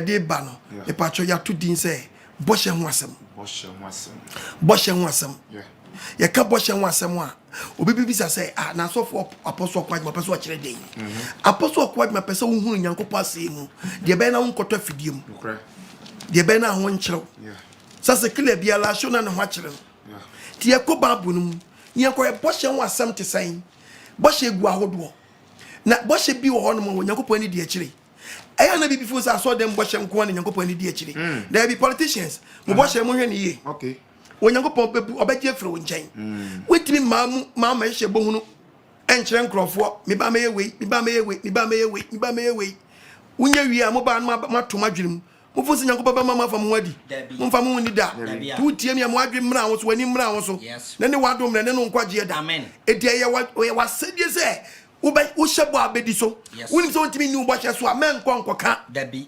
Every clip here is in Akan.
de ba no e pacho ya to din say Bohye Ho Asem ya ka Bohye Ho Asem a obi bibisa say na so for apostle kwaj person a kire den apostle kwaj person wo hunu Nyankopɔn asem mu de be na wonkoto afidiem de be na ho nkyerɛw sase kile bia la sho na ne ho akire ti ye ko babu no ye ko Bohye Ho Asem te san Bohye gu ahodo na Bohye bi wo ho no mo Nyankopɔn ni de akire aya na bibi fo sa so dem Bohye nko na Nyankopɔn ni de akire there be politicians mo Bohye mo hwe ne ye okay wo Nyankopɔn bebu obegye frɛ wo nkyɛn wetimi ma hye bohunu enkyere nkrofo me ba me we unya wi a mo ba ma to madwene mo fo se Nyankopɔn ba ma fa mo wadi mo fa mo ni da tu tie mi mo adwe mra wo so wani mra wo so na ne wadom na ne no nkwaje da edi ye wa sedie se wo hyebo abedi so woni so ntimi ni Bohye so a men konkoka dabi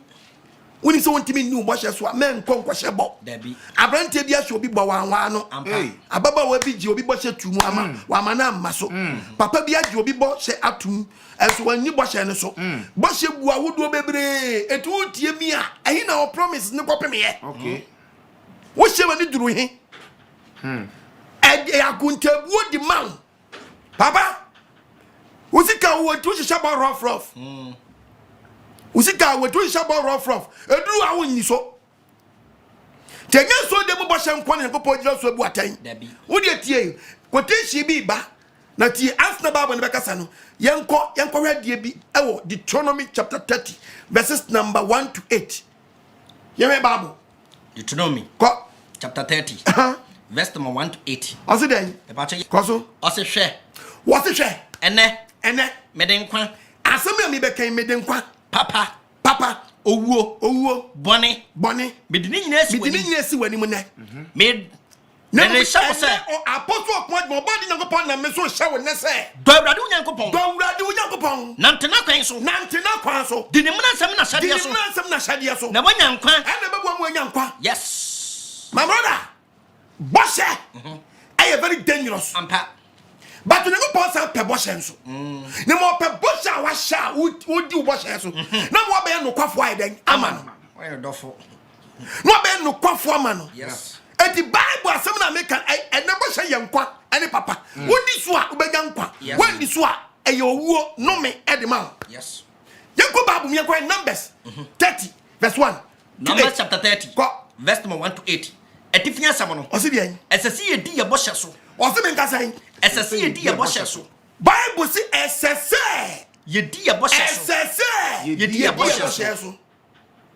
woni so ntimi ni Bohye so a men konko hyebo dabi abrante bia hye obi bo wanwa no ababa wa bi ji obi Bohye tumu ama wa ma na amma so papa bia ji obi Bohye atum enso wani Bohye ne so Bohye bu awodo bebre etu tie mi a ehi na o promise ne kopem ye okay wo hye wani duru he akuntabuo di man papa usika wo tu shaba rough usika wo tu shaba rough eduru awo nyi so tenya so de mo Bohye nko na Nyankopɔn gira so bu atan wo de tie quotation bi ba na tie asna baba ne bekasa no yenko hwadie bi ewo Deuteronomy chapter 30 verses number 1 to 8 yeme bible Deuteronomy chapter 30 verse number 1 to 8 ose den e ba che koso ose hwe wo se hwe ene meden kwa asem ya mi bekan meden kwa papa owuo bone medini nyina si wani mu ne me ne shawo se apostle okwa mo body Nyankopɔn na me so shawo ne se do awrade Nyankopɔn na ntena kwan so di ne muna nsɛm na hyɛdeɛ so na wanya nkwa ɛna bɛbɔ mu anya nkwa yes my brother Bohye I very dangerous ampa but you never pass out per Bohye nso na mo per Bohye wa sha udi Bohye so na mo be no kwafo ai den ama no why dofo no be no kwafo ama no yes and the Bible asem na make and na Bohye ye nkwa ene papa wodi so a ubega nkwa wandi so a eye owuo no me edema yes yanko Bible me nkwa Numbers 30 verse 1 Numbers chapter 30 verse number 1 to 8 etifia sam no o se bien esese ye di ye Bohye so o se me nkasan esese ye di ye Bohye so Bible say esese ye di ye Bohye so esese ye di ye Bohye so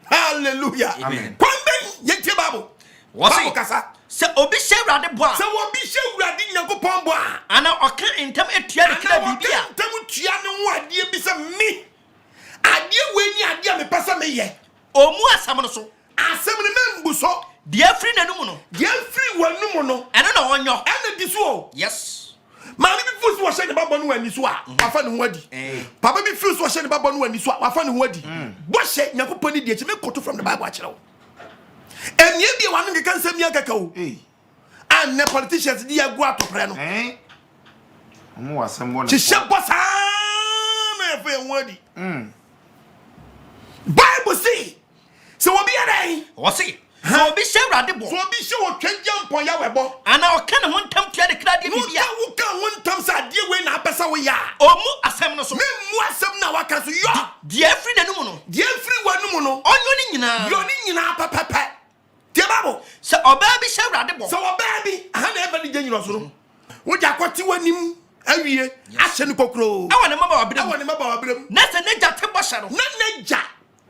hallelujah amen kwamben ye tie Bible wasi kasa se obi hye awrade bo a se obi hye awrade Nyankopɔn bo a ana oka entam etua de kra bibia entam tua ne ho ade bi se me ade we ni ade a me pesa me ye omu asam no so asem ne membu so de afri nanum no de afri wanum no eno na onyo ena di so yes ma bi fu so hye ne babo no ani so a wafa ne ho adi papa bi fu so hye ne babo no ani so a wafa ne ho adi Bohye Nyankopɔn ni de echi me koto from the Bible akyerew enie bi wa no keka nsem ya kaka o and the politicians di agu atopre no omo wasem bo na hye bosa na efe ho adi Bible say so obi adai o say so obi hye awrade bo so obi hye wo twagya mpon ya webo ana oka ne ho ntam tua de kra de bibia wo ka wo ntam sa de we na apesa wo ya omu asem no so me mu asem na waka so yo de afri nanum no de afri wanum no onyo ni nyina yo ni nyina papa tie Bible se oba bi hye awrade bo so oba bi aha na ebe ni ganyiro so no wo ja kwoti wanim awie ahye ne kokro awone maba wabrem na se ne ja te Bohye no na ne ja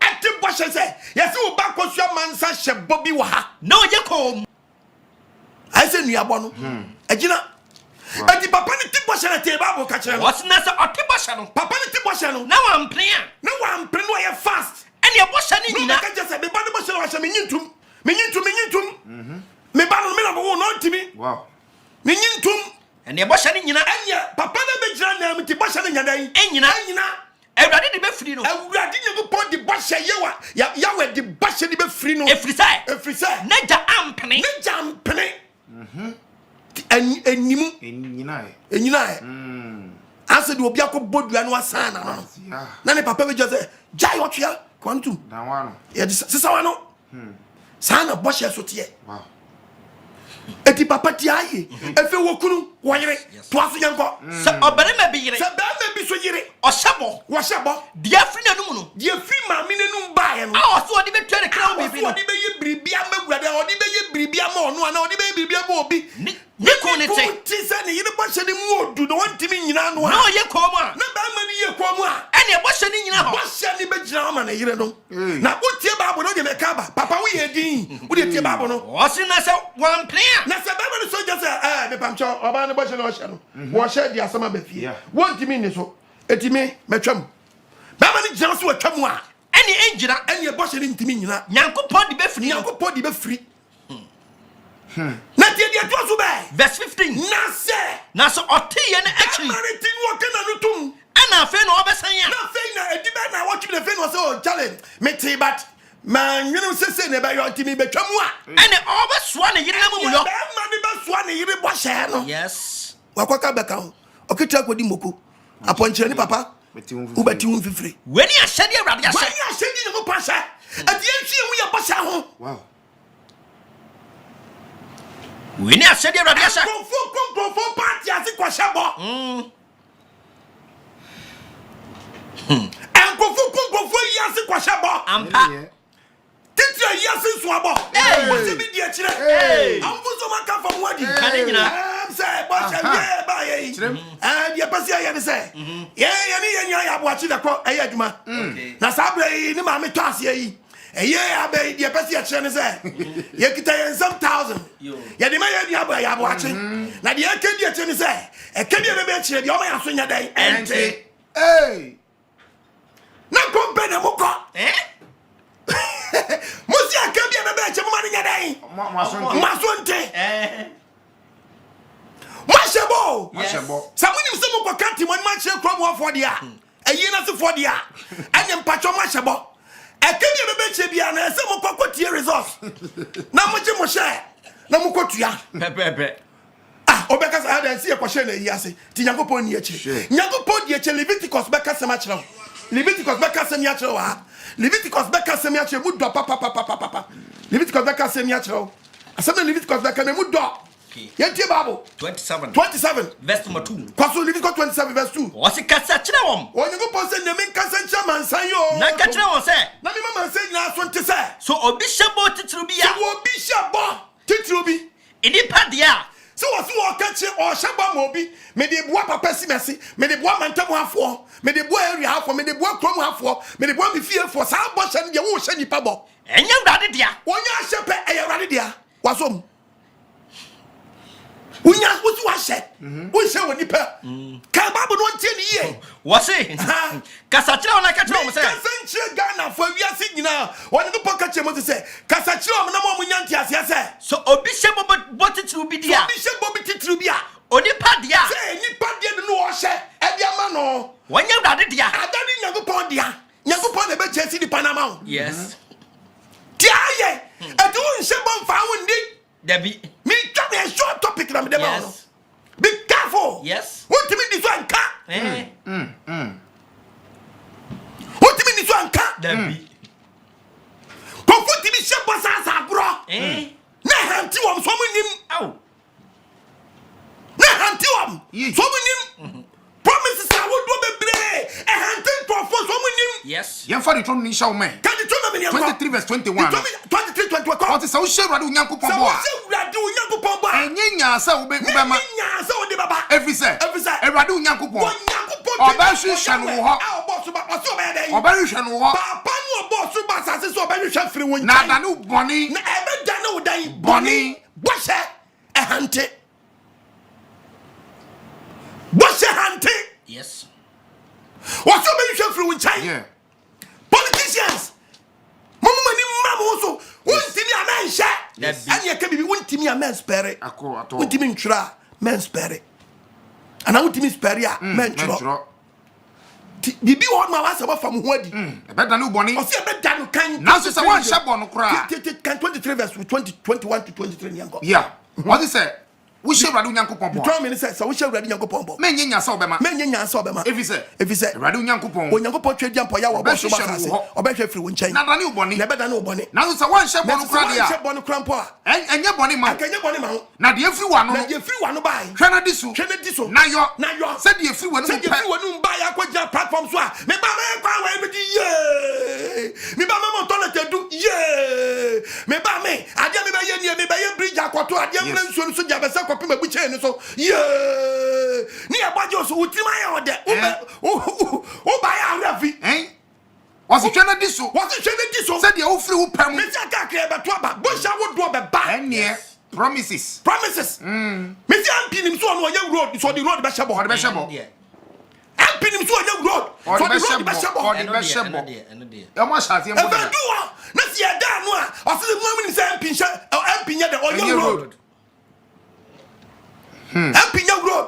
ate Bohye se yesi wo ba kosua mansa hye bobi wa ha na oje kom ai se nuabo no agina adi papa ni ti Bohye na te Bible ka kire no what's na se ote Bohye no papa ni ti Bohye no na wampre no ye fast ene Bohye ni nyina no ka je se be ba ni Bohye wa hye menyintum me ba no me na bo no ntimi wow menyintum ene Bohye ni nyina enya papa na be gira na mi ti Bohye ni nyadan enyina awrade de be firi no awrade Nyankopɔn de Bohye yewa yawe de Bohye de be firi no efrisa neja ampene enyina ase de obi akobodua no asana no na ne papa be just say jai otwea Quantum. Dawano. Yeah, Sisawano. Sana Bosha Sotier. Wow. Eti papa tiaye efe wokunu wonyere to aso yanko se obere ma bi yire se ba ma bi so yire wo shebo dia firi nanum no dia firi ma me nanum baaye no ah so odi betwa ne kra bibi no odi be ye bribia magurade odi be ye bribia ma ono ana odi be ye bribia ma obi ne ko ne ti se ne yire bo hye ne mu odu no wontimi nyina no no ye ko mu a na ba ma ni ye ko mu a ene bo hye ne nyina ho bo hye ni be gyina ma na yire no na wotie baabo no de me ka ba papa wo ye din wo de tie baabo no o si na se one plan na se baabo no so just me pamcho oba ne bo hye no hye no wo hye di asama ba fie wontimi ni so etimi metwam baabo ni gyina so atwam a ene engyina ene bo hye ni ntimi nyina nyankopɔ de befiri nyankopɔ de befiri na tie dia to so ba verse 15 na so otiye ne actually maritin wo kana no tum ana fe no obesan ya na fe na edibe na wo twile fe no so challenge me but man you say na ba yo ntimi betwam a ene obesoa ne yire na mu yo ba ma ne ba soa ne yire bo hye no yes wakwaka beka ho okitra kodi moko aponkyere ni papa ubati hu fifire weni ahyade awrade ahyɛ weni ahyade ne mo pasha adi entwie mu ye bosha ho wow weni ahyade awrade ahyɛ konfo party ase kwahye bo konfo yi ase kwahye bo ampa titi yi ase so abo wose bi die kire amfuso maka fam wadi kane nyina say bosha ye ba ye die pasi aye ne say ye ni ye nya ya bo achi da ko aye aduma na sabra yi ni ma me to ase yi eye abe die pasi a kire ne say ye kita ye some thousand ye de ma ye di abo ya bo achi na die ke die kire ne say e ke die be kire die o ma ya so nya dan ente na kompe na moko musi akabia na be che mama nya dan masonte mashebo samunim se moko kanti mo ma che krom wo fo dia ayi na se fo dia anye mpacho mashebo akabia na be che bia na se moko kotie resource na mo je mo she na moko tua pepepe obeka sa ada si e kwhye na yi ase ti yakopon ni achi yakopon di achi Leviticus beka sema kire Leviticus beka sema ya kire wa Leviticus beka sema ya kire mu do papa Leviticus beka sema ya kire asema Leviticus beka na mu do yentie Bible 27 verse number 2 kwaso Leviticus 27 verse 2 o se kasa kire wom yakopon se na men kasa kire mansan yo na ka kire won se na me mama mansan nyina so nte se so obi hyebo titru bi ya so obi hyebo titru bi inipa dia so was wo kache o hyeba mobi me de boa papa simesi me de boa mantamu afo me de boa area afo me de boa krom afo me de boa me fie afo sa bo hye de wo hye nipa bo enya wrade dia wonya hyepe eye wrade dia wasom wonya wosu wa hye wo hye wo nipa ka babu no ntie ni ye wo se kasa kire won na ka kire won se kasa nchire Ghana fo wiase nyina woni no poka che mo se kasa kire won na mo nyanti ase se so obi hyebo botitru bi dia obi hyebo bi titru bi a onipa dia say nipa dia no wo hye e dia ma no wonya wrade dia adani nyagopon dia nyagopon na be chesi di panama yes tiaye edu nhyebo mfa wundi Debbie me tell me a short topic na me dem no be careful yes what me this one ka what me this one ka Debbie konfuti bi hyebo sa agro na hanti wom so munim au na hanti wom so munim promises I would do bebre e hanti profo so munim yes yen fa de tron ni show man can you tell me 23 verse 21 23 21 what is so share radu nyankopon bo a enye nyaasa wo be ma nyaasa wo de baba every say radu nyankopon oba hwehwe no ho oba hwehwe no ho papa no boss ba sase so oba hwehwe firi won na da no boni na ebe da no dan boni bose e hante yes what's oba hwehwe firi won chai yeah politicians mama ni mama so wontimi amenhye ani aka bibi wontimi amenspere ato wontimi ntwra menspere ana wontimi spere a mentwro bibi wo ma wasa ba fam ho adi ebe da no boni o se ebe da no kan na so se wan hye bo no kra kan 23 verse 20 21 to 23 nyango yeah what is say we share Radu Yankupon. Tell me, so we shall ready Yankopon. Men yen saw Bema. Men yen saw Bema. If he said Radu Yankupon, when Yankopon trade jump or Yawa or better free when chain. Not a new bonnet, Never done no bonnet. now it's a one share bonnet Crampoa. and your bonnet man. Can you bonnet mount? Now the free one, Not the free one buy. Canadiso, now you're said the free one, said you wouldn't buy a quadra platform swap. Me by me by my toilet do, yeah. Me by me, I didn't me by a bridge. I got to a young man soon to have a second which so, yeah. Near Bajos, who tell my order, oh, by our Rafi, eh? Was it Canadiso? Was it Canadiso? Said the old flew permits. I can't care about what, but I would drop a back near. Promises. Mr. Ampin him so on your road, so the road Bashabo or the Bashabo. Ampin him so on your road, or the Bashabo or the Bashabo. You must have him. Let's see a damn one. I see the woman is Ampin or your road. Ampin your road.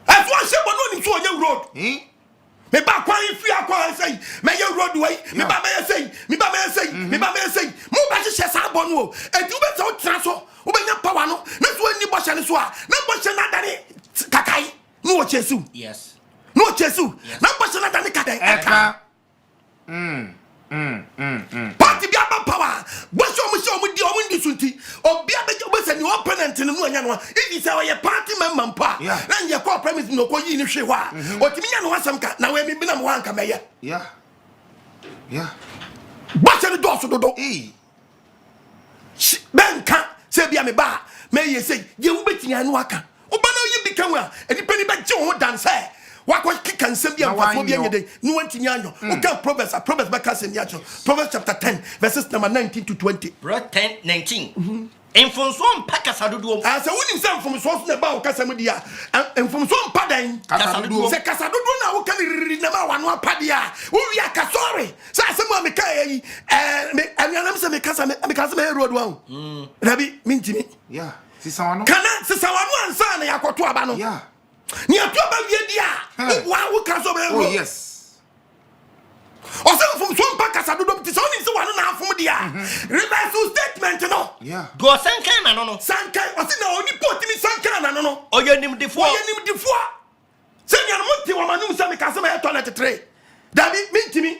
As one shepherd running to on your road. Me ba kwa free akwa say me ye road way me ba me say me ba me say mo ba hye sa bon wo enti wo be so tra so wo be nya power no na so ani bo hye ne so a na bo hye na dane kakai no wo chesu yes no chesu na bo hye na dane kakai eka party bi aba power bo show mo di o mo ndi sunti obi abeje bo se ni opponent no anya no if you say we party member mpa na ye call premise no ko yi ni hwe ho a otimi nya no asem ka na we mi bi na mo anka meye bo se ni do so dodo benka se bia me ba me ye say ye wo betinya no aka oba na yi bi kan wa edipani ba je ho dance Wako kika nsembia mfafo bia nyede no wantinya anyo oka Proverbs baka sembia cho Proverbs chapter 10 verses number 19 to 20 Proverbs 10:19 Enfonso mpa kasadodo asa woni nsem fomso so na ba o kasam dia enfonso mpa dan kasadodo se kasadodo na wo kan riri na ma wano apade a wo wi akasore sa asem a meka yi me anyanam se me kasa me road wa rabi mintimi sisa wano kana sisa wano ansa na yakoto aba no ni atoba wie dia wo wo kaso be oh yes osem fom so mpa kasa dodo ti so ni se wano na afom dia reverse statement no go sankan na no sankan osi na oni potimi sankan na no oyenim defo se nya mo ti wa manum se me kasa me toilet tray dabi mintimi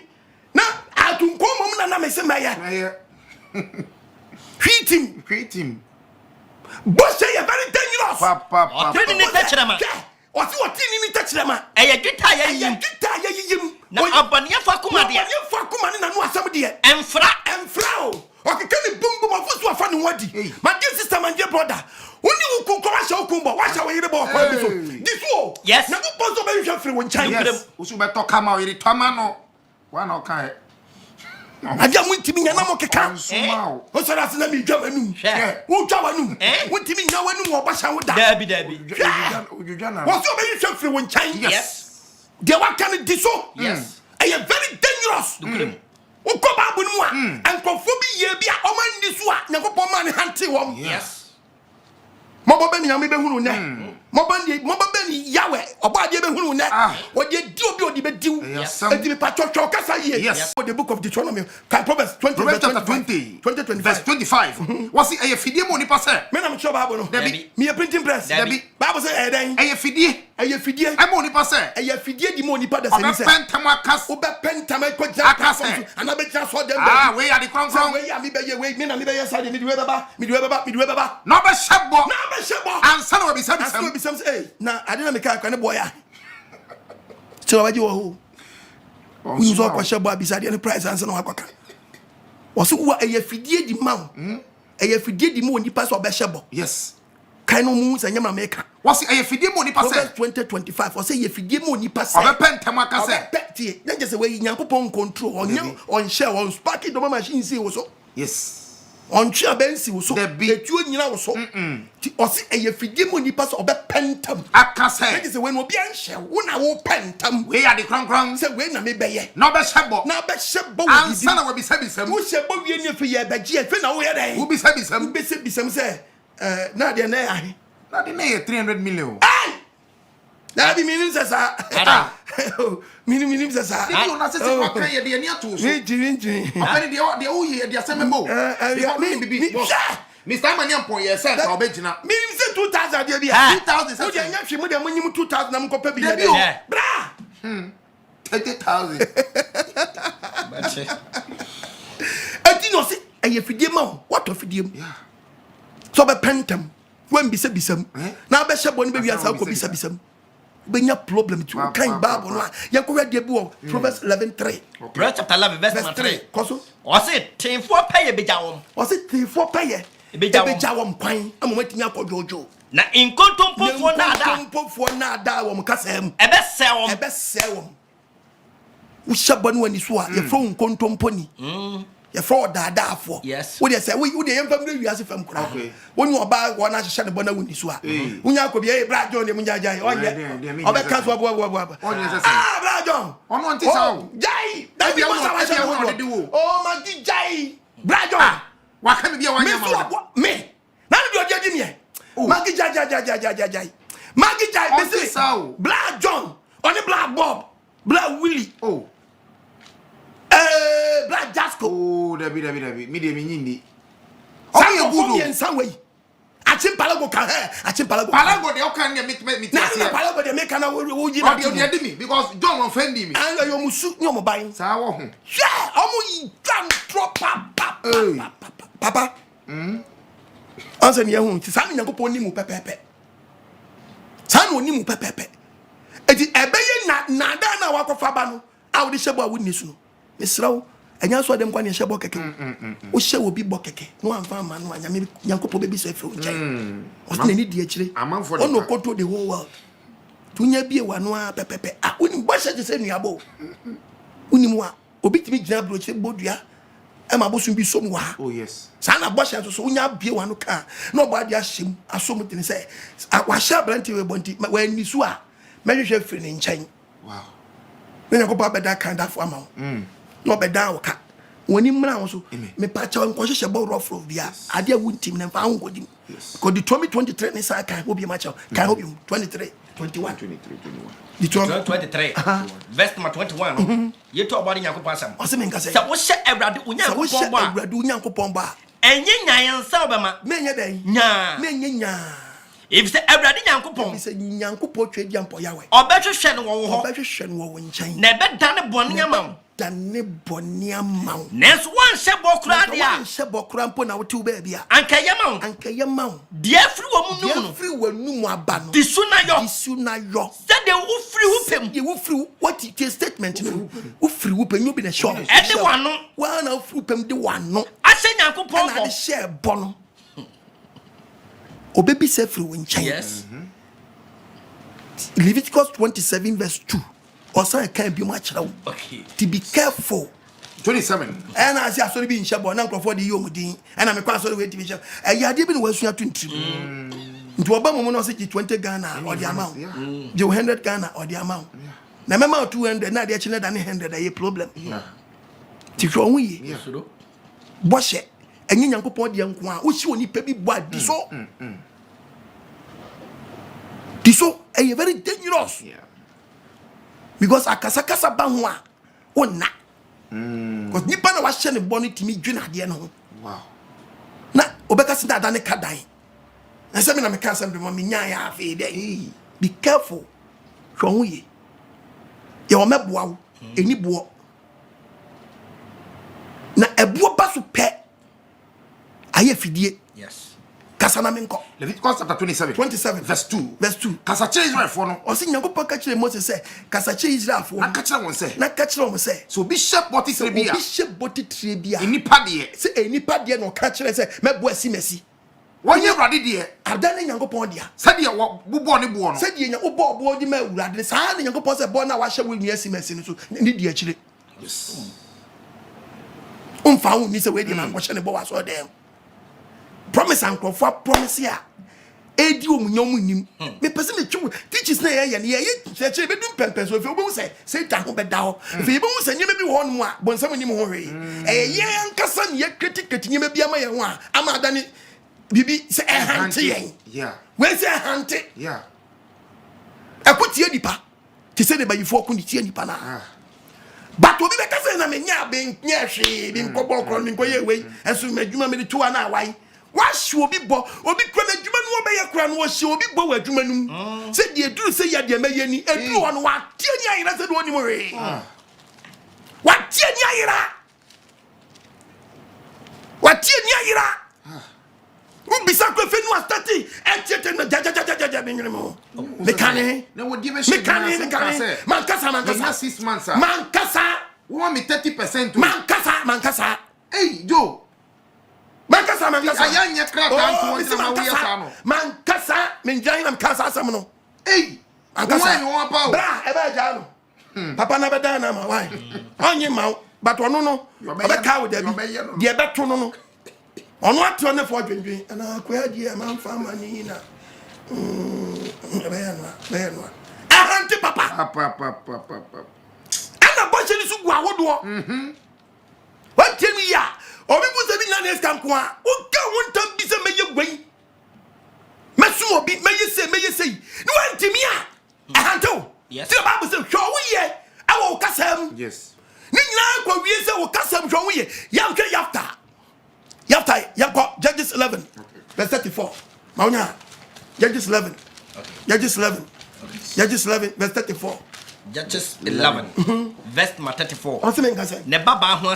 na atun ko mom na me se me ya hwitim Bosse you very dangerous papa ni tachirama What's what in tachirama eye gita ye yim na abania fa kuma na no asam de emfra okay can bum afuso afa ne wadi my dear sister my dear brother oni wo kunko wa sha okumbo wa sha wo yire bo kwa bi so this wo yes na go post be hwe free won chan yes wo su be to kama o yire to ma no wa na o kan Adia muntimi nya na mo keka o so na se na mi dwa manum wo dwa manum muntimi nya wanum wo ba sha wo da dabi ojudwa na wo so be hwe free won chan yes they what can it so yes I am very dangerous wo ko ba bu mu a enkofo bi ye bia o man ndi so a nyakopon man hante wo yes mo ba ni am be hunu ne mo ba ni yawe oba de be hunu ne wo de di obi odi be diu enti be patcho kasa ye the book of Deuteronomy Proverbs 20 verse 25 what's it fidie mo ni pa se me na me cho Bible no Dabi me printing press Dabi Bible say den fidie ai mo ni pa se fidie di mo ni pa da se ni se pentam akas wo be pentam ko ja akase ana be tra so dem we are the crown we ya me be ye we me na me be ye side me di we baba no be shebo ansa na we be some say na I didn't make a boy. So I do who use all question boy beside any price answer no akaka. Was who a fidie di man a fidie di mo ni pass or beshebo yes kind of moons and yama maker was a fidie mo ni pass 2025 or say ye fidie mo ni pass or pentam akase petty then just way Yankopon control on share on sparky the machine see also yes on chia bensi wo so etuo nyina wo so ti osi eye fidie mo nipa so obe pentam akase say when obi anhye wo na wo pentam we are the crown say we na me beye no be shebo ansa na we be sabisam wo shebo wie ni fe ye bagie fe na wo ye dai wo be sabisam say na de na ahe na de na 300 million na bi minim sasa minim sasa di ona se se kwa ye de ni ato so ni jiri afani de o ye de asem mo mi Mr. Maniam point yes sir ka obegina. Me say 2000 dey be. 2000 wo dey nya hwe mu dey manyim 2000 na mko pa bi dey. Bra. 30,000. Ati no say eye fidie ma what of fidie? Yeah. So be pentem. When be say bisam. Na be hye boni be wi asa ko bisa bisam. Benya problem to kind Bible no. Yanko read the book Proverbs 11:3. Proverbs chapter 11 verse 3. Koso. Was it tenfo pay beja wom? Was it tenfo pay? Beja wom kwan. Amomati nya kodjojo. Na inkontompofo na ada. Inkontompofo na ada wom kasem. Ebe se wom. Ebe se wom. Wo shabon wani so a ye fro nkontompo ni. Ye fro dada afo. Yes. Wo dey say wo dey yemfam dey wiase fam kura. Woni oba wo na hye ne bona woni so a. Wonya ko bi e bra John dem nyaja. Onye. Oba ka so bo. Onye se. Ah bra John. Ono nti sawo. Jai. Da bi mo sa wa hye wo. Oh ma gi jai. Bra John. Wa ka me bia wanya ma. Me. Na bi oje di me. Ma gi jai. Ma gi jai be say. Bra John. Oni Bra Bob. Bra Willie. Oh. Black Jasco. Oh, Debbie. Me de me nyindi. Oh, you good in some way. Achim palago ka achim palago. Palago de o kan de me na palago de make na wo ji na. Oh, de me because John offend me. And you musu nyomo ban. Sa wo ho. Yeah, omo yi jam drop papa. Answer me hu ti sa Nyankopon ni mu pepepe. Sa no ni mu pepepe. Eti ebeye na da na wakofa ba no. A wo de hyebo a wo ni su no. Mesrawo anya so dem kwa ne hyebo keke. Wo hye wo bi bo keke. No amfa ma no anya me Nyankopon be bi so afi wo nkyai. O se ni di akire. Ono control the whole world. Tunya bie wa no a pepepe. Ah woni bo hye se nuabo. Woni mu a obi timi gina broche bodua. E ma bo so bi so mu wa. Oh yes. Sa na bo hye so wonya bie wa no ka. Na obo ade ahyem asom tini se wa hye brante we bonti wa ni su a mehwehwe firi ne nkyai. Wow. Me Nyankopon be da kind of ama. No be da wo ka. Woni mra wo so me pa cha nko hye bo rough bia ade a wuntim na fa ngodim. Because the 2023 ni sa kan obi ma cha kan obi 23 21 the 23 verse number 21 ye to obodi Nyankopon asam. O se me nka se. Sa wo hye Awurade Onyankopon ba. Awurade Onyankopon ba. Enye nyansa obema. Me nye den. Nya. Me nye nya. If say Awurade Nyankopon. If say Nyankopon twedi ampo yawe. Obehwehwe no wo ho. Obehwehwe no wo nkyɛn. Na be dane bɔne ama. Dane bɔne ama. Nenso wan hyɛ bɔ kura de a. Wan hyɛ bɔ kura mpo na wote wo ba bia. Anka yema wo. Anka yema wo. De afiri wo mu no. De afiri wo nu mu aba no. Disu na yo. Disu na yo. Say de wo firi wo pem. De wo firi what it statement no. Wo firi wo pem you be na sure. E de wano. Wa na firi pem de wano. Ahyɛ Nyankopɔn na de hyɛ bɔ no. Obebi se firi wo nkyɛn. Yes. Leviticus 27 verse 2. Osan kan bi mu akyerɛ wo. Okay. To be careful. 27. And I say asori bi nhyɛ bɔ na nkrɔfo de yi omudin. And am kwa asori we ti bi hyɛ. Ɛyade bi na wasua tuntrim. Nti oba mo no say 20 Ghana or the amount. Je 100 Ghana or the amount. Na mema 200 na de kyene da ne 100 aye problem. Ti hwɛ ho yi. Bɔ hyɛ. Enye Nyankopɔn de nko a wo hye oni pa bi bɔ adi so. So a very dangerous. Yeah. Because akasa ba ho a wonna. Because nipa na wa hye ne bɔ no timi dwena de no. Wow. Na obeka se da ne kadan. Na se me na me ka asem de mo me nya ya afi de. Be careful. Hwɛ ho ye. Ye o meboa wo. Eni boɔ. Na eboɔ ba so pɛ. Aye fidie. Yes. Kasana menko. Leviticus chapter 27 verse 2. Kasa che Israel for no. O se Nyankopɔn ka kyerɛ Moses sɛ kasa kyerɛ Israel for. Na ka kyerɛ wɔn sɛ. Na ka kyerɛ wɔn sɛ. So bishop boti trebia. Bishop boti trebia. Enipa de. Se enipa de no ka kyerɛ sɛ mɛbo asimasi. Wɔnyɛ Awurade de. Adane Nyankopɔn de. Sɛ de wo bobɔ ne boɔ no. Sɛ de nya wobɔ boɔ de ma Awurade. Saa ne Nyankopɔn sɛ bɔ na wa hyɛ wo nua asimasi no so ne di akyire. Yes. Umfa wo ni sɛ we de na nkɔhyɛ ne bɔ wa so dem. Promise and promise ya. Edi omunyom nim. Me pese me twu teachers na ye ne ye cheche be dum pempe so fe obo say Satan ho beda ho. Fe ye bo say nyeme bi ho no a bonsam nim ho hwe. Ye ankasa ne ye kritikati nyeme bi ama ye ho a ama adane bibi say e hante yen. Yeah. We say hante. Yeah. Akotie nipa. Ti say de bayifo ko ni tie nipa na. But obi be ka say na me nya be nya hwe bi nkobɔ kro ni nkoye we enso madwuma me de to ana awai. wash obi bo obi kwana adwuma no obeye kura no wahye obi bo wa adwuma num se de eduru se ya de meye ni eduru ho no watie ni ayira se de oni mo we watie ni ayira ubisa ko fe no stati etiete no jajajajaja benwemo mekane na wodi be she mekane mankasa 6 months mankasa we want me 30% mankasa hey Joe mankasa ayanya krata antu na wo yesa no mankasa menjan na mankasa asem no hey mankasa you want power bra e ba ja no papa na be dan na ma why onye ma but ono no obe ka wo da bi de be to no ono atio ne fo dwendwen ana akwa die ma mfa mani na be no ahante papa ana bo cheni su gu awodo what tell me ya obi bu se bi na next kan ko a o ka wontam bi se meye gwan mesu obi meye sei no antimi a ahante o yes the bible say hwo wo ye awo kasam yes ni nyina kwa wie se wo kasam hwo wo ye yamke yafta Judges 11 verse 34 maunya Judges 11 Judges 11 Judges 11 verse 34 Judges 11 verse 34 o se men gase ne baba ho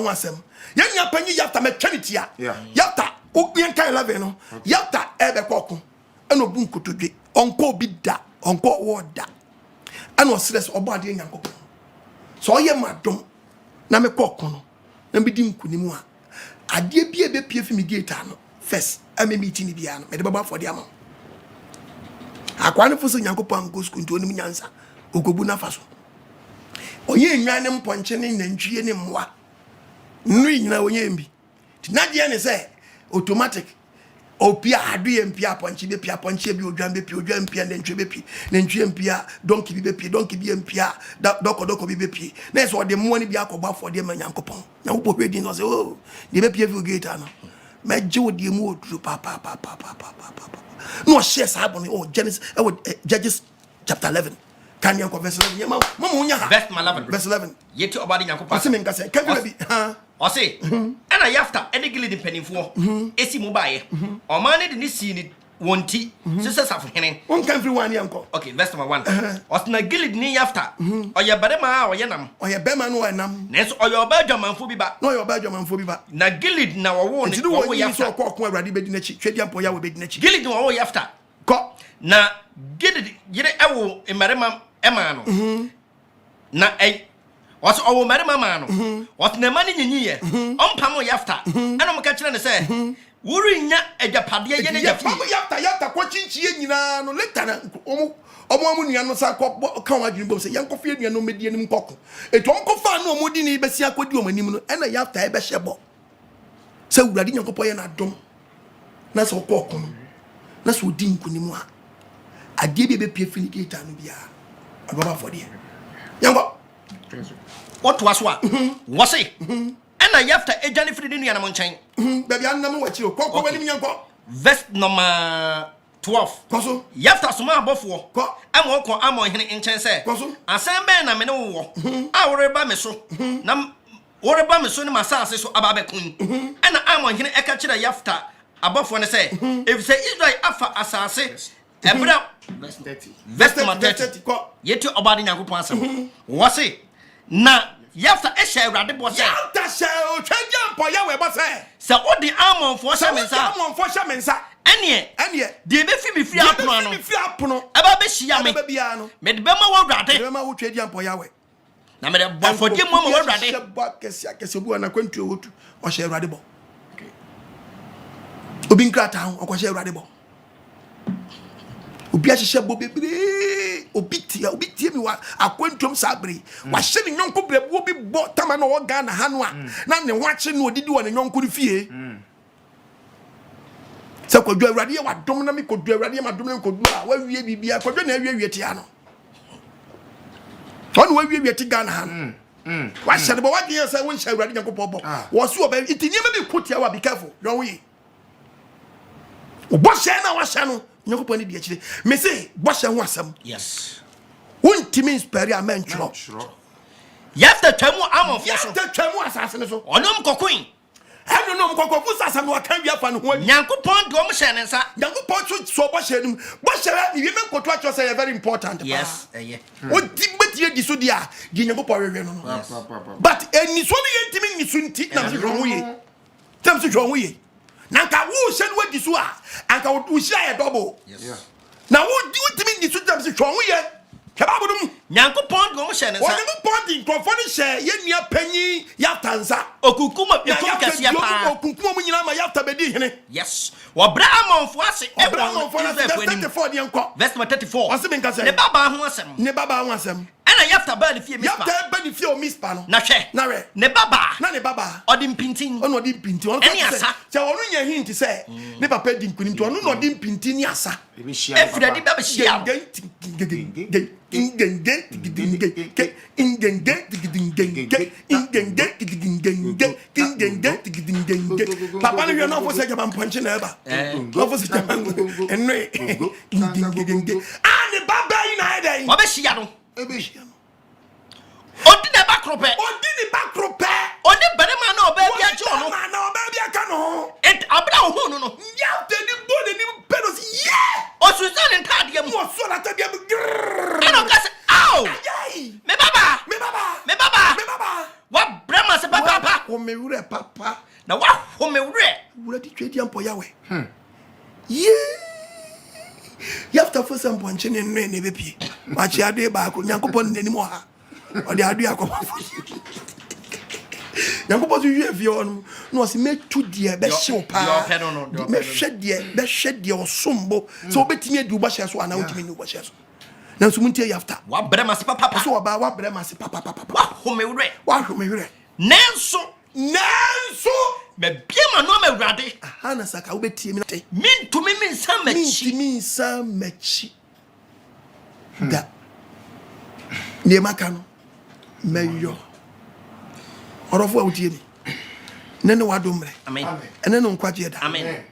asem yanya panyi yafta metwanitia yafta o yanka 11 no yafta ebe kokko eno bu nkotodwe onko bi da onko woda ana stress obo ade nyankopon so oye madom na me kokko no na bi di nkunimu a ade bia be pie fi mi gate ano first ame meeting bia no me de baba for de ama akwa ne foso nyankopon go school nto onim nyansa ogobu na faso oye nwane mponche ne nantwie ne mmoa nri nyina onye mbi tinade ne say automatic opia adu ye mpia ponche be pia ponche bi odwan be pia odwan mpia nantwie be pia nantwie mpia donkey bi be pia donkey bi mpia doko bi be pia na so de mmoa ne bi akoba for de manyankopon na wo pohwe din no say oh de be pia fi gate ano meje wo de mu oduru pa no share sabon oh Genesis Judges chapter 11 can you verse 11 mama unya verse 11 verse 11 yeti obadi nyankopon ase men ka say can be o say ana yafta enigili di penifo esi mu baye o man ne ni si ni wonti sese safu hene on can free one yanko okay verse number 1 o na gilid ni yafta o ye barema o ye nam o ye bema no nam neso o ye oba dwamanfo bi ba no ye oba dwamanfo bi ba na gilid na wo ni wo yafta ko ko awrade bedi na chi twedi ampo ya wo bedi na chi gilid wo yafta ko na gilid yire ewo emarema ema no na was owo marima ma no what na mani nyinyiye ompam yafta ana mo ka kire ne se wuri nya adwapade ye ne jafi yafta ko chinchie nyina no later na omo nua no sa ko ka wa dwun bom se yanko fie nua no medie nim kokko eto onko fa na omo di ni besi akodi omanim no ana yafta e be hyebo se wurade nyankopɔ ye na dom na so kokko no na so di nkunim a ade bi be pie filigata no bia ababa for there yanko what was what was it ana yafta ejani firi ni nua na mo nchen baby anam wachi o kokko wani nyanko verse number 12 koso yafta soma abofo ko amo ko amo hene nchen se koso asan be na me ne wo a woreba me so na woreba me so ni masase so ababe kun ana amo hene eka kire yafta abofo ne se if say Israel afa asase ebra verse 30 yeti obadi nyankopon asem wose na yafta ehye awrade bo se yafta she o twagya mpo ya we bo se odi amonfo hye mensa ene de be fi mi firi apono eba be hia me de be ma wo awrade be ma wo twagya mpo ya we na me de bofodie mo ma wo awrade kesi bu na kwantu otu o hye awrade bo obi nkrata ho o ko hye awrade bo obi ahye bo bebre obi tie mi wa akwantom sabre wa hye ni nyonko brebu obi bo tama na wo ga na ha no a na ne wache no odidi wo ne nyonko ri fie se ko dwa awrade wa dom na mi ko dwa awrade ma dom na ko dwa wa wie bibia ko dwa na wie tie ano on wa wie tie ga na ha wa hye bo wa die se wo hye awrade nyonko bo wo so oba itinye ma bi kotia wa be careful don we obo hye na wa hye no nyokopani di akire me say bosha ho asem yes wontimi inspire amen chro yafta twamu amonfo so yafta twamu asase ne so onom kokun I don't know what was some can be a fan one. Nyankopon do omhye nsa. Nyankopon so boshe nim. Boshe you make what say very important. Yes, yeah. What did you so dia? Nyankopon we no. But any so ni yentimi ni so nti na so hwo ye. Tam so hwo ye. Na nka wo hye no adi so a anka wo hye a double. Yes. Na wo timi ni so tam so hwo ye. Kebabudum Nyankopon do omhye nsa. Nyankopon di nkrofo ni hye ye nua panyi ya tanza. Okukuma ekum kasia pa. Okukuma mu nyina ma ya tabedi hene. Yes. Wobra amonfo ase. Abraham for 34 de enko. Verse 34. Ose me nka say. Ne baba ho asem. Ne baba ho asem. Ana yafta ba ne fie mispa. Yafta ba ne fie o mispa no. Na hwe. Na re. Ne baba. Na ne baba. Odi mpintin. Ono odi mpintin. Ono say. Che ono nya hint say. Ne papa di nkunim to ono no odi mpintin ni asa. Efredi baba shia. Papa no no for say jaman punch na eba. No for say jaman enwe. Ah ne baba ina eden. Wa be shia no. Odi ne bakrope. Odi ne bakrope. Odi berema na oba bia jo no. Na oba bia ka no. Et abra ho no no. Ya te ni bode ni pedos. Yeah. Osusan ntade am. Mo so na tade am. Ano ka se aw. Me baba. Me baba. Me baba. Me baba. Wa brema se papa. Wo me wure papa. Na wa ho me wure. Wure di twedi ampo yawe. Yeah. You have to force some punch in ne be pie. Ma chi ade ba ko Nyankopon nani mo ha. O de adu akoma. Nyankopon so yue vie on no se metu de be hye pa. Me hwe de osombo. So obetimi adu bo hye so ana otimi ni bo hye so. Na so muntie yafta. Wa brema se papa. So oba wa brema se papa. Wa ho me wure. Wa ho me wure. Nanso me biema no ma wurade. Aha na saka obetie mi te. Mintumi minsa machi. Mintumi minsa machi. Da. Ne maka no. Meyo. Orofo awutie ni. Nene wadomre. Amen. Ene no nkwaje da. Amen.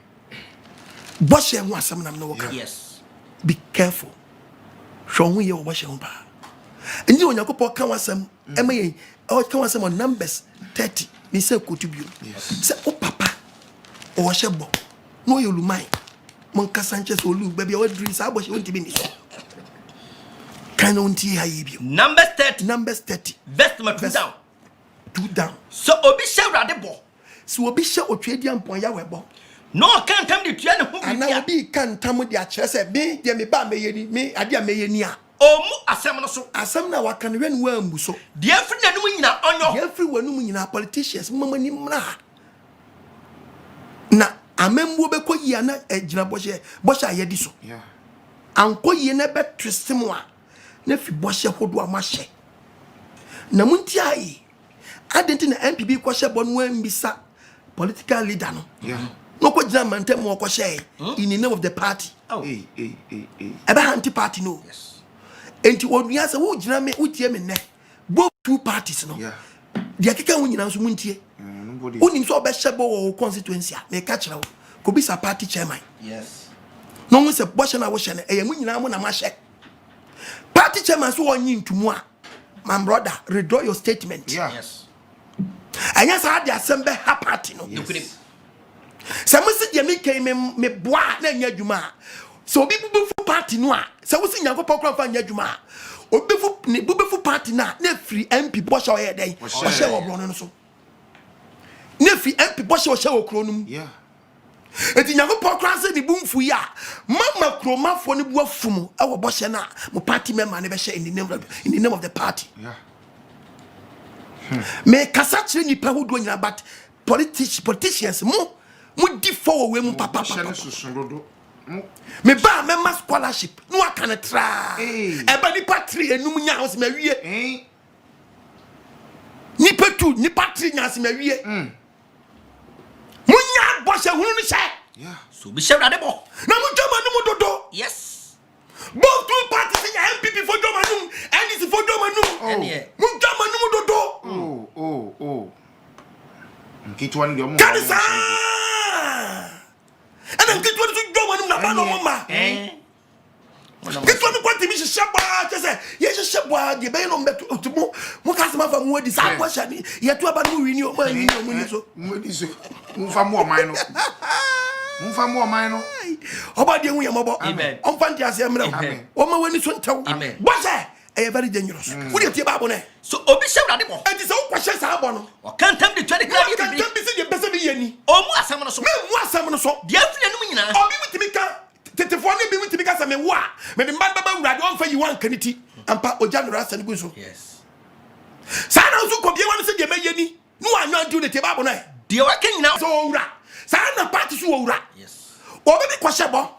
Boshe ho asem nam no woka. Yes. Be careful. Shwo ye wo boshe ho ba. Enyi Onyankopon ka wasem emaye o ka wasem on Numbers 30 ni se kotu bio. Se o papa o hye bo no ye lumai mon ka Sanchez olu ba bia wadri sa boshe wonti bi ni so. Kan wonti ha ye bio. Numbers 30 verse 2 down. 2 down. So obi hye wurade bo. So obi hye otwedi ampon ya we bo. No kan tam de tua ne ho bi. Ana obi kan tam de a kire se me de me ba meyeni me ade a meyeni a. Omu asem no so. Asem na waka ne wen wa ambu so. De afri nanum nyina onyo. De afri wanum nyina politicians mamani mra. Na amembo be koyi ana agina boshe ayedi so. Yeah. Ankoyi na be twistemu a na fi boshe hodo amahye. Na munti ai. Adenti na MPB kwahye bonu ambisa political leader no. Yeah. No ko jina mantem mo kwahye in the name of the party. Oh. Ebe anti party no. Yes. Enti onua se wo jina me utie me ne. Both two parties no. Yeah. Dia keka wo nyina so muntie. Nobody. Onim so obehye bo wo constituency a me ka kire wo. Ko bisa party chairman. Yes. No one se boshe na wo hye ne eye mu nyina mo na ma hye. Party chairman so wonyi ntumu a. My brother, redraw your statement. Yeah. Yes. Anya sa dia sembe ha party no. Yes. Se mo se dia me kan me boa na nya dwuma. So obi bubefu party no a. Se wo se Nyankopon kra fa nya dwuma. Bubefu party na free MP boshe o ye den. Boshe wo bro no so. Na free MP boshe o hye wo kro no mu. Yeah. Eti Nyankopon kra se ni bumfu ya. Mama kromafo ne buafu mu e wo boshe na mo party member ne be hye in the name of the party. Yeah. Me kasa kire ni pa hodo nyina but politicians mo di for we mu papa. Me ba me ma scholarship no aka ne tra. E ba ni patri enum nya ho se ma wie. Ni petu ni patri nya se ma wie. Munya boshe hunu ni hye. Yeah. So bi hye wurade bo. Na mu joma no mu dodo. Yes. Both two parties in MPP for joma num NDC for joma num. Mu joma no mu dodo. Oh. Nkitwa ndi omo. Kanisa. Ana nkitwa ni joma num na ba no mama. Nkitwa ni kwati mi shebwa chese. Ye shebwa de be no mbeto otumo. Mu kasema fa mu adi sa kwasha ni. Ye to aba no wini o ma ni so. Mu adi so. Mumfa mo man no. Mumfa mo man no. Oba de hu yamabo. Amen. Omfa ntia se mre. Amen. O ma wani so ntaw. Amen. Bose e very dangerous. Wo de tie Bible ne. So obi se wrade mo. Enti se wo kwahye sa abo no. O kan tam de 20 kra bi bi. Kan bi se de pese bi yani. O mu asam no so. Me mu asam no so. De afile no nyina. Obi mutimi ka tetefo ne bi mutimi ka se me wo a me de man baba wrade on fa yi wan kaniti. Ampa oja no rasa ne gu so. Yes. Sa na so ko bie wan se de me yani. No anyo antu de tie Bible na. De wa kan nyina. So wura. Sa na party so wura. Yes. Obi bi kwahye bo.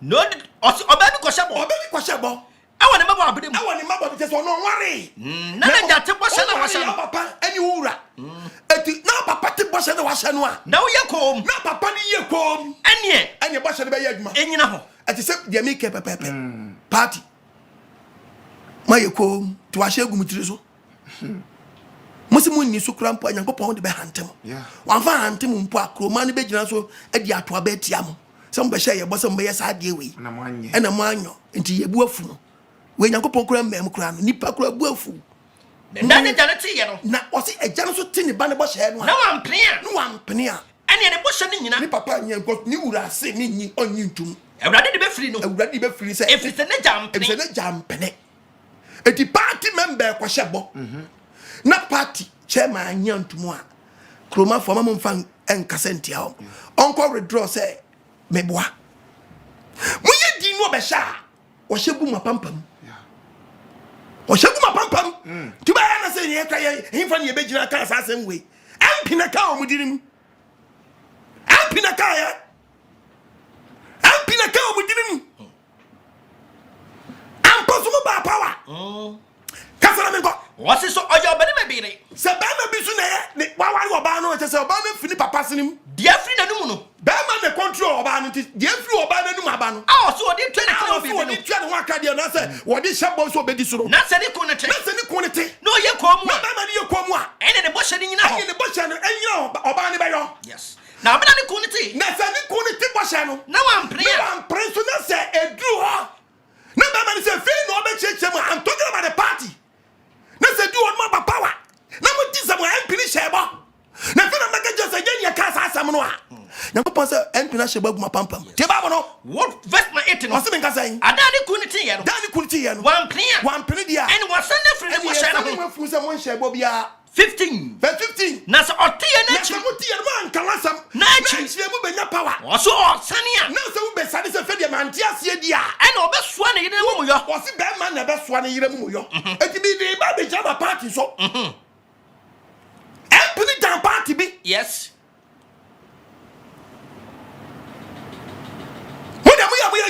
No oba bi ko shebo. Obi bi kwahye bo. Awo ne mabo abede mu. Awo ni mabo bi so no worry. Na na ja te bo hye na wa hye na no. papa ani wura. Eti na papa te bo hye na wa hye no a. Na wo ye kom. Na papa ni ye kom. Anie Bo hye ne be ye adwuma. enyina ho. Eti se de me ke pepepe. Party. Ma ye kom, to wa hye gum tiri so. Musimu ni so kra mpo Nyankopɔn de be hantem. Wan fa hantem mpo akroma ne be gina so edi ato abetia mo. Se mo be hye ye bo se mo be ye sa de we. Na mo anye. Ena mo anyo. Enti ye bu afu no. We Nyankopɔn kra mmem kra no nipa kra bu afu. Na ne jana ti ye no. Na o se eja no so ti ne ba ne bo hye no. Na wa mpene No wan pene a. Anie ne bo hye ne nyina. Ni papa nye nko ni wura se ni nyi onyi ntum. Ewrade de be firi no. Ewurade be firi se. Efise ne jam Efise mpene. ne jampene. Eti party member kwa hyebo. Na party chairman anya ntum a. Kroma fo ma mo mfa enkasa ntia ho. Onko withdraw say meboa. Moye di no be sha. O hyegu mapampam. O hyegu mapampam. Tu ba ya na say ye kra ye himfa ne ye begina kan asasem we. Ampina ka o mudirim. Ampina ka ya. Ampina ka o mudirim. Amposo mo ba power. Kasara me go. Wasi so oyo obede me bire. Se ba na bi su na ye wa wa oba no che se oba na fini papa sinim. De afiri na numu no. Ba ma na control oba no ti de firi oba na num aba no. Ah so odi 20 kra bi Wo bi di tua ne ho akade na se wo di hyebo so obedi suro. no. Na se ni ko ne te. Na se ni ko ne te. No ye kom mu. Ba ma ni ye ko mu a. Ene ne bo hye ne nyina ho. Ayi ne bo hye no enyo oba ne ba yo. Yes. Na abena ni ko ne te. Na se ni ko ne te bo hye no. Na wa mpene. Na mpre so na se edru ho. Na ba ma ni se fe no oba cheche mu. I'm talking about the party. Na se du on ma power. Na mo ti se mo empini hyebo. Na fe na mega just again ye ka sa asam no a. Na ko pon se empini hyebo aguma pampam. Te ba bo no. What verse na 18 no. O se me nka say. Ada ni ko ne te ye no. Dan ni kunti ye no. Wa mpene. Wan pene dia. Ene wa send free ne bo hye no ho. Mo fu se mo hyebo bia. 15. Verse 15. Na se ote ye na Na chi. se mo ti ye no an kalasam. Na chi. Na mo benya power. Oso osania. Na se wo be sade se fe dia man ti asie dia. Ene obesoa ne yene mu yo. O se be man na be soa ne yire mu yo. Eti bi de ba be jaba party so. Empini down party bi. Yes.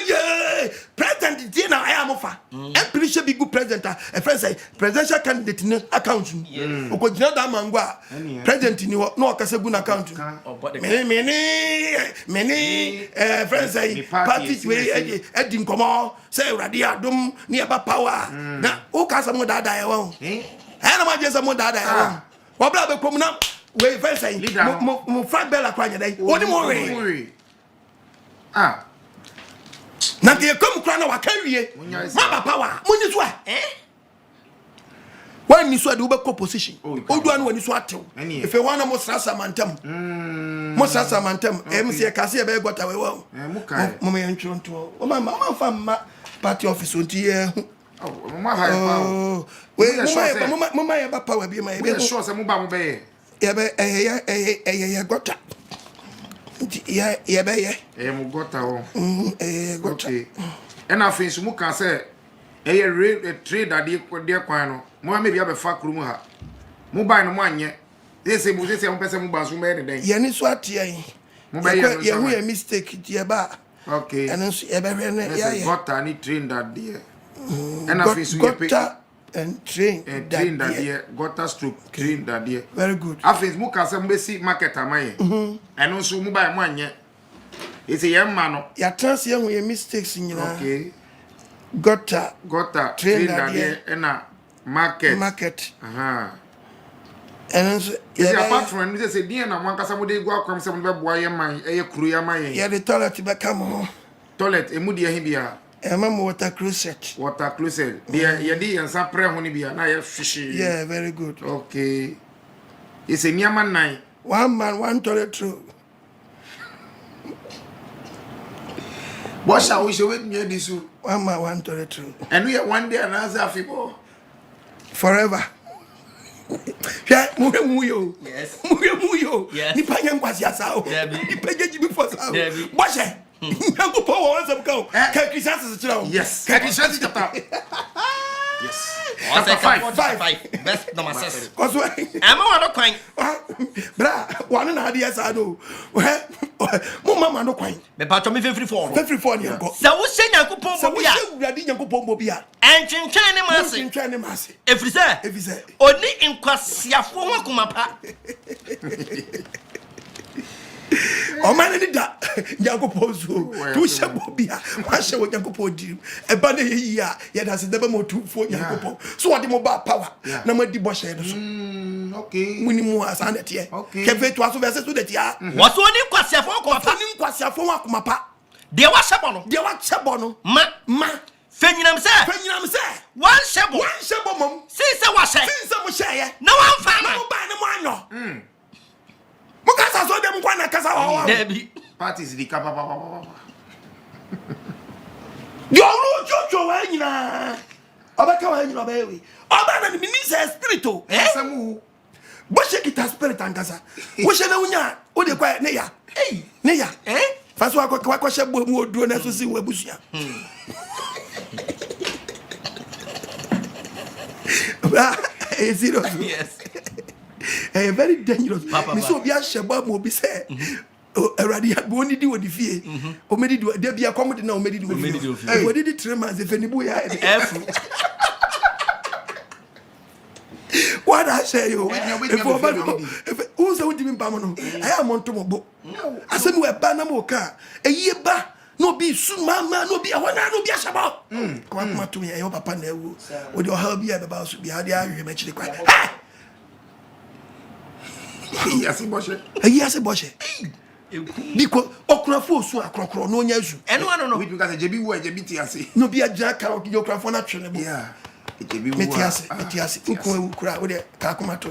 Yeah, president dey na I am fa. Empini she be good president. A friend say presidential candidate in account. Okojina da mangwa. President ni no okase gu na account. Many friends say party we edi nkomo say urade adom ni eba power. Na o ka some dada e won. Na ma je some dada e won. Wo bla be kom na we friend say mo flag bell akwanya dai. Oni mo we. Ah. Na ke kom kra na wakawie ma papa wa munyi so when ni so de wo be position odu anu wani so atew if you want mo srasa mantam mo srasa mantam MC ka se be gota we wo mo me ntwo nto o ma fa ma party office onti ye mo ma ha pa we mo ma ye ba power bi ma ye be sure se mo ba mo be ye be ye gota ye be ye mo gota ho gota and afin so mo ka se trade ade kwan no mo ma bia be fa kru mu ha mo ba no mo anye se mo pese mo ba so me den ye ni so ate yin mo ba ye hu ye mistake ye ba okay and so ye be hwe ye gota ni train that there and afin so ye pe gota and train that there gota stroke train that there very good afin mo ka se mo be si market amaye and so mo ba mo anye ese ye ma no ya trans ye hu ye mistakes nyina okay gota train that there na market and so is apart from this say dia na wan kasa mo dey go akwam se mo be boa ye man kuru ya man ye the toilet be come toilet emu dia hin bia ma water closet dia ye di yansa pre ho ni bia na ye fishi yeah very good okay is a niaman nine one man one toilet true What's our wish with me this? 132. And we are one day and answer people Forever. Yeah, muyo. Yes. Muyo. Yes. Ni panya ngwasi asao. Ni panya jibi fosa. Boshe. Nyango power once go. Can Christians chira. Yes. Can Christians chapter. Yes. Chapter 5. 5. Verse number 6. Cause why? Am I not kwan? Bra, one na dia sa do. Mo mama no kwan. Me pa to me free for. Free for ni go. Sa wo se Nyankopon Sa bo wo bia. se wurade Nyankopon bo bia. Entwentwen ne mase. Entwentwen ne mase. Efrise. Oni nkwasiafo ho akoma pa. O man ni da Nyankopon so. Tu she bo bia. Wa she wo Nyankopon di. E ba na yi a ye da se deba mo tu fo Nyankopon. So what mo ba power. Na ma di bo she no so. Okay. Muni mu asa na te. Ke fe to aso verse so de te a. Waso oni nkwasiafo akoma pa. Ni nkwasiafo ho akoma pa. De wa shebo no. De wa chebo no. Ma. Fenyinam se. Wan shebo mom. Si se wa she. Mo she ye. Na wan fa ma. Mo ba ne mo anyo. Mo kasa so dem kwa na kasa wa. Debi. Parties di kapa papa. Yo ru jojo wa nyina. Obaka wa nyina obayewi. Oba na mi ni se spirito. Samu. Bo she kita spirit angasa. Wo she na unya. O de kwa ne ya. Ne ya. Faso akwa she bo mu oduro na so si wo abusia. Serious. Yes. Very dangerous. Me so be a sheba mo be say. Already had only do the fee. O me do there be a comedy now me do. We did it 3 months if any boy. What I say you? If who's the ultimate pamono? I am on Tomobo. I said we are Banamoka. A year back. No be soon, mama, no be a one, no be a shabbat. Come on to me, I hope upon the wood. Would your help be about to be how you mention the cry? Yes, Boshe. Yes, Boshe. Because Okrafo, so a crocro, no yasu. And one no, because a JB word, JBTC. No be a jack, your crafona training. Yeah. Metias, Ukra, with a Kakumato.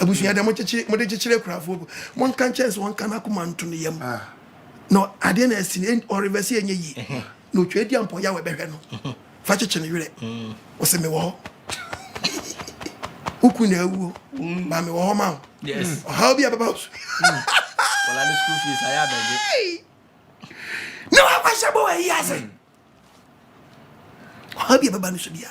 I wish you had a motivated crafo. One can chance, one can akuman to the no, I didn't see or reverse any. No trade young for Yahweh Bergano. Fatch a was a me war. Ukune, Mammy Warma. Yes. How be about? Well, I the school fees I have. No, I was a boy, yes. How be about Banusubia?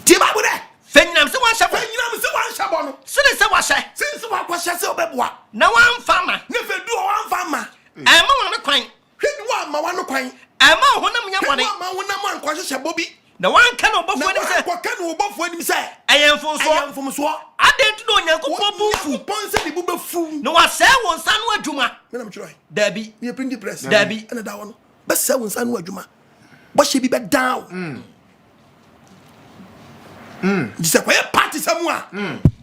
Tibabude! Fenyam se wan shabo. Fenyam se wan shabo no. Sene se wa she. Since wa kwa she se obeboa. Na wan farmer. Ne fe du wan farmer. Ema wan kwan. Hwedu wa ma wan kwan. Ema honam nya bone. Ma honam an kwa hye bobi. Na wan ka no bofo ni se. Na kwa ka no bofo ni se. Ayemfo so. Ade tu do Nyankopon bufu. Pon se di bu befu. No wa se won sa no adwuma. Me na mchiroi. Dabi. Me print the press. Dabi. Na da wono. Be se won sa no adwuma. Bo hye bi be down. Dise kwa party samua.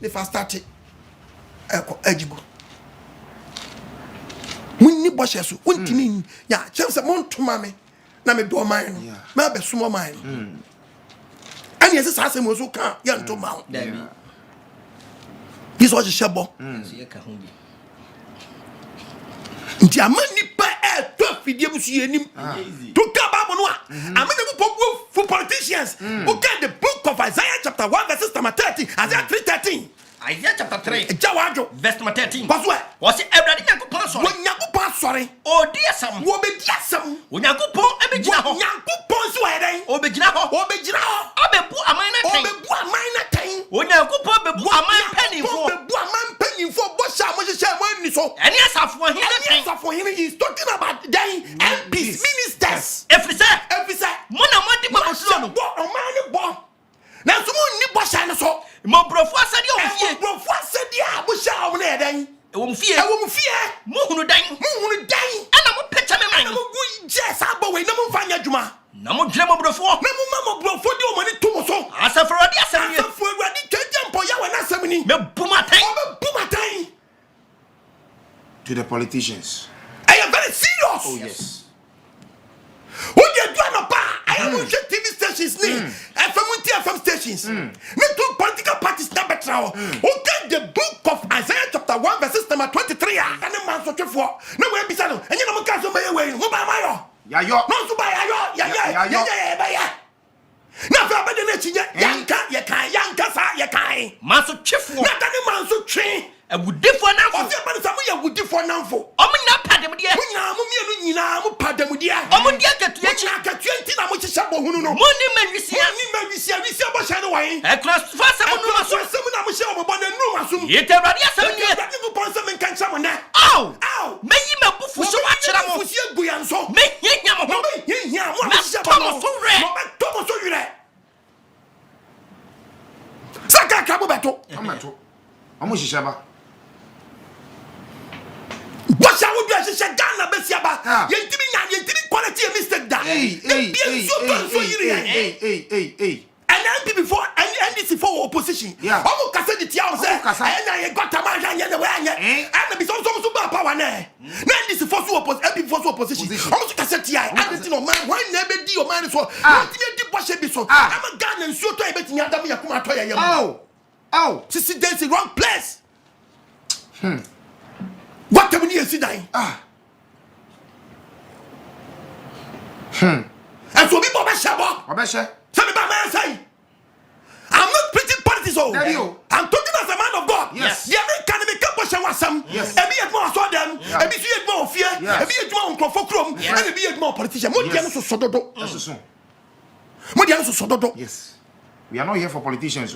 Ne fa start eko ajigo. Munni bo hye so. Wontimi ya chemse montoma me na me do man no. Me be sumo man. Ani ese sa asem so kan ya ntoma o. Dabi. This was a shabo. So ye ka ho bi. Nti amani pa to fidie musu yenim. To ka Bible no a. Amani go for politicians. Who get the book of Isaiah chapter 1 verse number 13. Isaiah 3:13. Isaiah chapter 3. Jawajo. Verse number 13. What's what? Was it everybody Nyankopon so? When Nyankopon sorry. O dear sam. Wo be diasam. Nyankopon e be gina ho. Nyankopon so eden. O be gina ho. O be gina ho. Abebu aman na tan. O be bu aman na tan. Nyankopon be bu aman panifo. O be bu aman panifo. Bo sha mo hye mo ni so. Eni asafo hin na tan. Asafo hin is talking about then MPs, ministers. Efrise. Mo na mo di ba no. Bo o man ni bo. Na so mo ni bo sha no so. Mo brofo asade o fie. Brofo asade a bo sha o na eden. E wo mfie. Mo hunu dan. Ana mo pecha me man. Na mo gu yes abo we na mo fanya djuma. Na mo dwere mo brofo. Na mo ma mo brofo di o mani to mo so. Asafo rodi asem ye. Asafo rodi keje mpo ya we na asem ni. Me bumatan. O me bumatan. To the politicians. I am very serious. Oh yes. Who you do no pa? I am on TV stations ni. FM stations. Me two political parties na betra. Who get the book of Isaiah chapter 1 verse number 23 ah. Na man so twefo. Na we bisa no. Enye no mo ka so be we. Mo ba mayo. Ya yo. No so ba ya yo. Ya. Na fa be de na chinya yanka ye kan. Maso twefo. Na tani manso twe. Awudifo nanfo. O se ba sa mo ye wudifo nanfo. Omo nya padem de. Munya mo mienu nyina mo padam de. Omo de akatua chi. Na akatua nti na mo chihye bohunu no. Mo ni manwisia. Wisia bo hye no wan. Ekra fa sa mo no maso. Asem na mo hye o bo na nu asum. Yete awurade asem ni. Awurade ko pon se men kan cha mo na. Aw. Meyi mabufu so wa kira mo. Fusi egu ya nso. Me hia mo. Mo hia mo Na hye to mo so re. Mo be to mo so yire. Saka ka bo beto. Amato. Amo hihye ba. What's our dress? Ghana Besiaba. Yentimi quality a mistake that. Hey. And then before and this for opposition. Yeah. Omo kase di tia o se. And I got a man and the way and be so super power na. Now this for opposition. Omo kase tia and no man why never di o man so. Yentimi di boshe bi so. I'm a Ghana and so to e betimi adam yakuma to ya. Oh. Sisi dance wrong place. What can we see dying? And so people are shabba. Some people are saying, I'm not preaching politics. I'm talking as a man of God. Yes. The American become some. Yes. And be a more saw them. And be more fear. And be a more for and be a more politician. Yes. We are not here for politicians.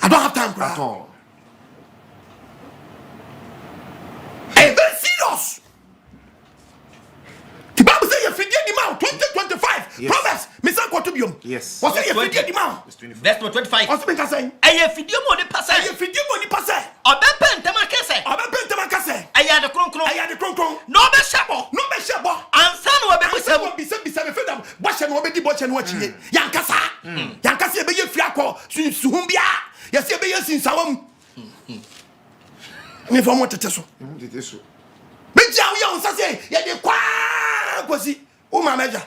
I don't have time At all. Very serious. The Bible says you forget the mouth 2025. Yes. Proverbs, Mr. Quatubium. Yes. What's you forget the mouth? Verse 25. What's the saying? Aye fidio mo ni pase. Aye fidio mo ni pase. Obepe ntema kese. Aye de kronkron. No be shabo. Ansa no be busam. Bisa me fedam. Boshe no be di boshe no achiye. Yankasa. Yankasa be ye fiakọ suhum bia. Yesi be ye sinsawam. Me for mo tete so. Meja wo ya unsa se ye de kwa kwasi o ma meja.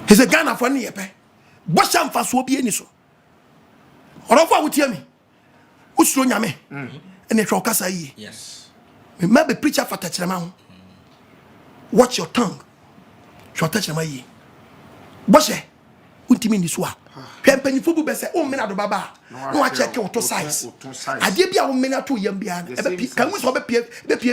He's a Ghana for ni yepe. Bosham fa so bi eni so. Orofo awutie mi. Usuro nyame. Ene hwe okasa yi. Yes. Me ma be preacher for tachrema ho. Watch your tongue. Hwe tachrema yi. Boshe untimi ni so a. Hwe mpanifo bu be se o mena do baba. No a check auto size. Ade bia wo mena to yam bia na e be kan so be pie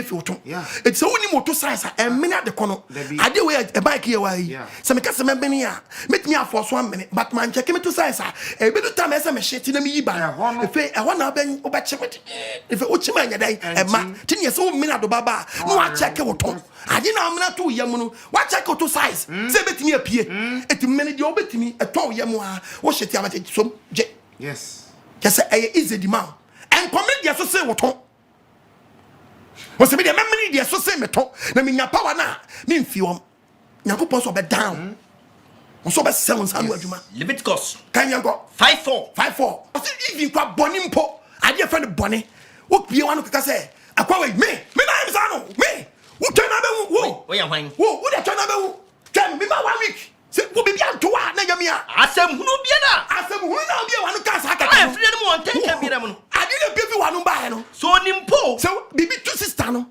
fi auto. E se woni moto size a e mena de kono. Ade we e bike ye wa yi. Se me kase me beni a metimi afo so amene but man check me to size a e be do time e se me shit na me yi ba. E fe e wona ben o ba chemete. E fe o chima nya dai e ma tin ye se wo mena do baba no a check auto. Ade na mena to yam no wa check auto size. Se betimi apie. Eti mena de obetimi e to yam a wo shit ya mate so je. Yes. Just say easy demand and commit the associate what was be the memory the associate meto na me nya power na me mfiom yakopon so be down so be 7 sanu adwuma Leviticus kan yango 5:4 even kwa boni mpo ade fa ne boni wo pie wanu kaka say akwa we me na am sa no me wo tena be wo ya hwan wo de tena be wo tell me ba 1 week se wo be bia to wa na yamia asem hunu bia na bia wanu ka sa ka I free them on 10 bia mu no ade na bia fi wanu ba he no so nimpo so bibi two sister no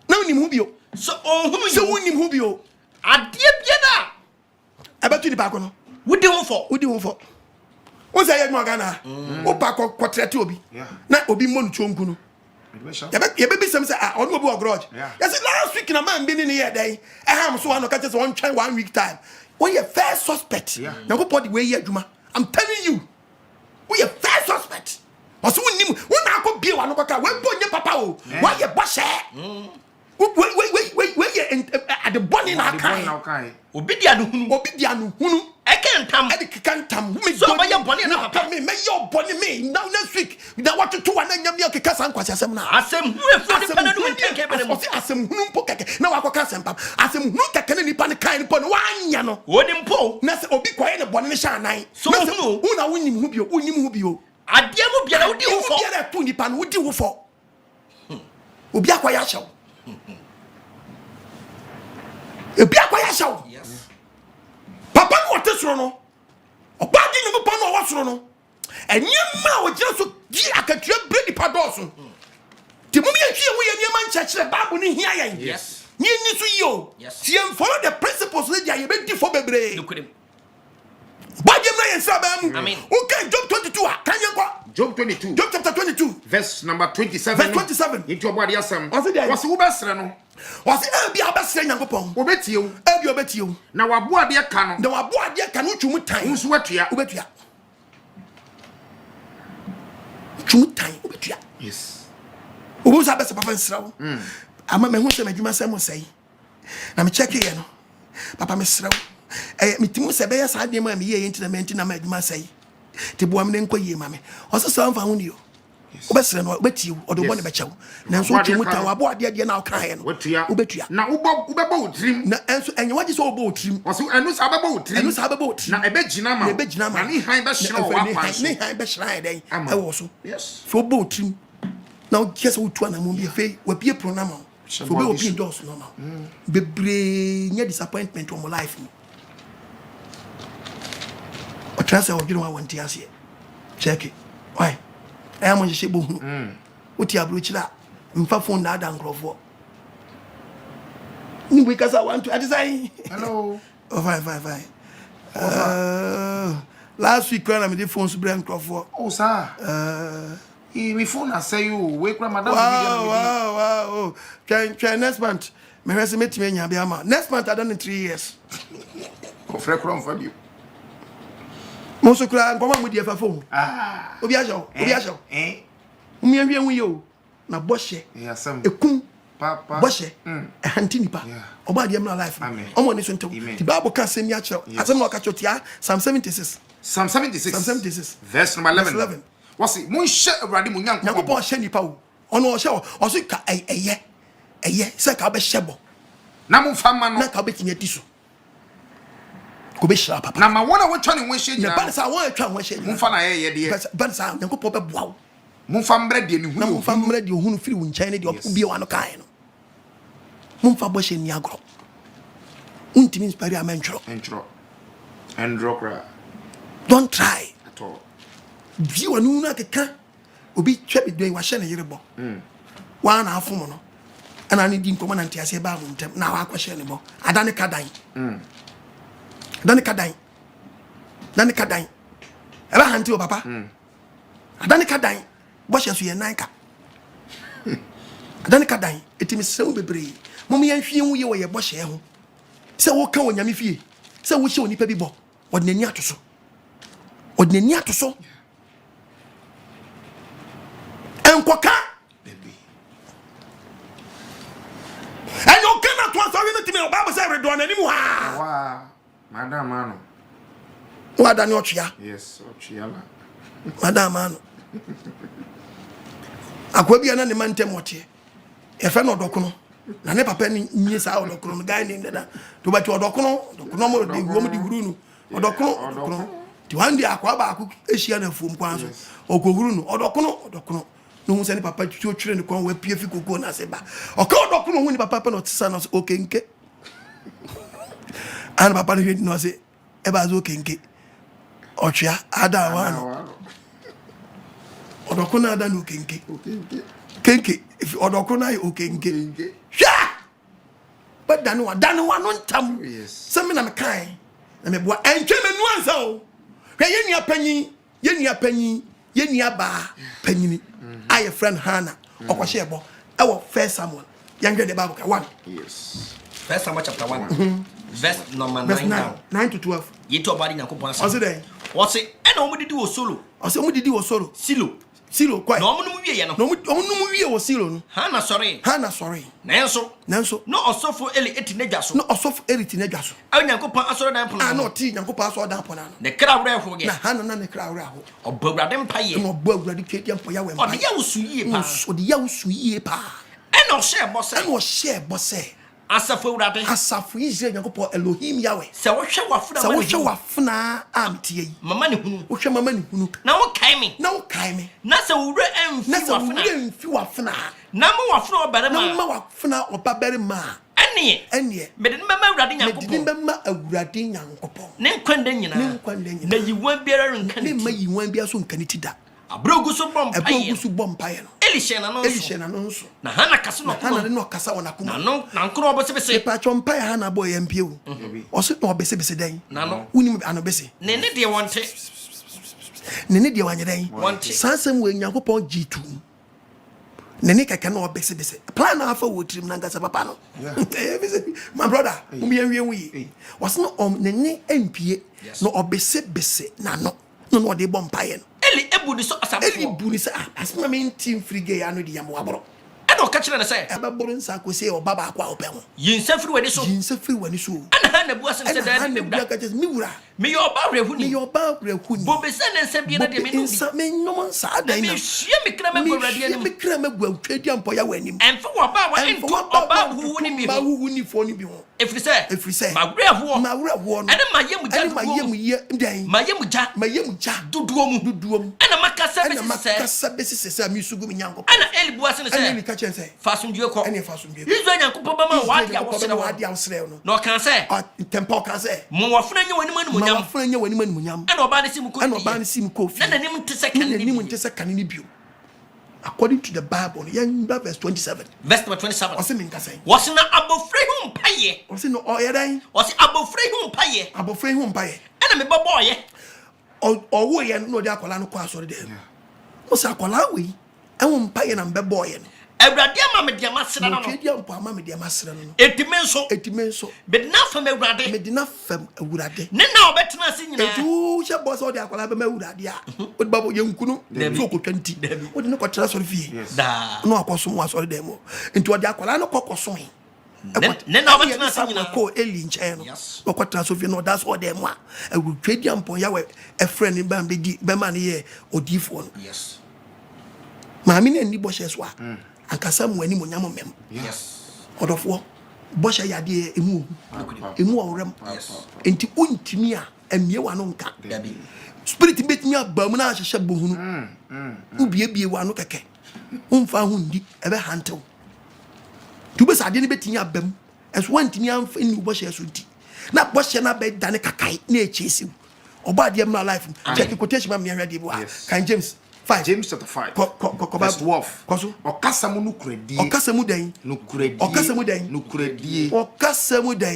na unim hu bio so ohunu so unim hu bio ade bia da abatu ni ba ko no wudi ho fo o say ye mo Ghana o pa ko trete obi na obi mo nchu nku no ye be sem say onu obi ogroj yes last week na man bi ni ye dai e ham so wan ka tese won twen 1 week time when you first suspect na go put the way ye adwuma I'm telling you we are first suspect also unim wona akọ bie wa no baka we bonye papa o why ye boshe we ye at the bonny na kai obi dia no hunu ekentam e kantam me so ba ye bonny na papa me your bonny me now next week that what to one nyam ye keka san kwase asem na asem hu e fo de panadu ntenke bene mo asem hunu mpo keke na wakọ ka asem pam asem hunu keke ne nipa ne kai ne po ne wanya no woni mpo na se obi kwaye ne bonny ne sha nan so hunu una wonim hu bio ade mu bia na wodi wo fo bia na to nipa no wodi wo fo obi akwaye ahyew ebi akwaya shaw papa no wotesoro no obadi no papa no wosoro no enyema o gira so gi akatua bredi padoso ti mum ye hwie wo ye nyema nchekere babu ni hia yen Yes. Follow the principles that you been for bebre. Look at him. Amen. Okay, Job 22. Can you go? Job 22. Job chapter 22. Verse number 27. Verse 27. Into Bohye Ho Asem. Was who besra no? Was it be a best friend Yankopon? Obetio. Ebi obetio. Na waboa de ka no. Na waboa de ka no twumu tan. Unsu watua. Obetua. Twumu tan obetua. Yes. Obusa best papa nsrawo. Ama me hu se madwuma sem sei. Na me check here no. Papa me srawo. Me timu se be ya sa de ma me ye ntina me ntina ma adwuma sei. Te boam ne nkɔ yie ma me. Ɔso so amfa ho ni o. Obesre no obetiu odobɔ ne bekyɛw. Na nso twumu tan wabo ade ade na ɔkae no. Obetua. Na ubɛbɔ utrim. Na enso enye wagye so obɔ utrim. Ɔso enu sa bɛbɔ utrim. Enu sa bɛbɔ utrim. Na ebegyina ma. Na ne han bɛhyerɛ wɔ akwan so. Ne han bɛhyerɛ den. Ɛwɔ so. Yes. So obɔ utrim. Na o kese o tu anamon bi fe wa pie program. So be open doors no ma. Bebre nya disappointment on my life. O trust e o dwene wa wanti ase. Check it. Why? I am on the ship. What you have chila? Mfa phone na dan crofo. Ni because I want to design. Hello. Oh, fine. Last week when I made the phone to bring crofo. Oh, sir. My phone I say you wake madam. Wow. Try next month. My resume to me nya next month I done in 3 years. Ko frɛ krom for you. Monso kura ngoma mu die fa phone. Obi ajo. Umi anwie hu yo na Bohye. Asem. Ekum. Papa. Bohye. Hanti nipa. Oba de am life. Omo ni so ntew. The Bible can say me a kyerɛ. Asem na ɔka chotia Psalm 76. Psalm 76. Verse number 11. What's it? Mun share awurade mun nyankopɔ. Nyankopɔ hye nipa o. Ɔno ɔhye ɔso ka ɛyɛ sɛ ka bɛhyɛ bɔ. Na mun fa ma no. Na ka bɛtimi adi so. Ko bɛhyira papa. Na ma wona wotwa ne ho hye nyina. Na ba sa won atwa ho hye. Mun fa na yɛ de. Ba sa Nyankopɔ bɛboa wo. Mun fa mbrɛ de ne hu. Na mun fa mbrɛ de ohunu firi wo nkyɛn ne de obi wa no kae no. Mun fa Bohye ni agro. Untimi inspire amantro. Endro kra. Don't try at all. Bi wanu na keka obi twa bidwen wa hye ne yerebo. Wa na afom no. Ana ne di nkomo na ntiase ba wo ntem na wa akɔhye ne bo. Adane kadan. Dane kadan. Eba hanti o papa. Adane kadan. Bohye so ye nanka. Adane kadan etimi sew bebre. Mom ye hwie hu ye wo ye Bohye ho. Se wo ka onyame fie. Se wo hye onipa bi bo. Odnani atoso. Enkoka. And you cannot want to me Bible say redon animu ha. Wow. Madam Mano. What done your chia? Yes, Ochiala. Madam Mano. Akwabi na ne mantem wote. E fe no dokono. Na ne papa ni nyi sa odokono no guy ni ndeda. To ba ti odokono mo de wo mo di huru no. Odokono. Ti wan dia akwa ba akụ ehia na fuom kwan so. Okohuru no odokono. No hu se ni papa twetwere ne kon wa pie fi koko na se ba. Oka odokono hu ni papa no tisa no okenke. Ana papa no no se e ba zo okenke. Ochia ada wa no. Odokono ada no okenke. Kenke if odokono ay okenke. Sha! But danu wa no ntam. Yes. Se me na me kan. Na me boa entwe me nu ansa o. Hwe ye nua panyin ba panyini. Aye friend Hannah okwahye ebo e wo 1 Samuel yangwe the Bible 1. Yes. 1 Samuel chapter 1. Verse number 9 to 12. Yeto obadi Nyankopon asa. Ose den. Wose e na omudidi wo solo. Ose omudidi wo solo. Silo kwai. Na omunum wie ye no. Na omunum wie wo silo no. Hannah sorry. Nanso. No osofo Eli eti nedwa so. No osofo eriti nedwa so. Nyankopon asoro dan pono. No ti Nyankopon asoro dan pono no. Ne kra wura ho ge. Na Hannah na ne kra wura ho. Obawurade mpaye. No obawurade twedi mpo ya we mpa. Odi ya usuye pa. Odi ya usuye pa. E no share bose. Asafo wurade. Asafo Israel Nyankopon Elohim Yahweh. Se wo hwe wafuna amtie yi. Mama ne hunu. Wo hwe mama ne hunu. Na wo kai me. Na se wura emfi wafuna. Na mo wafuna obarema. Na mo wafuna obabarema. Enie. Mede ne mama wurade Nyankopon. Mede ne mama awurade Nyankopon. Ne nkwanda nyina. Na yiwan biara renka ne. Ne ma yiwan biara so nka ne tida. abrogusu bom paye no elishena no nso na hana kase no hana no kasa wona kuma na nkro obese pa chompaye hana boy yampie o se no obese den na no unim anobese ne de wonte ne de wanye den sansem we nyankopon G2 nene kaka na obese plan na afa wotrim na ngasa papa no my brother umi enwie was no nene empie no obese na no de bom paye no eli ebu ni so asabfo eli bu ni sa asma me team frige ya no de yam wabro e do ka kire na say e ba boro nsa ko se o baba akwa ope ho yinsa firi wani so ana na bu asem se da ni bu ka mi wura me yo ba rehuni bo be se ne nsem bi na de me no nsa me nom sa da ina me hwie me kra me gwrade ni me kra me gwa twadi ampo ya wani emfa wa ba wa ento oba huhu ni bi ba huhu ni fo ni bi ho efri se ma wura ho no ene mayemu ye ndan mayemu ja duduo mu ana makasa besi se mi sugu mi nyanko ana elibu ase ne se ana ka chen se fasundue ko ana fasundue Israel nyanko ba ma wa dia awsere no no kan se tempo kan se mo wafuna nya wani manu munyam wafuna nya wani manu munyam ana oba ne sim ko na nanim ntese kan ni bio according to the Bible verse 27 wase min ka say wase na abofre hu mpaye wase no oyedan wase abofre hu mpaye ana me boboye owo ye no de akola no kwa asore dem wase akola we enwo mpaye na mbeboye no Awurade ama me de amasra no twedi ampo ama me de amasra no etimenso bedina fam awurade medina fam awurade ne na obetena ase nyina etu hye boss o de akola be ma awurade a o de babo yenkunu so ko 20 o de ne ko tra sori fie da no akoso mo asori dem nti o de akola no kokoso hin ne na obetena ase nyina ko eli nche no o ko tra so fie no that's all dem a awu twedi ampo ya we e friend ba be di be ma ne ye odifo no yes ma mi ne ni bo hye so a akasa mu ani monyam mem odofo bo hye yade emu awrem enti untimi a amie wa no nka spirit betimi abamu na ahye bohunu ubiebie wa no keke umfa hundi ebe hantew tube sade ne betimi abam eso wantimi amfa ni bo hye so di na bo hye na be dane kakai na echesiw oba de am life check quotation ma me hwede bo kan James 5 James chapter 5 verse 12 okasamu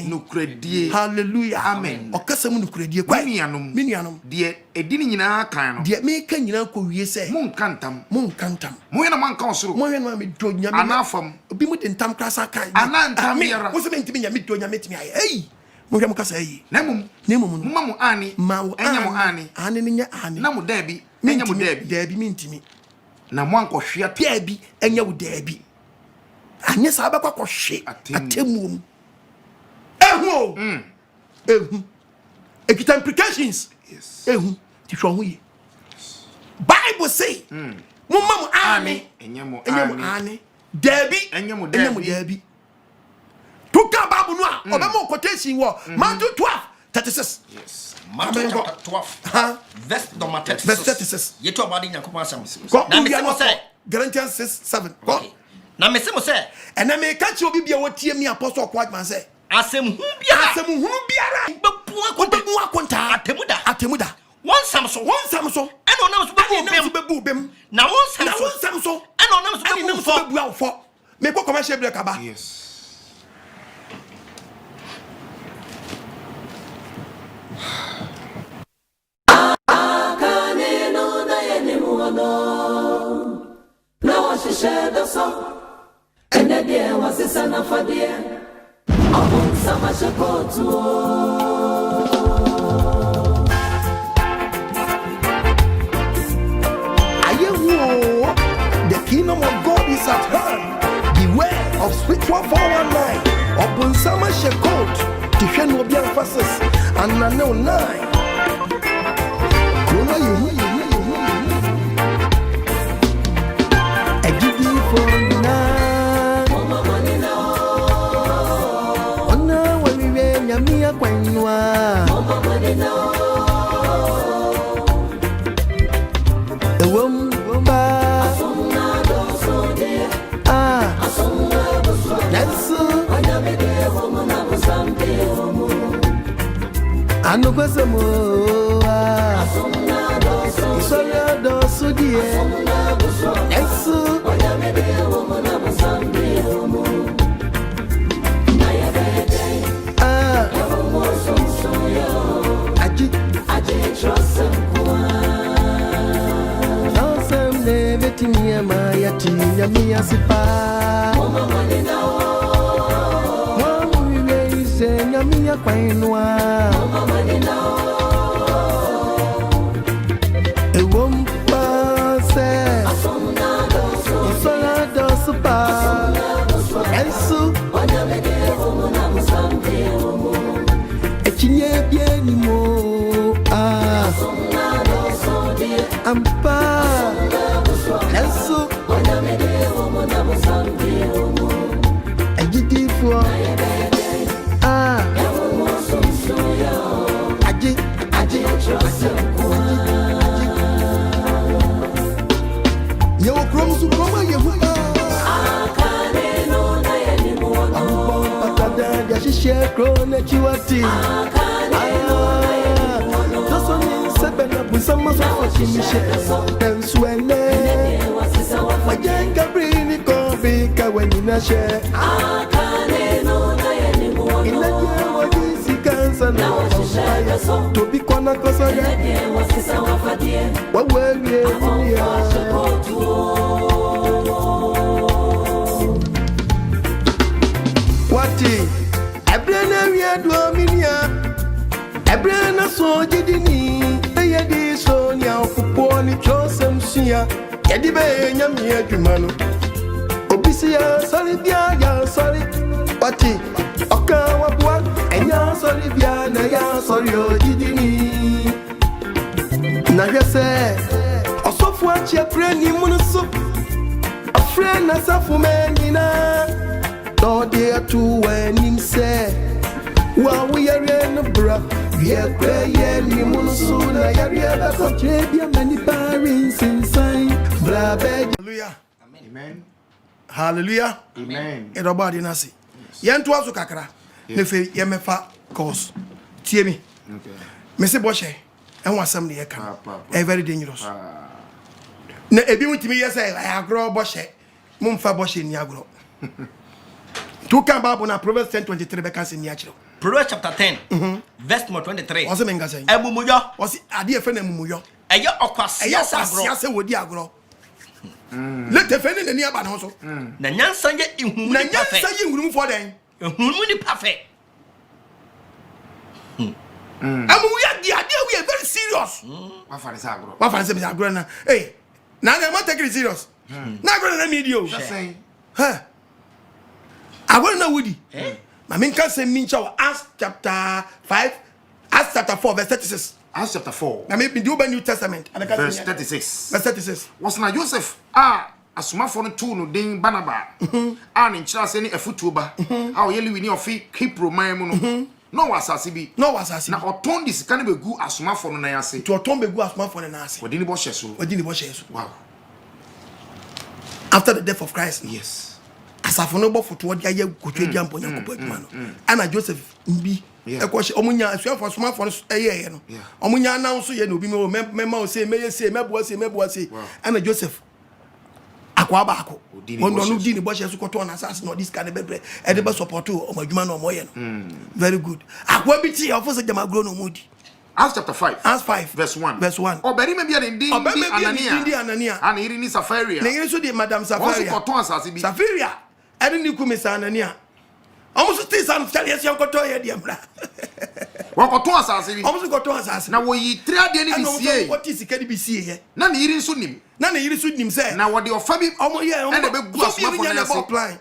nukuredie hallelujah amen okasamu nukuredie kwa minianom de edini nyina kan no de me kan nyina ko wie se munkantam mo yena manka osoro mo yena me do nyame anafam obi mu de ntam krasa kan anantam yara wo se me ntimi nyame do nyame timi aye ei mo hwem kasa ei nemum mamu ani enyamu ani ne nya ani na mu dabi enyamu dabi mintimi na mo anko hwea dabi enyawu dabi anya sa ba kwa hwe atemuom ehu ekita implications ehu ti hwo ho ye Bible say mo mamu ani enyamu ani dabi enyamu dabi tuka babu no a obema quotation wo Matthew 12:36 yes Matthew 12 verse 36 yeto abadi nyankopon asem na me say Galatians 6:7 ko na me say ena me ka chi obi bia wotie mi apostle OKOH say asem hu biara bebu akonta atemuda won samso eno nam so bebu bem na won samso eno nam so bebu afo me ko commercial break aba yes na washishe so ene die wasisa na fadie abun sama shekotu ayewo the kingdom of God is at hand beware of spiritual 419 abun sama shekotu tihwe no bia emphasis and na no 9 Ano kwasemo sorry do so die tinia maya tinia mia sipa Mama manina Mama we say nyamia kwainwa Mama manina Ewom pase Asomna doso Isola dospa Ensu Wanyamede homo na musambi homo Echinye bieni mo Asomna doso die Ampa Ensu Wanyamede homo na musambi homo Ejidifo Yahomo sumsuya Aji Aji trust Yo kromsu kroma yehuba Akane no na yenimu Ampa patada ya shishe krone chiwati Akane no na yenimu Doso ni sebena busama so chimishe Ensuene Wasisa wafa Wajenga brini kombi kawenina she Akane no na yenimu Inaje wajisi kansa na Washisha so Tobi kwana kosoga Wasisa wafa die Wawewe dunia Wati Ebrena wiedu minia Ebrena so jidini Eyedi so nya okupo ni chosem suya Yedi be nyami adwumano Obisi ya sorry bia ya sorry Wati Oka wabwa Enya sorry bia na ya sorry o jidini Na hwese Osofu achi apreni munusu Afrena safu menina Lodi atu wenim se Wa uyare no bra Ye kweye ni munusu na yare ba kotre bia mani parin sinsan Bra be Hallelujah Amen. Hallelujah Amen. Edobadi nasi Yentu azu kakra Nefe yemefa cause Tie mi Okay. Mese Bohye enwa asem ne yeka very dangerous Ah. na ebi mutimi yesa agro Bohye mumfa Bohye ni agro Tu kan Bible na Proverbs 10:23 be kan se ni akiro Proverbs chapter 10 verse number 23 Wose menga sen Emumuyo wose ade efe na mumuyo eye okwase eya sagro kwasia se wodi agro let efe ne ni aba na so na nyansa ye ihumu na ni pafe nyansa yi ngurum fo den ihumu ni pafe amuya di ade we very serious Wa farisa agro. wa fa se be agro na eh na ma take it serious na agro na media o Say. huh agro na wodi ma men kan se mincha wa Acts chapter 5 Acts chapter 4 verse 36 Acts chapter 4. na me do New Testament and Verse 36. verse 36 Was na Joseph asomafo no tu no den Barnaba ne nkyira se ne afutuo ba a oyeli wini ofi Hebrew man mu no no wasase bi no was asị na oton di sika ne begu asomafo no nan ase to oton begu asma for na asị wodi ni bo hye so odi ni bo share so wow after the death of Christ yes asafo no bo foto odi aye kotwe dia mpo nyakopo aduma no ana Joseph mbi ekwohye omunya asuafo asomafo no eye no omunya na nso ye na obi mema o se meye se meboa se ana Joseph akwa ba ako ondo no di ni bo share so koto na asase no this kind bebre e de be support o madwuma no mo ye no very good akwa bi ti ofo se jama gro no mudi Acts chapter 5 Acts 5 verse 1 verse 1 oberi me bia den di Anania ana iri ni Safaria na yiri so di Madam won so Safaria koton asase bi Safaria ene ni kumisa Anania almost still some tell yes yankoto ye di amra won koton asase bi almost koto asase na wo yi tria de ni bi sie what is the be see here na ne iri nso nim na na yiri so nim say na wo de ofa bi omo ye omo na be gu asomafo na ase plan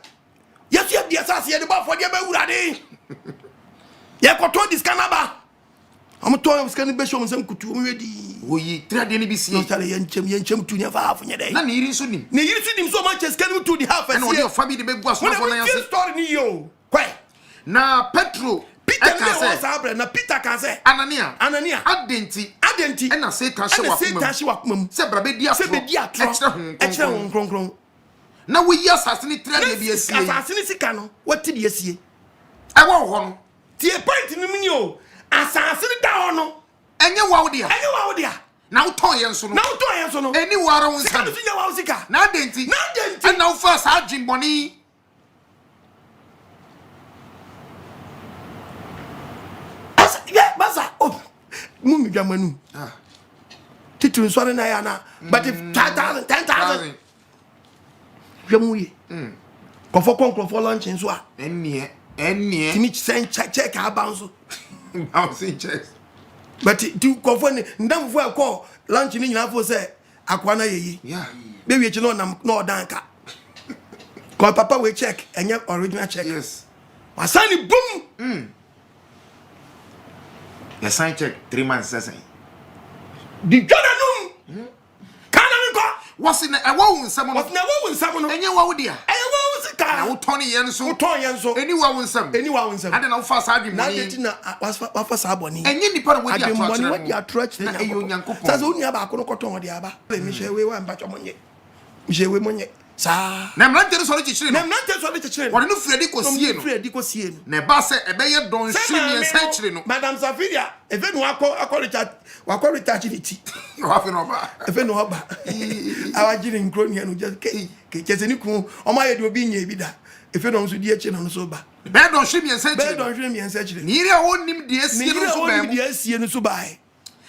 yes ye di asase ye de ba for de be wurade ye koto dis kanaba omo to am scan be show nsem kutu omo wedi wo yi tria de ni bi sie no tell ye nchem tu nya fa hafu nye dey na ne iri nso nim ne yiri so nim so much scan to the half na wo de ofa bi de be gu asomafo na ase story ni yo kwai na Petro Peter can say say na Peter can say Anania adenti na Satan she wa kumam se bra be di atro ekre hon kronkron na wo yi asase ni tria de bi asie asase ni sika no wati de asie e wo ho no tie point ni mni o asase ni da ho no enye wa wo dia na wo ton ye nso no eni wara wo nsa na adenti na wo fa sa adwinboni basa oh mumi jamanu titu nsore na ya na but if 10,000 hwemu kofo lunch nso a enie timi send check abanso bouncing checks but tu kofo ni ndamfo e call lunch ni nyina fo say akwa na yeyi yeah be wi echi no na odanka call papa we check enye original check yes wasani boom the sign check 3 months sasa di jananum kana mi ko what's in a wo nsam no what na wo nsam no enye wo dia wo sika na wo toni yen so eni wo nsam ade na wo fa sa adwemoni na de na wafa sa aboni enye nipa na wo dia adwemoni wo dia trust na eyo nyankopon sasa oni aba akono koton wo dia aba mi hwewe wa mba chomonye mi hwewe monye sa na mlante so le chichire no na mlante so le chichire wo no fredi ko sie no na ba se ebeye don hwimi ensa chire no madam Safiria efe no akọ recharge niti wa fe no ba efe no ba awagire nkro ni anu just ke chese ni ku o ma ye de obi nya ebida efe no nso di eche no so ba be don hwimi ensa chire be don hwimi ensa chire ni ire ho nim de esie no so ba ni de esie no so ba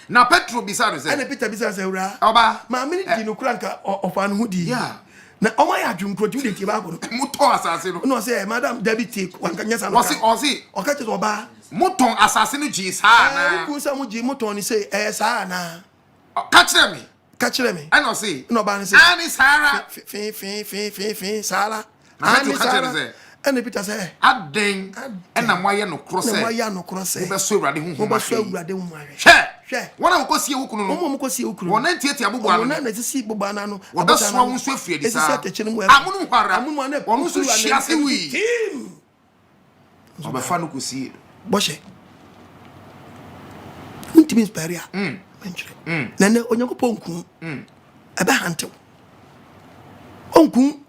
na Petro bisa no se ana Peter bisa se ura oba ma me di no kranka ofa no hudi yeah na o ma ya adwunkro ti de ti ba ko no muton asase no no say madam Debbie take wanka nyasa no osi o ka che so ba muton asase no ji sa na ku sa mu ji muton ni say sa na ka kire me ana say no ba ni say ani sara fi sara ani sara ana Peter say aden na moye no cross say be so urade hu ba so urade hu ma hwe wona ko sie wukunu no mo ko sie wukunu wona ntieti abobo anu wona na sisi bobo ana no woda so wo nso afie di sa amunu hwara wonu so hia se wi oba fa no ko sie boshe ntimi inspire menchre nane onyankopon ku aba hantew onku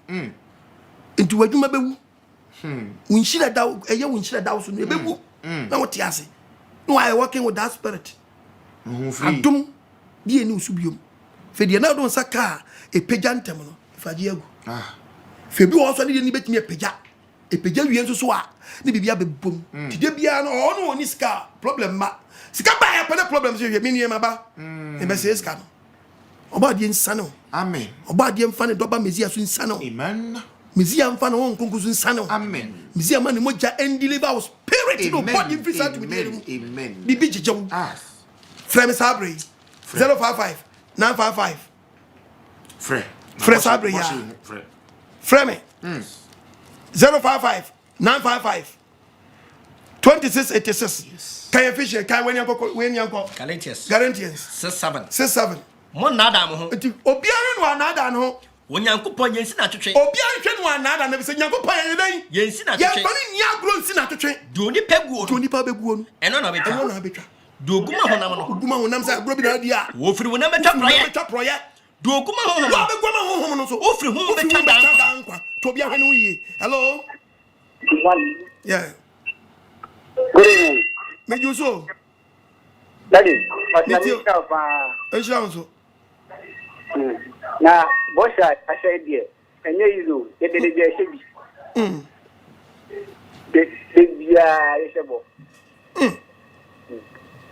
nti wadwuma bewu winshira daw eye winshira daw so no bewu na wote ase no I working with that spirit adum die ni usubiom fe die na don saka epeja ntem no faje agu fe bi wo so ne ni betimi epeja wie nso so a ne bibia bebom ti de bia no ono oni ska problem ma sika ba ya pele problem so hwe mi ni ma ba e be se ska no oba die nsano amen oba die mfa ne doba mezia so nsano amen mezia mfa no nkonku so nsano amen mezia ma ne moja and deliver our spirit no body free sat with you amen bibi jijew frame sabre 055 955 frame sabre ya frame 055 955 2686 kan efficient kan when yanko Galatians 6:7 mo nada mo ho obiara no anada no onyankopon yensi na twetwe obiara hwe no anada na be se nyankopon yen yensi na twetwe ye fani ni agro nsi na twetwe do ni peguo do ni pa beguo no eno na betwa do guma honam no guma honam sa agro bi na dia wo firi wona betwa proye do guma honam wa be guma honam no so o firi hu betwa dan kwa to bia hwe no yi hello yeah good evening meju so daddy pastor Kafa enshanso na bosha ashedie enye yizo yedede bia shebi de bia yeshebo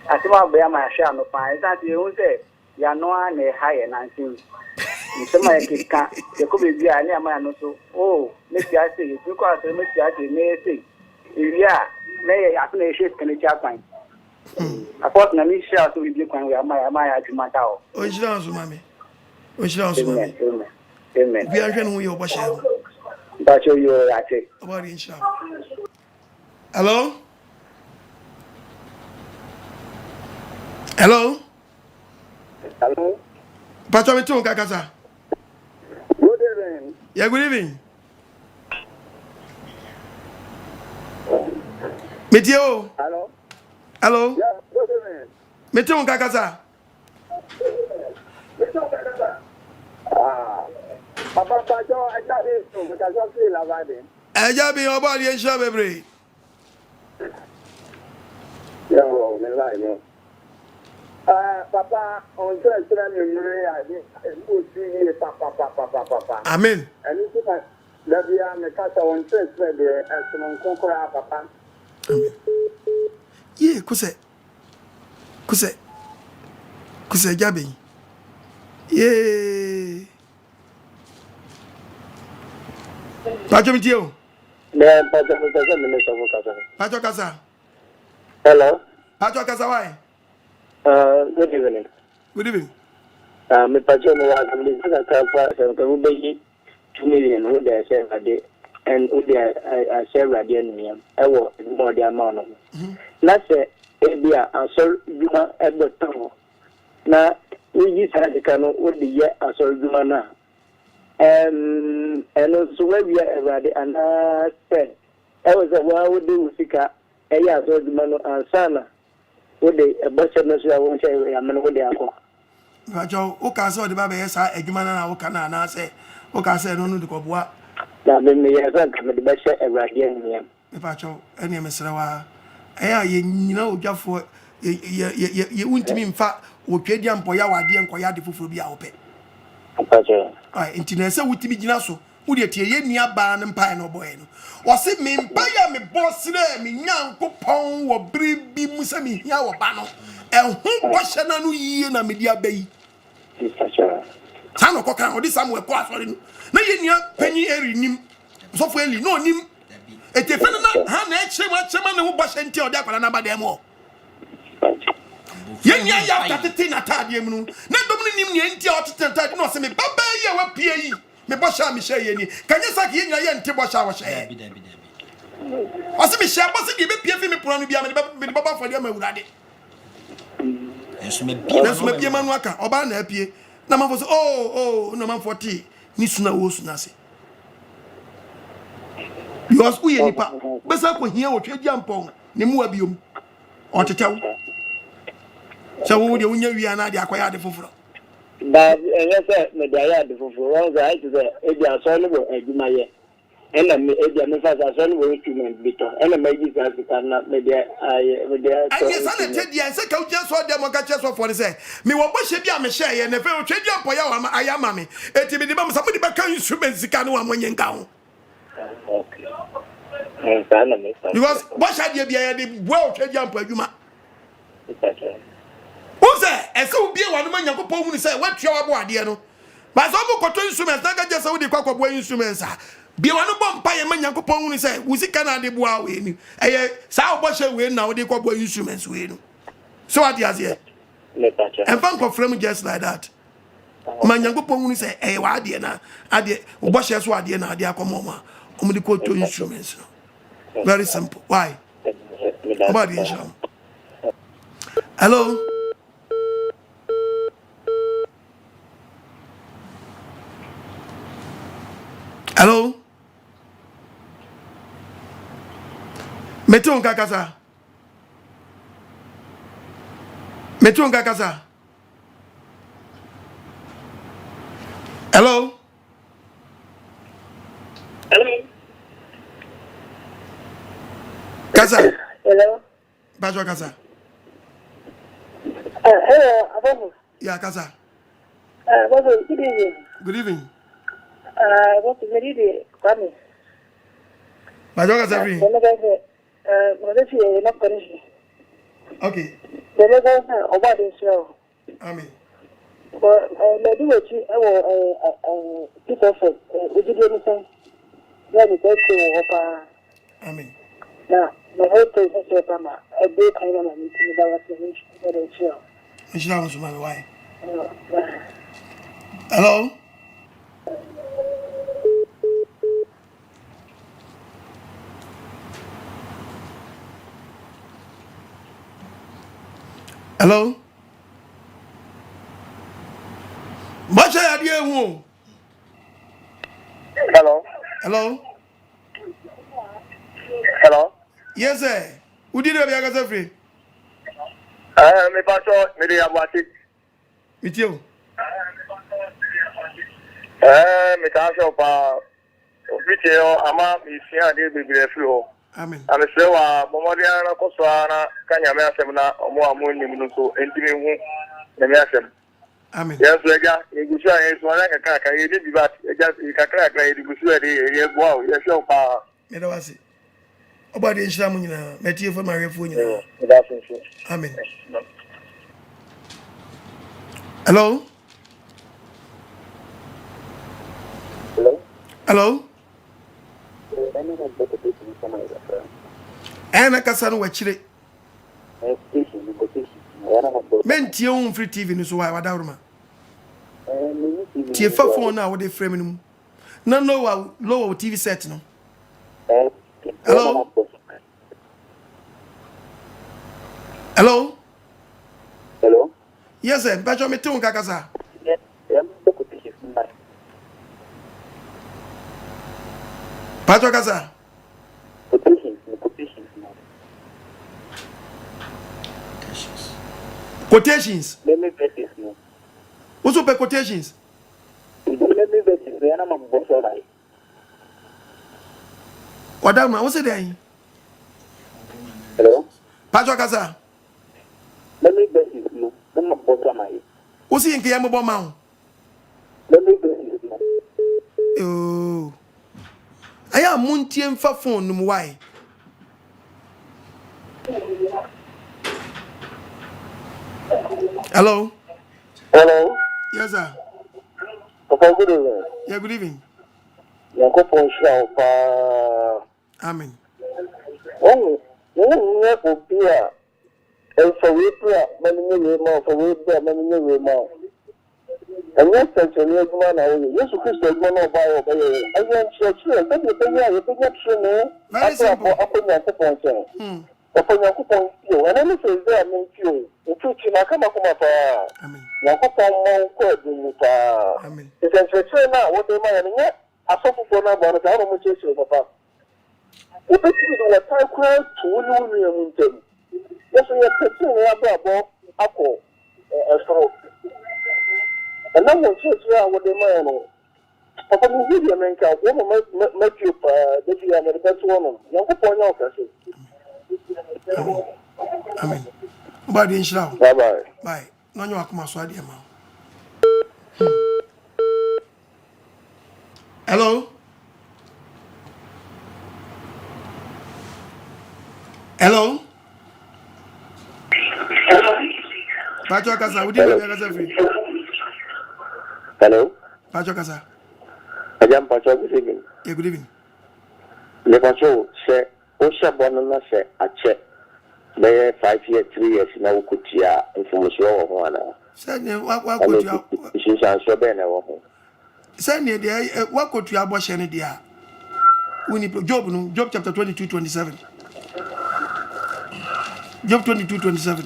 asema bia ma sha no pa ntati ehun se ya no na haye na nsin nsema yakika yako be bia ni ama no so oh me tia se you ko aso me tia se me se ria me asuna eshe skene cha kwan apart na mi sha so bi kwan we ama ya adwumata o enshanso mami enshanso mami amen bi ahwe no yo bosha ba cho yo ate obari enshanso hello hello Pacho me tun kakasa good evening yeah good evening Meteo hello yeah good evening me tun kakasa papa Pacho ajabi so me ka so feel lavade eja bi obari ensha bebre yo me la yo papa on se tra mi mure ya ni mo ti ni papa amen ani ti na la bia me ka sa on se tra de asmon konkora papa amen ye kuse jabe ye Pacho mitio. Me pacho minister for Kasa. Pacho Kasa. Hello. Pacho Kasa why? Good evening. Good evening. Me pacho mo wa kamli saka kafa sa ka ubeji 2 million wo da share rade and wo da share rade ni am. Ewo mo dia ma no. Na se ebia asol juma ebe tawo. Na uji sadika no wo de ye asol juma na. And so where we are already and said I was a wow would do sika a so the man and sana would they a butcher no so I won't say a man would they are. Pacho Okaso the Baba Esa Egumana Okana say Okasa no the Cobwa. That made me a son come the butcher a radian. Pacho any Messrawa. You know just for you wouldn't mean fat or Pediam Poya and Koyadi for be open. Ai intine se wutimi gina so wo de tie ye nua ba ne mpa no boy no wo se me mpa ya me boss na me nyankopon wo bribi mu se me hia wo ba no ehun bohye na no yie na me dia bayi sa no kokran odi Samuel ko asori no na ye nua panyi eri nim so fo eli no nim ete fe na ha na echema na wo bohye nti odi akwala na ba dem wo Yenya ya tatete na tade mu no na dom ni nim ne ntia otete tade no se me baba ye wa pie yi me bosha me hye ye ni kanye sak yenya ye nte bosha wo hye bi o se me hye bosse de be pie fi me pono no bia me baba fode ma wurade Eso me bia manu aka oba na apie na man fo so no man 40 ni suna wo suna se because we nipa besa ko hia wo twedi ampon ne mu abiom o tetew so wo de wonya wi ana de akoya de foforo But yes me dey ya de foforo won say it say e dia so no adwuma ye ena me e dia me fa so no instrument bito ena me gi sa sika na me dey me dey and yes ana tedi an say ka uje so de mo ka che so for say me wo bohye bia me hye ye na fe o twedi ampoya wa ayama me eti me de ba mo samudi ba kan instrument sika no wa monye nka ho okay because bohye de bia ye de wo twedi ampo adwuma Oze ese obi e wanu manyankopon hu ni say watwa wabo ade no ba so mo koto instruments na gaje se wo de kwakwa bo instruments a bi wanu bom pa ye manyankopon hu ni say wusika na de boa we ni eye sa obo we na wo de kwabo instruments we no so what is here and fan ko frame just like that manyankopon hu ni say eye wa ade na ade obo hye so ade na ade akomo ma omo de koto instruments no very simple why about the issue. Hello. Hello. Meton kakasa. Hello. Hello. Kasa. Hello. Bajo kasa. Hello, Ababu. Yeah, kasa. Ababu, good evening. Good evening. What is the Kwame? Bajo kasa free. Okay. The guy about this show. Amen. But maybe what you people said, we did anything. Let me take you. Amen. Now, my whole place is a big kind of meeting that was finished for the show. Mishra was my wife. Hello. Hello. Bacha ya die hu. Hello. Hello. Hello. Yes sir. Udi de bia kasa free. Me pacho me dey abati. Mitio. Me ta so pa ofitio ama mi sia de bibire fi ho. Amen. Ame se wa bomodia na ko so na kanya me asem na omo amonim no so entimi hu na me asem. Amen. Yes, lega, egusu a yeso na kaka ye di bibat, eja kakra ye egusu e de ye gwa, ye show pa. Me da wasi. Oba de nshira mu nyina, metie fo marefo nyina. That's it. Amen. Hello? Hello? Hello? ɛna kasa no wachire mentie wo free TV no so wa wadawroma tie fa phone na wo de frame no mu na lower TV set no hello yes sir bacho me te un kakasa bacho kasa quotations let me bet this no what's up quotations let me bet this na ma bo so dai wadama what's it hello bacho kasa let me bet this no na ma bo so mai what's in ke yamo bo ma let me bet this no oh aya muntie mfa phone num why hello yes sir papa good evening yeah good evening yakopon shao pa amen oh no opia and for we pray many more for we pray many more and yes actually man na Jesus Christ man no buy obey I want church that you pay you no very simple Open your coupon, and any say there means you. The truth in a come up. amen Yakopon mo ko amen it's a now what they might I saw for now about how much is your papa. If it is what I cry to you, yes, we are taking about apple a straw. And no one says, what they might know. Papa, you give your man, woman, make you, that you are the best woman. Yakopon, your amen body inshallah bye bye. bye no nyo akoma so ade ma hello Pacho kasa udi be kasa free Hello. Pacho kasa Ajam Pacho good evening. yeah good evening Le Pacho say Osha Bonana say ache. Be 5 years 3 years na ukutia information wo ho na. say ne wa kotua Shisha so be na wo ho. say ne de wa kotua aboshe ne de a woni Job chapter 22:27 Job 22:27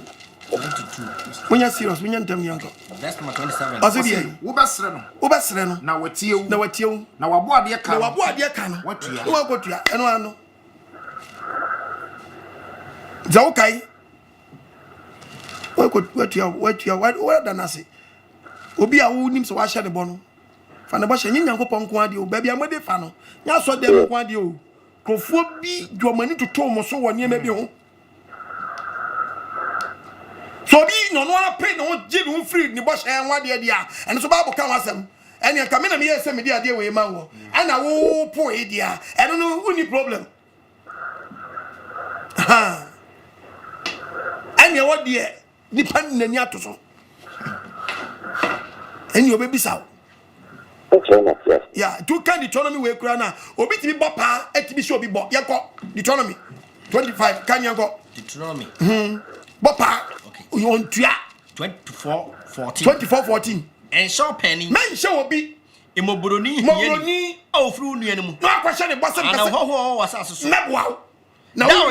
when you serious when you ntem yanko Verse number 27. Asidi wo besre no na watie wu na watie na wabo ade ka na wabo ade ka no watua wa kotua eno ano Zawkai watua danase obi a wo nim so wa hye de bo no fa na bo hye nyankopon ko ade o ba bia mode fa no nya so dem ko ade o krofuo bi dwomani toto mo so woni ma bi ho so bi no no pay no gi no free ni bo hye ho ade dia eno so ba bo kan wasem ene ka me na me yese me dia de we ma wo ana wo po e dia eno no uni problem ha ene wo de ni pan nani atoso ene obebisa yeah two can Deuteronomy we kura na obi ti bi bo pa eti so obi bo yeko Deuteronomy 25 kan yanko Deuteronomy. Bo pa Okay. on tua 24:14. And show penny. men show obi Imoboroni. Moboroni. Oh, through near no. no akwahye ne bosom And kase ho was aso. meboa na wo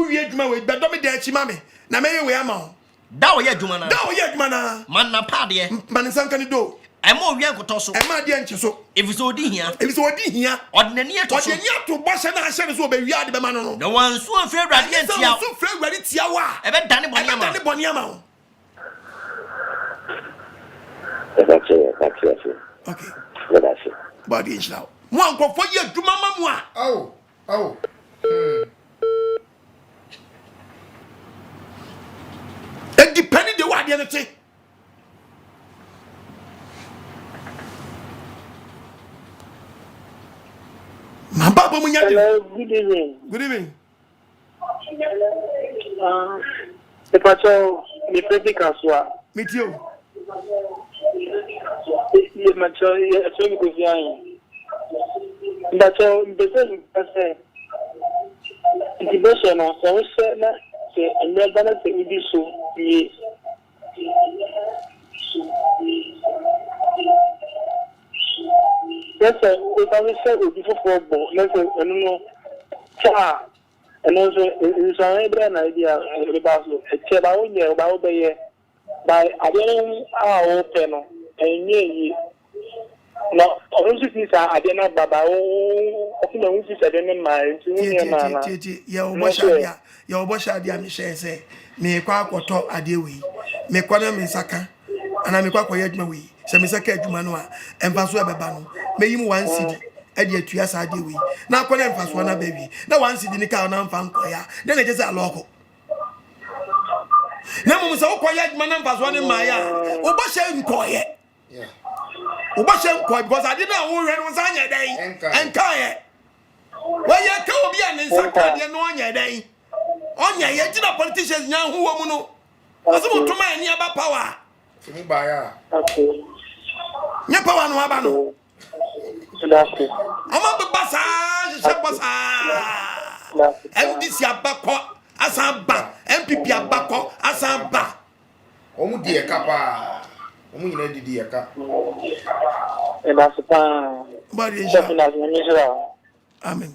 wie djuma we bedo me da chi ma me na me we ama ho Da wo ye djuma na. da wo ye djuma na Man na pade. man sanka ni do Emo wi ankoto so. e ma de enche so If so di hia. e bi so odi hia Ordinary to so. odi ni ato bo hye na hye ne so be wi ade be ma no no No one so afraid Awurade antia. so frɛ Awurade tia wa E be dane boni ama. dane boni ama ho That's it. okay That's it. body inshallah mo ankofo ye djuma ma mu a oh e depend de wa de ne te ma baba mu nya de Hello, good evening. good evening The Pacho, the Pretty Casua. meet you The Macho, That's all the same as integration or so and then balance it with so yes. That's a we can say with before football. Let's say I don't know. And also it's an idea about it about you about the by I don't open and ye no also this I don't know baba o no we say dem mind ya obosha dia me share say me kwa akoto ade we me kwa na me saka ana me kwa koye adwuma we se me saka adwuma no a emfa so ebeba no me yim 1 cedi ade atua sa ade we na kwa na emfa so na baby na 1 cedi ni ka na emfa nkoya na je say aloko na mo se okoye adwuma na emfa so na ma ya obosha nkoye obosha nkoye because ade na wo hwe no sanya den enkaye wa ye ka obi an saka de no anya den onya ye jina politicians nya hu wo mu no aso tuma ani aba power mu ba ya okay nya power no aba no that's it ama be basa je basa MDC abako asamba MPP abako asamba omu di eka pa omu nyina di eka and that's pa body inshallah amen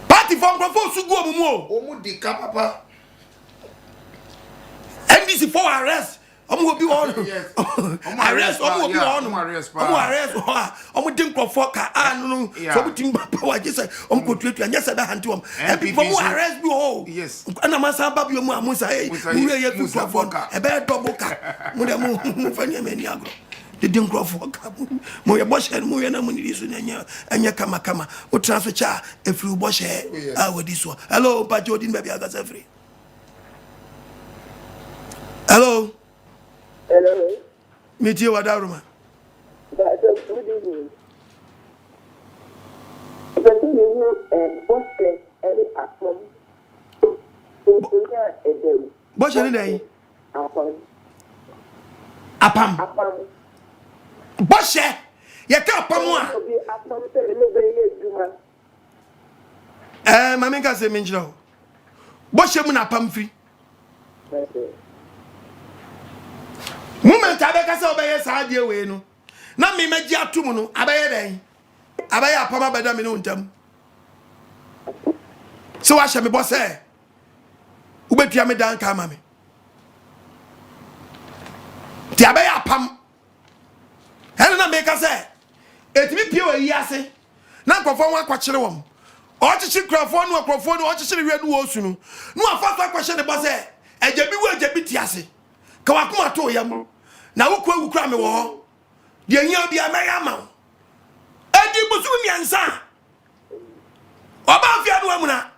party from Grafo Sugu omumu omu di ka papa MDC for arrest omu obi on arrest omu obi on omu arrest omu din Grafo ka anu so butim papa wa je say omu ko tuatu anya say be hanti om people mu arrest bi ho yes ana masa ba bi omu amusa eh mu ye fi Grafo e be double ka mu de mu fanya mani agro the din Grafo ka mu ye boshe mu ye na mu ni so anya kama o transfer cha e free boshe wodi so hello pa jodin baby agasa free hello meet you wadaruma But good evening. But you boss every apple. boshe ni dai Apam. apam boshe ye ka apam a mama ka se menjiro boshe mu na apam free moment abeka se obeye sa ade we no na me magi atum no abaye den abaye apam abeda me no ntam so wa hye me bose ubetua me dan ka ma me ti abaye apam hele na me ka se etimi pie we yi ase na nkofo wa kwakire wom o chichi krofo no o chichi we du osu no no afafa kwahye ne bose ejebi wo ejebi ti ase ka wakoma to yam na wokwa wukura me wo ho de nya bia me ya ma edi busu mi ansa oba fia do amuna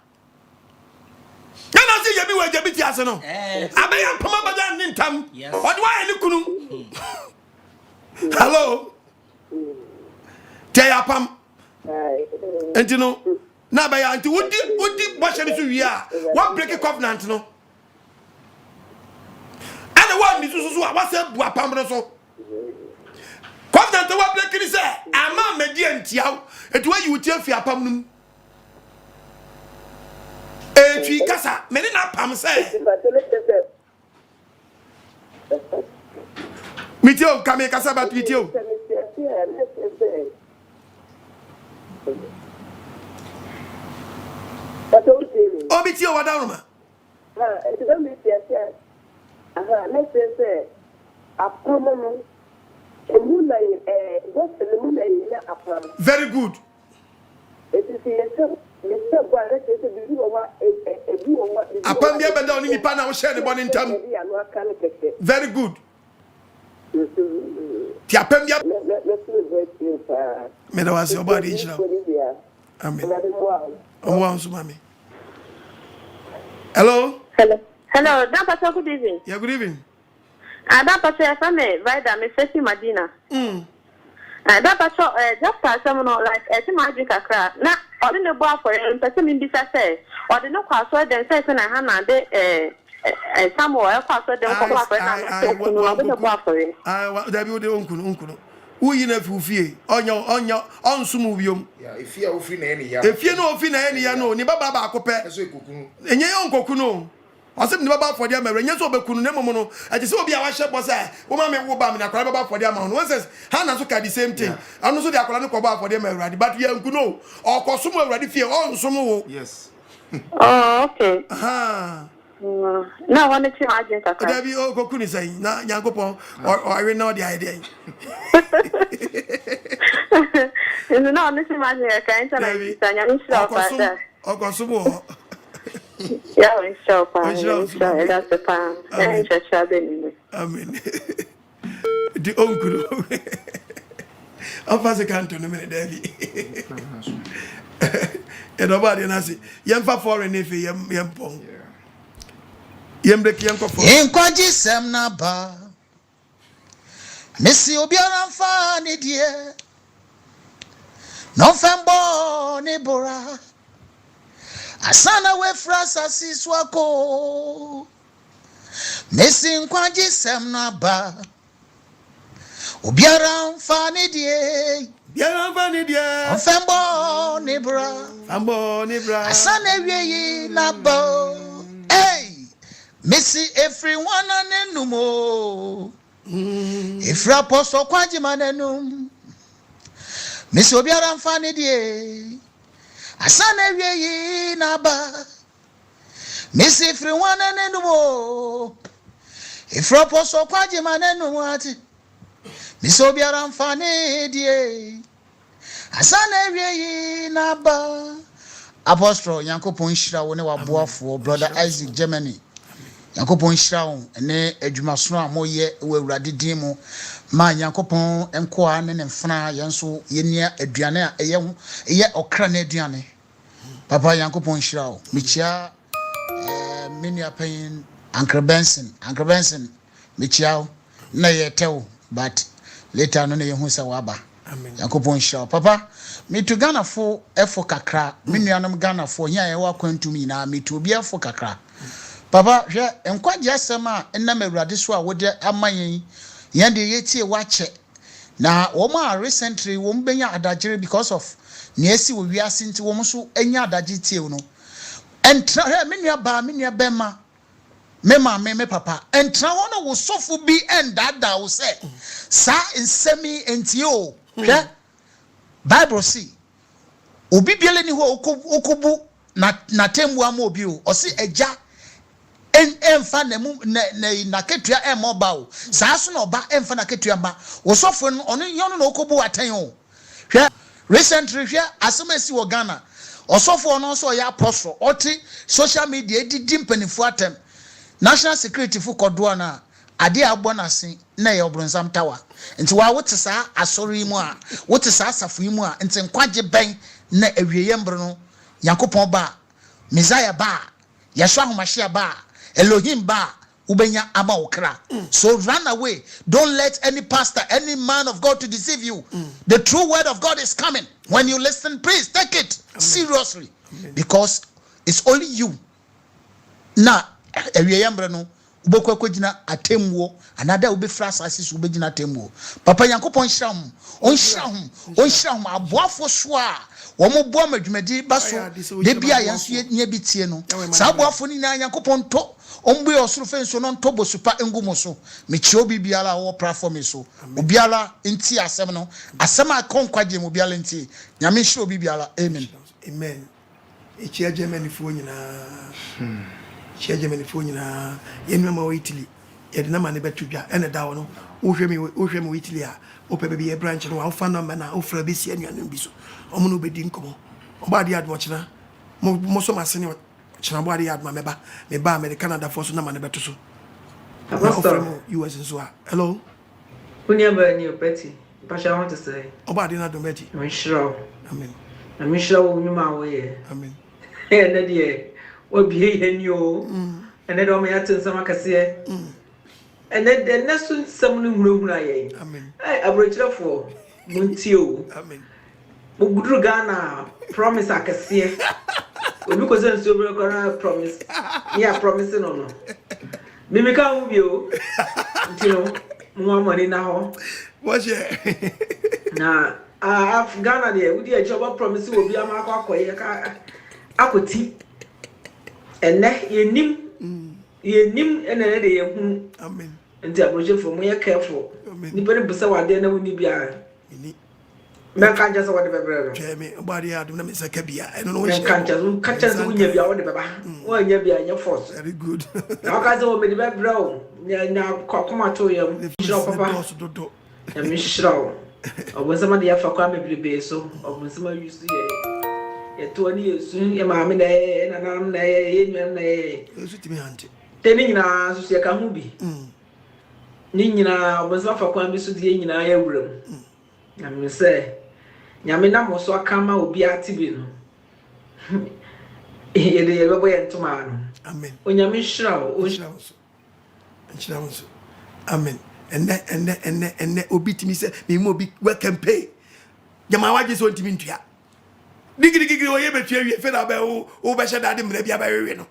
yana se yebi wo ejebi ti ase no abeya pama bada nintam odi wa ni kunu hello Taya pam. And you know, now by auntie, would what shall you are? What break a covenant no? And the one is what's up, Wapamroso. Covenant, what break is there? I'm a median tiao, and why you tell Fiapam. A tree cassa, many not pam say. Mitio, come make us about with you. Oh, Mitio, what down? It's going to be yes. Let's say, a permanent moonlight, what's the moonlight? Very good. It is yourself. Upon the other down in the panel, share the bonnet time. Very good. Tiapemia. Meda was your body. Amen. Mammy. Hello. Hello. Hello. That's good evening. Yeah, good evening. That's a family, right? I'm Mrs. Medina. That's just someone like a magic crack. Now, I didn't go for it. Person in this say, or the no password and says, and I have a somewhere password. Don't come up for it. I will the uncle. Uyi na fufie. Onya onsumu biom. Yeah, if you are free na any ya. If you no fi na any ya no, ni baba ba akopɛ. Eso ekukunu. Enye yon kokuno. Asem ni baba for dia mewre. Enye so obekunu na momo no. Ati se obi a wa hye bosa. Wo ma me wo ba me na kwara baba for dia ma no. One says, ha na so ka the same thing. Anu so dia kwara no ko ba for dia mewre. But ye nkuno. Okosom awrade fie. Onsom wo. Yes. Oh, okay. Aha. Now one to imagine kakra. Dabi o kokuni sai na Nyankopon or we know the idea. No, one to imagine kakra internet tanya insha Allah. Okosom. Yeah, insha Allah. That's the plan. Insha Allah. Amen. The onkuru. Afase kanto no me Dabi. E nobody na say yemfa foreign efe yempon. NKWAGYESEM na ba Messi obiara mfa ne die no fembo ne bora asana we frasasi swako Messi NKWAGYESEM na ba obiara mfa ne die no fembo ne bora asana we na ba hey Missy everyone anenumo. If Apostle Kwajimanenum. Miss Obiara mfane die. Asane wie naba. Miss everyone anenumo. If Apostle Kwajimanenum ati. Miss Obiara mfane die. Asane wie naba. Apostle Yankopon Shira wone waboafo brother Isaac Germany. Yankopon Shraun ene adwumaso a moye we awurade din mu ma Yankopon enkoa ne mfana yenso yenia aduane a eye okra na aduane papa Yankopon Shraun michia menua pen Uncle Benson michia na yetew but later no na yehu se waba Yankopon Shraun papa mitu Ghana fo efo kakra menuanom Ghana fo hia ye wa kwantumi na mitu obi efo kakra Papa, NKWAGYESEM a enam awurade so a wode amayen yende yetie wache na woma recently wom benya adagere because of niesi wo wiase nti wom so enya adagere tie no entra menua bema me papa entra hono wo sofu bi endada wo se sa nsemi enti o hwe Bible see obi biele ni ho okobu na tembu ama obi o osi eja emfa na ketua emoba o saa so na oba emfa na ketua ma wo sofo no ono yono na okobu atan o hwe recently hwe asomasi wo Ghana osofo no so ya apostle oti social media didi mpanifo atem national security fu kodo na ade abonase na ye obronsam tawa nti wa wote saa asori mu a wote saa asafo mu a nti nkwagye ben na awieye mbro no Yakopon ba Messiah ba Yeshua Homashia ba Elohim ba ubenya ama okra. So run away. Don't let any pastor, any man of God to deceive you. The true word of God is coming. When you listen, please take it seriously. Because it's only you. Na ewiyembre no ubekwa kwagina atemwo anada ube frasa asisi ubegina atemwo. Papa Yankopon hyiram. Onhyiram aboafo so a womo bo amadwumadi baso de bia yenso nya bitie no. Sa aboafo ni na Yankopon to ombu osuru fenso no ntobo supa engumo so mechio bibiala wo platform so obiala nti asem no asem akonkwagye mo biala nti nyame hye obibiala amen echi Germany fo nyina Germany fo nyina yenwema wo Italy ye de na ma ne betudwa ene da wo no wo hwe me Italy a wo pe be branch no wo fa number na wo fra be si anuanom bi so omo no bedi nkomo oba de adwo chena mo so masene Chinabo ade yad meba me Canada for so na ma ne beto so. US so. Hello. Kunya ba ni opeti. Pasha want to say. Oba ade na do meti. We shiro. Amen. Na me shiro wo nyuma wo ye. Amen. Eh na de wo bie ye ni o. Ene de o me yatin sama kase. Ene de nasu nsam no hurahura ye. Amen. Eh abrochirafo munti o. Amen. Mo gudru Ghana promise akase. Obi ko se nso bere kora promise. Yeah, promise no. Mimika wu bio. Ntino mo amani na ho. What's your na Ghana there we dey job promise will be am akwakoye ka akoti enne yenim ene de ye hu amen nti abroje for mo ye careful ni bere besa wade na woni bia ni me kan jasa wade bebre Jeremy body adum na me saka bia eno no we kan jasa wunya bia wade beba wo nya bia nya force very good na ka zo me de bebre o nya kokoma to yam shiro papa ya me shiro obonsama de afa kwa me brebe so obonsama yusu ye to ani yesu ye ma me na nanam na ye nwa na ye yesu timi hante teni nyina so ye ka hu bi ni nyina obonsama fa kwa bi so de nyina ya wuram na me se nyame na mo so aka ma obi ati bi no ye de ye bebo ye ntoma no amen onyame shira o nchira so amen enne obi timi se me mo obi welcome pay jama waje so ntimi ntua digirigiri o ye betua wie fe na ba o be she dade mra bia ba wewe no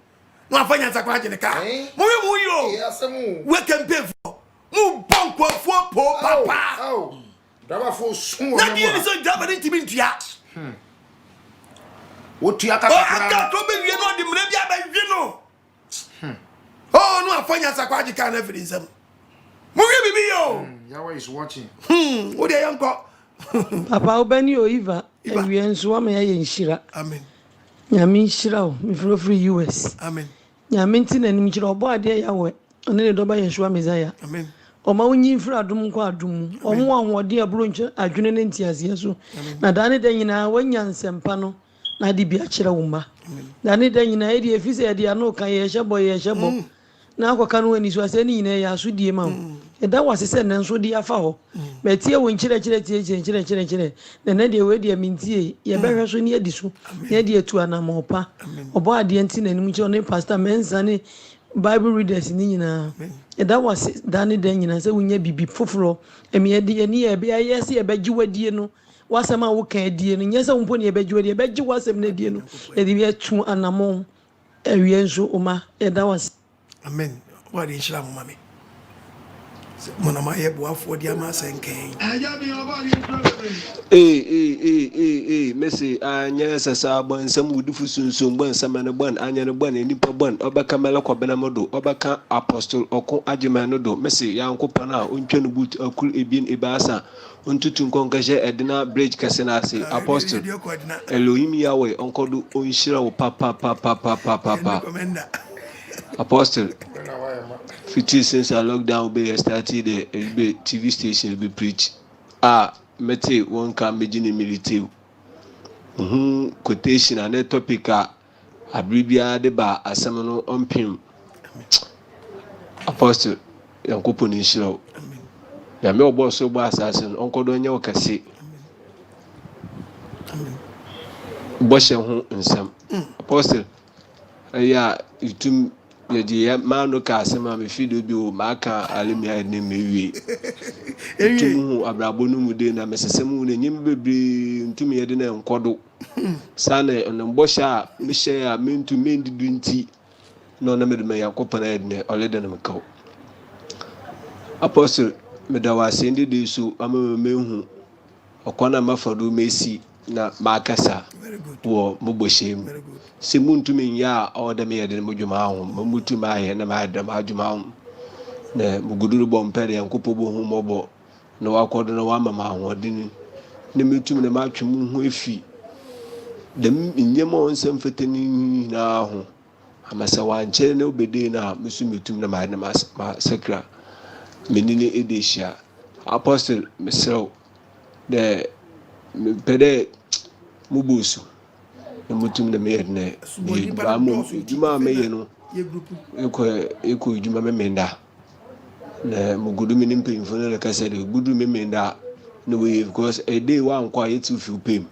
no afanya nsakwa agye ne ka mo we mo yo welcome pay for mo bonko fo po papa Daba fo sun na di ni so daba ntimi ntua o tua ka aka to be wie no de mra bia ba wie no oh no afanya nsakwa agye ka na firi nsam Mugi bibi yo. Yahweh is watching. Wo de yanko. Papa obani o Iva. Ewie nso wa me ya nshira. Amen. Nyame nshira o, me free US. Amen. Nyame nti na nim nshira obo ade yawe. One ne doba Yeshua Messiah. Amen. Oma wonyi mfiri adum nko adum. Omo anwode aburo nche adwene ne ntiase so. Na dane da nyina wanya nsempa no na de bia kire wo ma. Dane da nyina e de efise e de ano kan ye hyebo. Na akwaka no ani so ase ni nyina ya so die ma wo. Eda wasese ne nso de afa ho. Metie wo nkyire. Na de we de mintie ye behwe so ne adi so. Ne de atu anamopa. Obo ade nti na nim nche ne pastor mensa ne Bible readers ni nyina. Eda wase dane da nyina se wonya bibi foforo. Emi ade ani e be ayese e beji wadie no. Wasem a wo kan adie no nyesa wo mpo ne e beji wadie beji wasem na adie no. E de bi atu anamon ewie nso oma eda wase. Amen. What is Islam, mommy? Monama Yabuafo, dear Master and Kane. Messi, yes, as I burn some wood for soon, burn some and a bun, and a bun, and nipper bun, Obakamela Cobenamodo, Obaka Apostle, OKOH, Messi, Yanko Pana, Unchen Boot, or Cool Ebin Ibasa, Untutun Concache, Edina, Bridge Cassenasi, Apostle, Elohim Yahweh, Uncle Unshira, Papa. Apostle, 50 since I lockdown, be started the TV station be preach. Mete one can be in military. Quotation and a topic abribia de ba asemano on pim. Apostle, young couple in show. Ya me obo so ba assassin, Uncle Donya Okase. Boshe ho nsam. Apostle, you ye man no ka asema me fido bi o maka alemia ne mewie ntumu abrabo no mu de na mesesemu ne nyim bebre ntumi ye de na enkodo sane onambo sha me hye a mentu mendidu nti no na medema yakopana ye ne olede na mekao apostle medawase ndi de so amamehu okwana mafado mesi na makasa wo moboshem se muntu men ya oda me yede modwuma ho mutu ma ye na ma da ma dwuma ho na muguduru bompere yankopo bo hu mobo na wakodo na wa mama ho odini ne metum na ma twemu ho efi dem nyema onsem fetani na ho amasa wanche na obede na mesu metum na ma sakra menini edeshia apostle mesro de pede mubusu mutum na me ne bamo juma me ye no eko juma me menda na mugudu me nimpe info na kasa de gudu me menda no we because a day one kwa yetu fi upem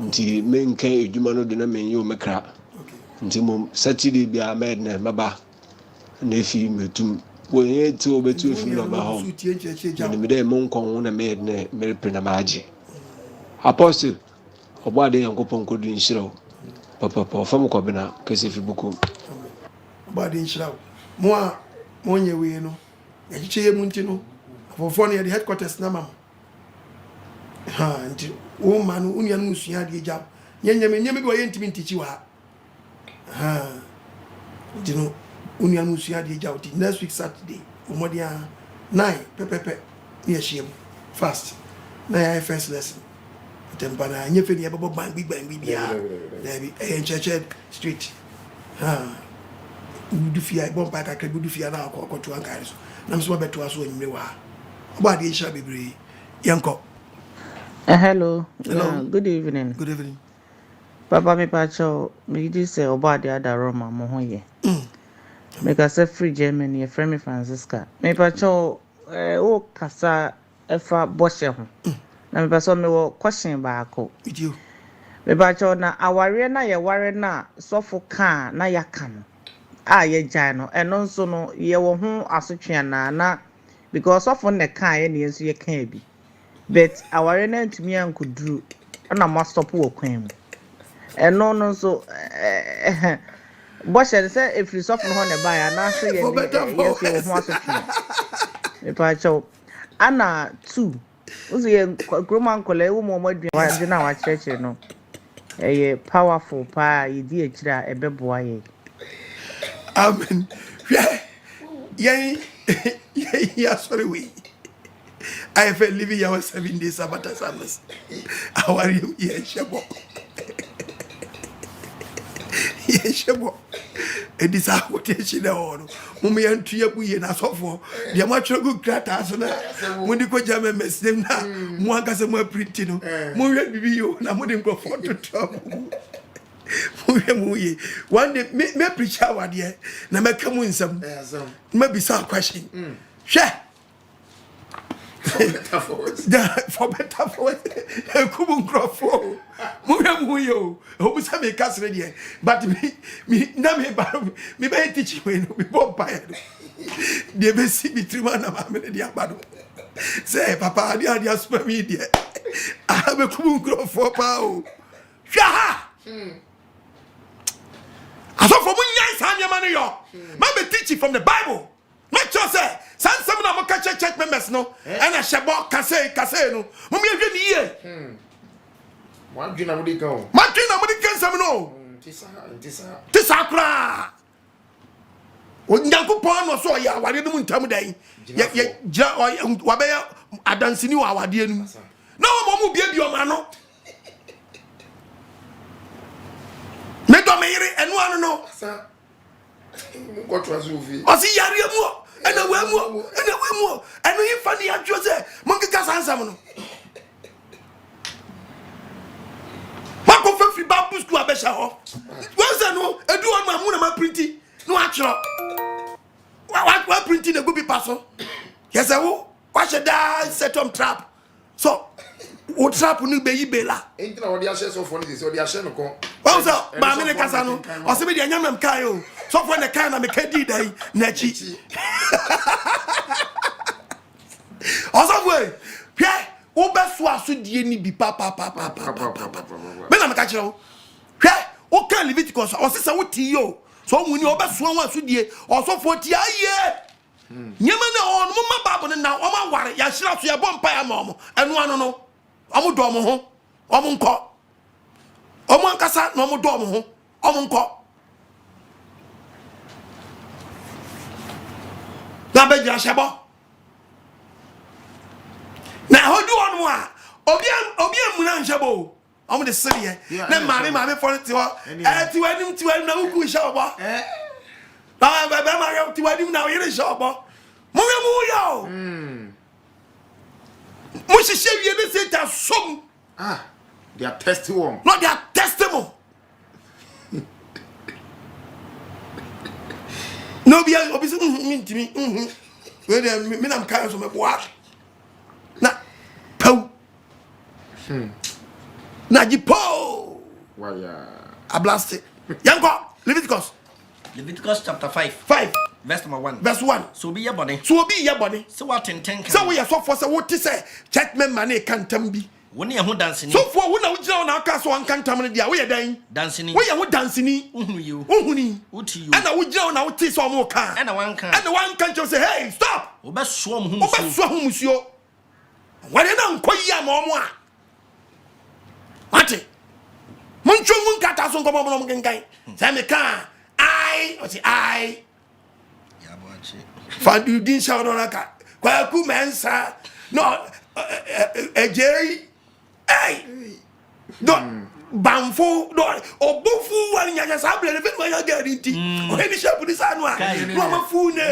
nti me nkan ejuma no de na me yo mekra nti mom saturday bia me na maba na fi metum wo ye ti obetu fi no ba ho ni me de mon kon na me ne me pre na maji apostle obade yankopon kodu nshirawo papa famu ko bena kase fi buku obade nshirawo mo a mo nyewe no ya chiche ye munti no afofo ne the headquarters na mam ha nti wo ma no unia no sua de gya nyanyame bi wo yentimi ntichi wa ha nti no unia no sua de gya uti next week Saturday omodia 9 pepepe ne yeshiem fast na ya first lesson tempana nyefe ne yebbo bang big bia dabi encheche street ha budu fia bon pa kakra budu fia na akoto ankare so na mso beto aso onwure wa oba de isha bebre yanko. Hello. Hello. Good evening. Good evening. Papa me pacho me just say oba de ada Roma mo hoye. Me ka say free Germany e friend me Francisca. Me pacho o kasa efa Bohye ho. Na me paso me wo question baako. With you. Me pacho na aware na ye ware na sofo kan na yaka no. A ye gyan no eno nso no ye wo ho asotwe na because sofo ne kan ye ne nso ye kan bi. But aware na ntumi ankuduru na ma stop wo kwan mu. Eno no so Bohye say if you suffer no ne buy na so ye yes ye ho asotwe. Me pacho ana 2 uzo ye groman kola e wo mo madua wa de na wa cheche no. Eye powerful pa ye di akira ebeboa ye. Amen. Yeah, sorry we. I have been living our 7 days Sabbath service. How are you? Yes, Shabo. Yes, Shabo. And this is what you should know. Mummy and Triabu and so forth. The amateur good cratas when you go jam a mess, them now. Muagas and more printing. Mummy, you, and I wouldn't go for to trouble. One day, me preach our dear. Now, make come in some. Maybe some question. Share. For better for Kubun Crawford. Muyo, who some a cast ready, but me, me teach you when we both buy it. They may see me 3 months of Amanda. Say, Papa, the idea spare media. I have a Kubun Crawford pow. Shaha! I saw from one maybe teaching from the Bible. Make sure say, some of them catch church members no, and I shall kase no. Mummy, you here. One drink would go. My drink would get some no. Tisakra. When Yankupon was so, ya, what didn't tell me day. Wabaya, I dance in you, our dear. No one will be your man. And one no, sir. What was movie? I see Yariamo, and a wemo, and we funny at Jose, Monkey Cassan. Marco Feffy Bambus to a besha. Where's I know? I do on my moon and my printing. No actual. What printing a good parcel? Yes, I will. Watch a die set on trap. So, what trap will be Bella? Ain't no the ashes of funny, so the ashes no. Also, Mamma Casano, or some of the young Kayo. So when the kind of a candy day, Nachi. Also, way, Pierre, Obaswa should ye be papa. When I'm a catcher, Pierre, okay, Leviticus, or sister would you. So when you Obaswan was with ye, also 40 a year. Yamana on Mama Babon and now, Oma Warrior, Yashra, your bonfire mom, and one no. Amudomo, Omunko. Oman kasa no mo dom ho omunko na be jira shebo na ho du onu a obi amuna nshebo omo de sere na mame for ti ho ti wanim na ugu shebo na be ma ti wanim na yire shebo mo yo mo sheshe wie be se ta som they are testimony. No, they are testimony. No, be mean to me. Where me am carrying some what? Na pow. Na jipo. Why I blast it. Yanko, Leviticus chapter 5. 5. Verse number 1. Verse 1. So be your body. So be your body. So what in 10. So we are so for what to say. Check me money can't be. When you are dancing, so for when I was down our castle and can't tell me the way you're dancing. We are dancing. You, and I would drown out this or more car. And one can't just say, hey, stop. Obaswam, monsieur. What an unquaya, Mamma. Mate. Muncho mun kata so ngomo mo ngenkan. Say me kan I o say I. Ya boache. Fa du din sha no naka. Kwa ku mensa. No ejei. Hey. Don Banfo do obufu wani nyanya sabule ne fenwa ya guarantee o he ni shape ni sanu a no ma fu ne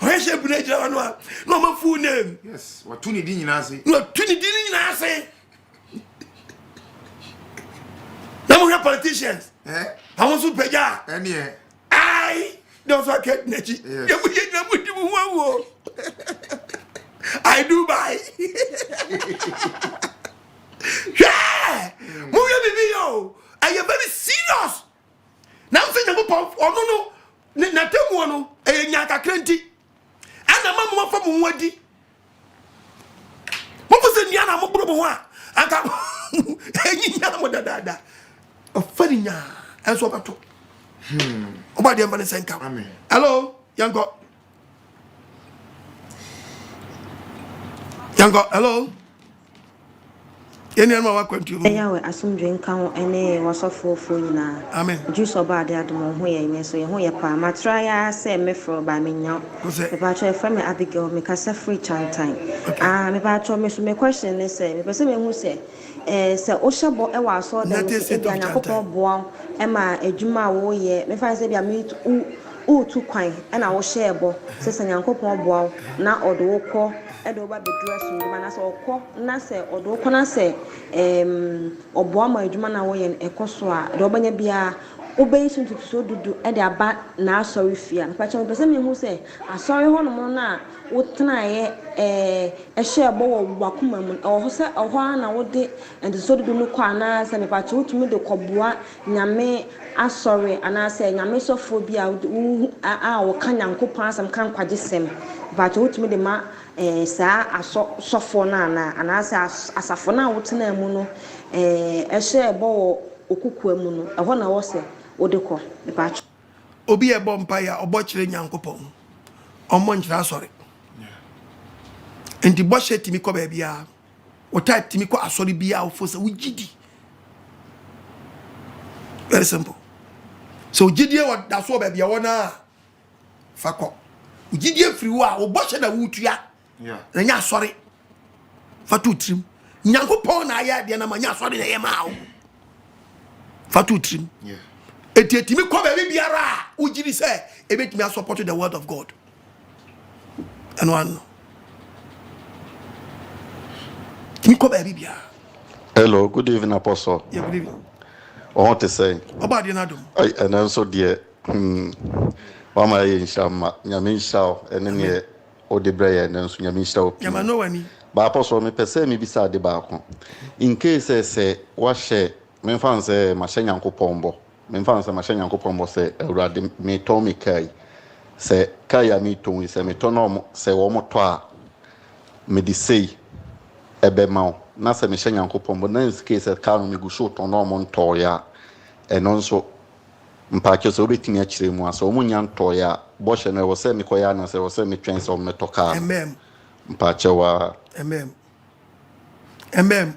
o he shape ni jira no no ma fu ne yes wa tuni di nyina ase no tuni di nyina ase na mo politicians awon so peja ene ai don't forget nechi ye bu ye na bu di mu wo I do buy yeah, Muya baby yo. I am very serious. Now say you pop oh no na temu no e nyaka krenti. Ana mamu fa mu wadi. Mo se nia na mo bro mo a. Anka enyi nya mo dada. Ofari nya enso bato. Oba de mfa senka. Amen. Hello, yango. Yango, hello. Any animal kwantu mu eya we asomdwe nka ho ene wasofofo nyina amen juice oba de adom ho ye nyeso ye ho ye pa matra ya se mefro ba menya me ba cho from me Abigail me kasa free chantan me ba cho me so me question ne se me pese me hu se se o shebo e wa so de e bia nyakopon boa e ma adwuma wo ye me fa se bia me o tu kwan e na wo shebo se se nyakopon boa na odo wo kọ edo ba bedura sunduma na se okọ na se odo okọ na se obo ama adwuma na wo ye ekoso a do banya bia obey suntutu so dudu e de aba na asori fia na pacha pese me hu se asori ho no na wo tena ye ehye ebo wo wakuma mu o se oho na wo de and so dudu no kwa na se me pacha utumi de koboa nyame asori ana se nyame sofo bia a wo kan yankopon asem kan kwagesem pacha utumi de ma saa sofo na anasa asafo na wotena mu no ehye ebo wo okukua mu no ehọ na wo se odekọ me pa obi e bompa ya obo kire nyankopon omo nkyira asori enti bo hye timi ko ba bia o type timi ko asori bia o fo se wugidi very simple so gidi e da so ba bia wona fako wugidi e free wo a obo hye na wutua na nya asori fatu trim nyankopon na ya de na ma nya asori na ye ma o fatu trim etimi ko ba biara ugiri say ebetimi support the word of God and one timi ko ba biara. Hello, good evening, Apostle. Yeah, good evening. I want to say about the nadum and also dear mama inshama nyame nshao enene odebreya and so nyame nshao nyama no wani ba Apostle me pese me bisa de ba ko in case say wa share me fan say ma hye nyankopon bo me fan say ma hye nyankopon bo say awurade me to me kai say kai ya me to say me to no say wo mo to a me di say ebe ma na say me hye nyankopon bo na in case ka no me gu so to no mo nto ya eno nso mpache so betimi a kire mu aso mo nya nto ya bo hye na wo say me koya na say wo say me twen say me to ka amen mpache wa amen amen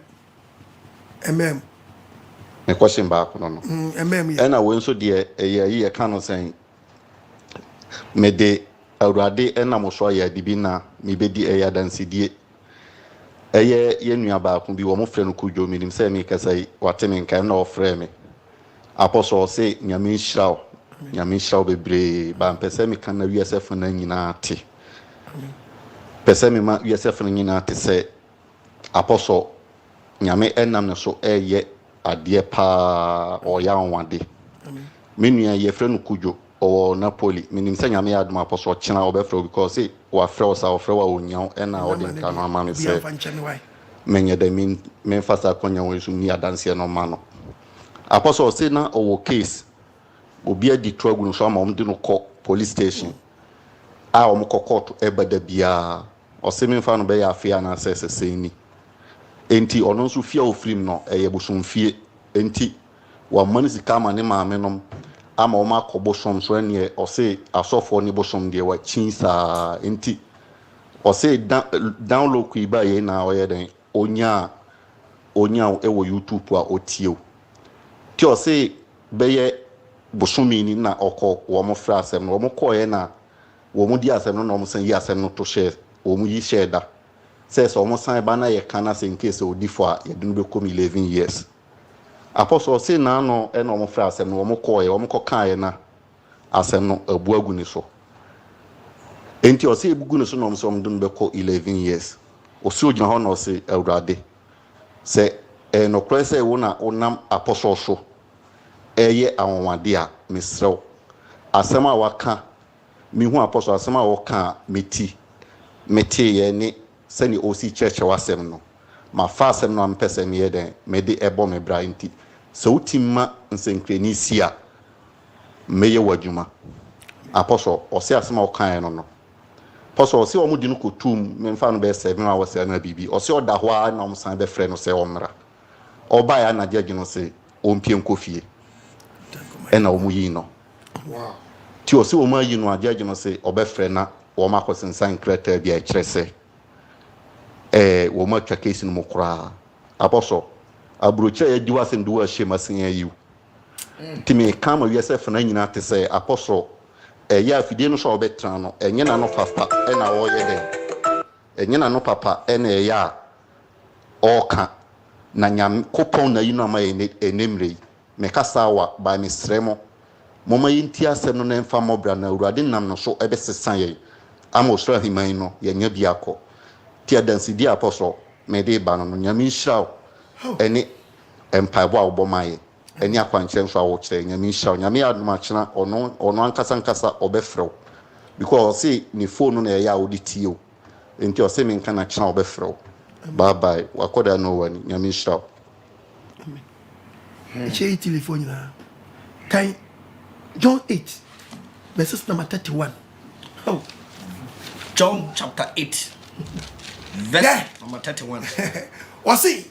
amen me question back no amen and I went so dear a year can saying me de awurade na mo so ya dibina me be di eya dansidie eye ye nua baako bi wo mo frɛ no kudwo minim sɛ me kasai wate me nkan na ofrɛ me apostle say nyame nhyiraw bebre ba mpɛsɛ me kan na wiasef na nyina te pɛsɛ me ma wiasef na nyina te sɛ apostle nyame enam ne so eye adie pa oya onwade menua ye frɛ no kudwo o Napoli minim sɛ nyame adom apostle kyena obɛfrɛ because say wa frɛ osa ofrɛ wa onyaw na odi nka no ama me sɛ menye de men fasa konya wo su ni adanse no ma no apostle say na owo case obi adi trogu no so ama de no kɔ police station a o mo kɔ court ebada bia o se men fa no be ya afia na sɛ ni enti ono nso fia ofrim no eye bosomfie enti wa mani sika ma ne maame nom ama o ma kɔ bosom so ne o se asofo ne bosom de wa chinsa enti o se download ku iba ye na o ye den onya onya ewo YouTube a otieo ti o say beye bosumi ni na okọ wo mo fra asem no mo koye na wo mo di asem no no mo san yi asem no to share wo mo yi share da says o mo san ba na ye kana say in case o di for ye dun be come 11 years apostle say na no e no mo fra asem no wo mo koye wo mo kokan ye na asem no abu agu ni so enti o say ebugu ni so no mo so mo dun be ko 11 years o si ogina ho no say awurade say no kwese wo na onam apostle so eye awonwade a mesrew asem a waka mi hu apostle asem a waka meti ye ni sani osi church wasem no ma fa asem no am pese ne ye den me de ebo me bra nti so utimma nsenkreni sia meye wadwuma apostle o se asem a waka no no apostle o se o mu di no kotum me mfa no be 7 hours na bibi o se o da ho a na o san be frɛ no se o mra oba ya na judge no se o mpie nkofie ena o mu yi no wow ti o se o ma yi no judge no se o be frɛ na o ma kosensan kreta bia kyerɛ se wo ma twa case no mo kura apostle abrocha ya diwa sem duwa shema sen ayu timi kama wi se fana nyina te se apostle ya afidie no so obetra no enye na no papa na wo ye den enye na no papa na ya oka na nyam kopon na yino ama enemre me kasa wa ba mi sremo moma yinti asem no na mfa mobra na urade nam no so ebesesan ye amosra himan no ye nya biako ti adansi di apostle me de ba no nyame nhyiraw ene empaibo a obomaye ene akwankyerɛ nso a wo kyerɛ nyame nhyiraw nyame adoma kyena ono ankasa obefrew because see ni phone na ya auditio enti o se me nka na kyena obefrew bye bye wakoda no wani nyame nhyiraw amen che telephone na kai John 8 verses number 31 oh John chapter 8 verse number 31 wasi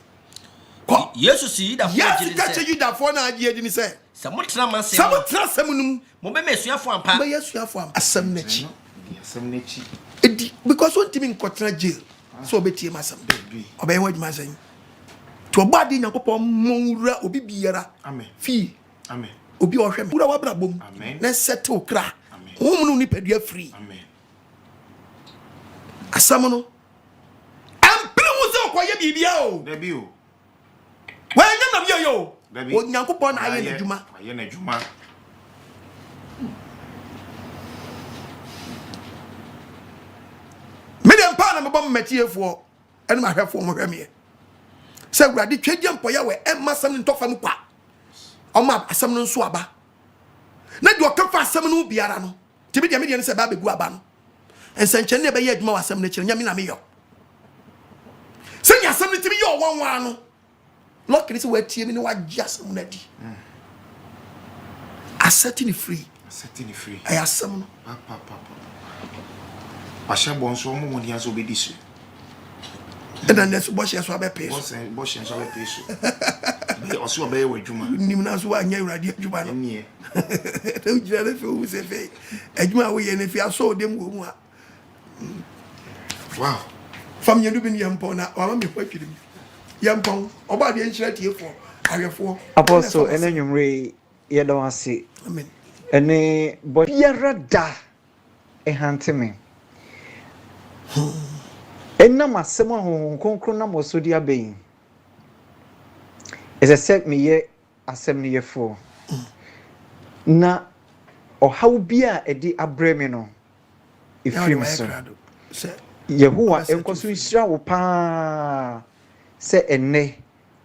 Yesu si da fo na agye edi ni se samotra masem samotra semunum mo be mesuafo ampa be yesuafo am asem nachi edi because one team nkotra jail so obetie masem obey wadwuma san to obadi nyankopon monwura obi biara amen fi amen obi ohwe me wura wabra bom na settle kra wo mu ni padua free amen asam no ampre wo se okoye bibia o debi o wa nya na yo o nyankopon na aye na djuma me dem pa na me bom matiefo ene ma hwefo mo hweme se urade twedi mpoya we emasam ntofa mu kwa oma asam no nso aba na di okafa asam no biara no tibi de me de ne se ba begu aba no ensanche ne be ye adwuma wasam ne kire nyame na me yo se nya asam ne tibi yo wanwa no lokri se watie mi ne wagye asam na di setting free ay asam no papa asha bonso mo mo dia so be disu and then so bosh so abe pay bosh so abe pay so be o so be wadwuma nim na so anya urade adwuma no nie te ujira le fe o se fe adwuma wo ye ne fi aso dem go mu a wow fam ye dubi ni yampo na wa ma me kwatwiri yampo oba de nchira tiefo ahwefo apostle enenwumre ye do ase amen ene bo yarada ehanteme enam asem ho konkro na mosodi aben ese set me ye asem ne yefo na ohaw bia edi abreme no ifrim so Yehowa enkoso nhyira wo pa se enne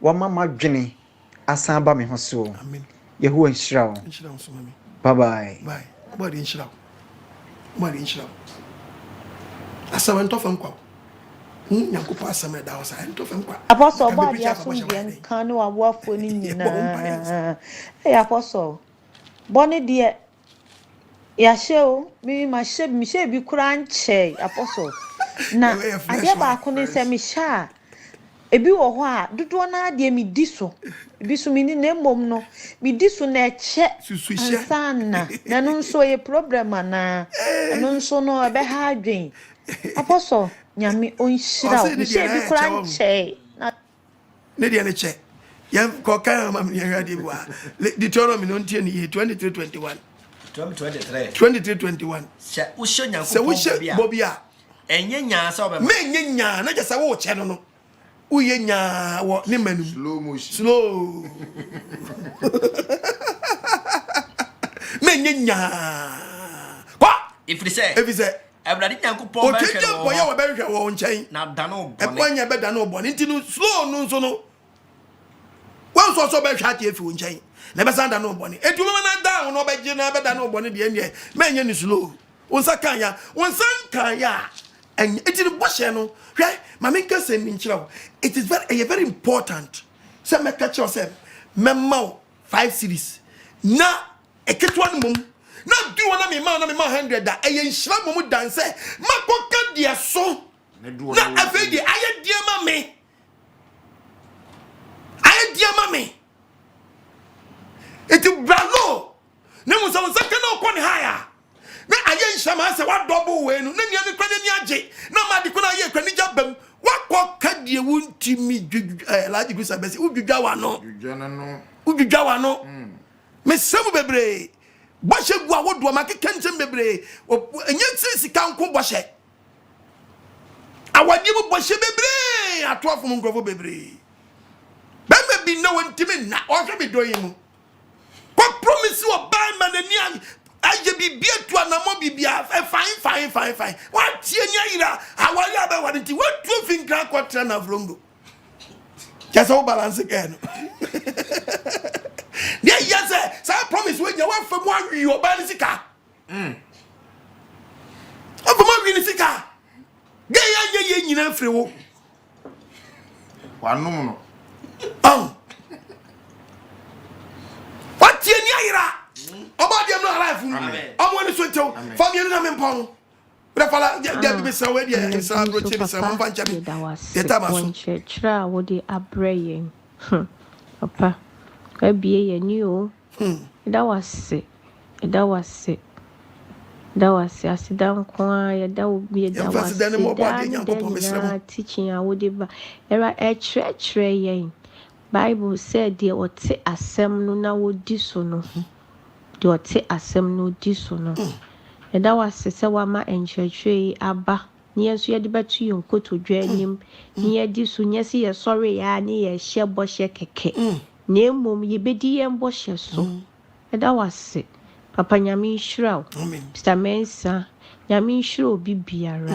wamama dwene asan ba me ho so amen Yehowa nhyira wo so mami bye bye bye body nhyira asawa ntofa nkwa nyankopɔ asɛm da wo sa ntofa nkwa apostle body aso bien kan no aboafo ni nyina apostle bone de ya shew mi ma she bi kura nche apostle na ade ba ko ne se mi sha ebi wo ho a dodo na ade mi diso ebi so mi ni na mom no mi diso na eche ansana na no nso ye problem na no nso no ebe ha adwen apostle nyame onhyira wo she bi kura nche na ne dia ne che yam ko kan ma me ya de wa Deuteronomy no ntie ne 23:21 23:21 se wo hye nyankopɔn bobia enye nyaa se obema me nye nyaa na je se wo che no uye nyaa wo ne manum slow me nye nyaa kwa if you say Everybody nyankopɔn ba hwe o boye wo ba hwe wo nchen na dano bone e kwanya be dano bone ntinu slow no so no wan so ba hwe ati efi wo nchen na be san dano bone etu me na down no ba gye na be dano bone de ene me nye ni slow wonsa kan ya and it is boshe no hwe ma me nkase ni nkyira it is very important say me catch yourself memma 5 series na eketwa no mum na do na me ma 100 da eye nhira mum dan say makoka dia so na afedi aye dia ma me it bralo na mo so kana ko ni haya na aye nhama se wa double we no na nia ni kwani ni age na ma di ko na aye kwani jabam wa ko kadie wuntimi laji gusa besi udwudwa wa no me semu bebre boshe gu awodo ma kekentem bebre enye sika nko boshe awadi bu boshe bebre atofo mu nkrofo bebre bembe bi na wontimi na o hwe bi doyin ko promise wo ban manani aje bibia tu anamo bibia fine what tie nya yira awali aba wadinti what tu finkra kwatra na vrongo just how balance again yeah yes sir promise we nya wa famu awi oba ni sika ofamu awi ni sika ge ye nyina firi wo wanum no what tie nya yira Obadi am not alive. I'm going to switch to family na mempon. Refala dia bi se we dia Islam broche bi se mo fancha bi. Eta maso. Chira wo de abrayen. Papa. Ka biye ye ni o. Da wase asidan kwa ya da obi da wase. Asidan mo body nyankopon mesrem. Teaching a wo de ba. Era chire yen. Bible said the ote asem no na wo di so no. The ote asem no di so no. And that was se wa ma enchechwe aba. Ni enso ye de betu yonko to dwanim. Ni ye di so nye se ye sorry ya ni ye hye boshe keke. Na emom ye bedi ye boshe so. And that was se Papa nyame nhyira. Amen. Mr. Mensa nyame nhyira obi biara.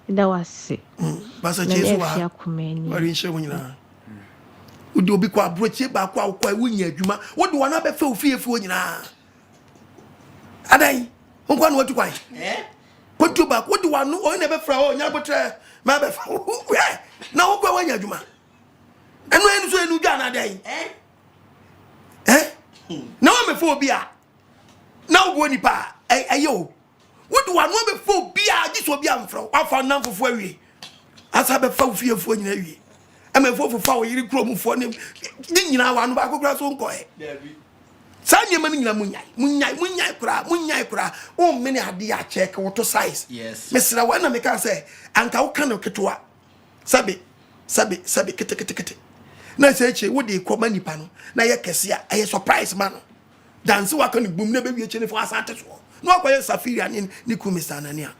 And that was se. Basa Jesu wa. Wari nhyira wonyina. Udi obi kwa broche ba kwa ukwa wunya adwuma wode wana be fa ofiefuo nyina adai onkwa no watu kwan potu ba wode wanu o na be fra o nya botre ma be fa na okwa wanya adwuma enu so enu dwa na adai na wa me fa obi a na ogo ni pa ayo wode wanu be fa obi a giso obi am fra afa nan fofo awie asa be fa ofiefuo nyina awie ame fofufa wo yiri kro mufo ne nyina wa no ba kokra so nko sanye mani nyina munyai kura o meni ade ya check wo to size yes mesra wa na me kan say anka wo kan ketewa sabe kete na se eche wo de koma nipa no na ye kese a ye surprise man dance wa kan gbum na be wi eche ne fo asante so no akoye safiri ni kumisa anania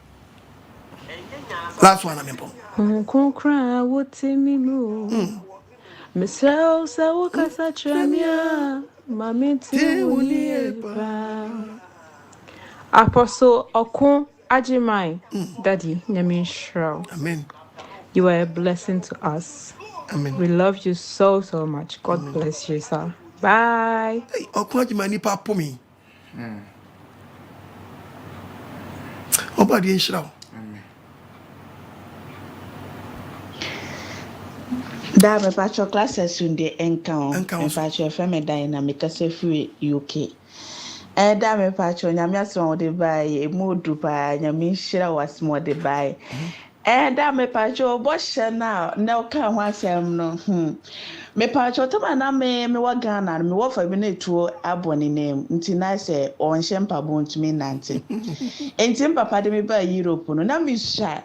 last one amempo Konkra wotemi mu. Mesel sa wakasa tramia. Mamenti uniepa. Apostle Okon Ajimai, Daddy Nyamin. Amen. You are a blessing to us. Amen. We love you so much. God bless you, sir. Bye. Hey, Okon Ajimai ni papo mi. Obadi nhyira. Da me pacho classes unde enka me pacho feme dynamic se free UK da me pacho nyame aso de bae modu pa nyame hira wasmo de bae da me pacho bo hye na o ka ho asem no me pacho to na me wa Ghana me wo fa bi na etuo abone nem nti na se on hye mpabo ntumi nante enti papa de me ba Europe no na me sha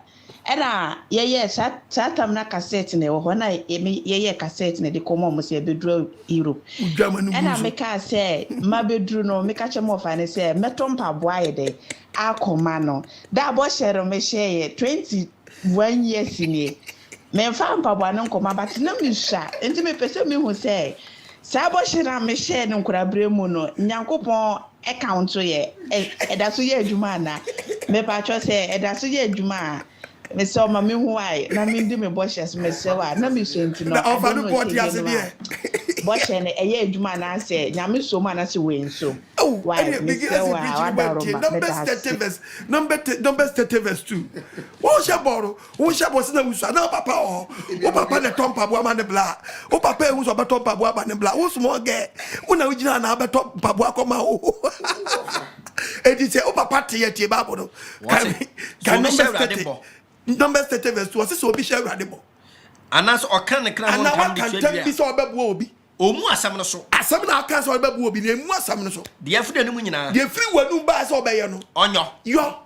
Era ye satam na cassette ne ho na ye cassette ne de komo mo se bedru Europe. Era meka say ma bedru no meka chemo fa ne say metompa boaye de akoma no. Da bo share me share 21 years ni. Me fa mpa boa no nkoma but na me hwa. Enti me pese me hu say sa bo share me share no nkura bremu no. Nyankopon account ye eda so ye adwuma na. Me pa cho say eda so ye adwuma me so ma me hu ai na me ndi me boshes me se wa na me so enti no I don't know say boshe ne eye adwuma na say nyame so ma na say we nso why me se wa number 30 verse 2 wo sha bo se na wusu na papa o papa ne tompa bo ama ne bla o papa e wusu ba tompa bo ama ne bla wo small girl wo na ugina na ba tompa bo akoma o edi se o papa tie ba bo no kan number 30 verse 2 say so obi share radebo anas okan ne kra mo tam bi so obabu obi omu asam no so asam na aka so obabu obi na emu asam no so de afide no mu nyina de free wanu ba so obeye no onyo yo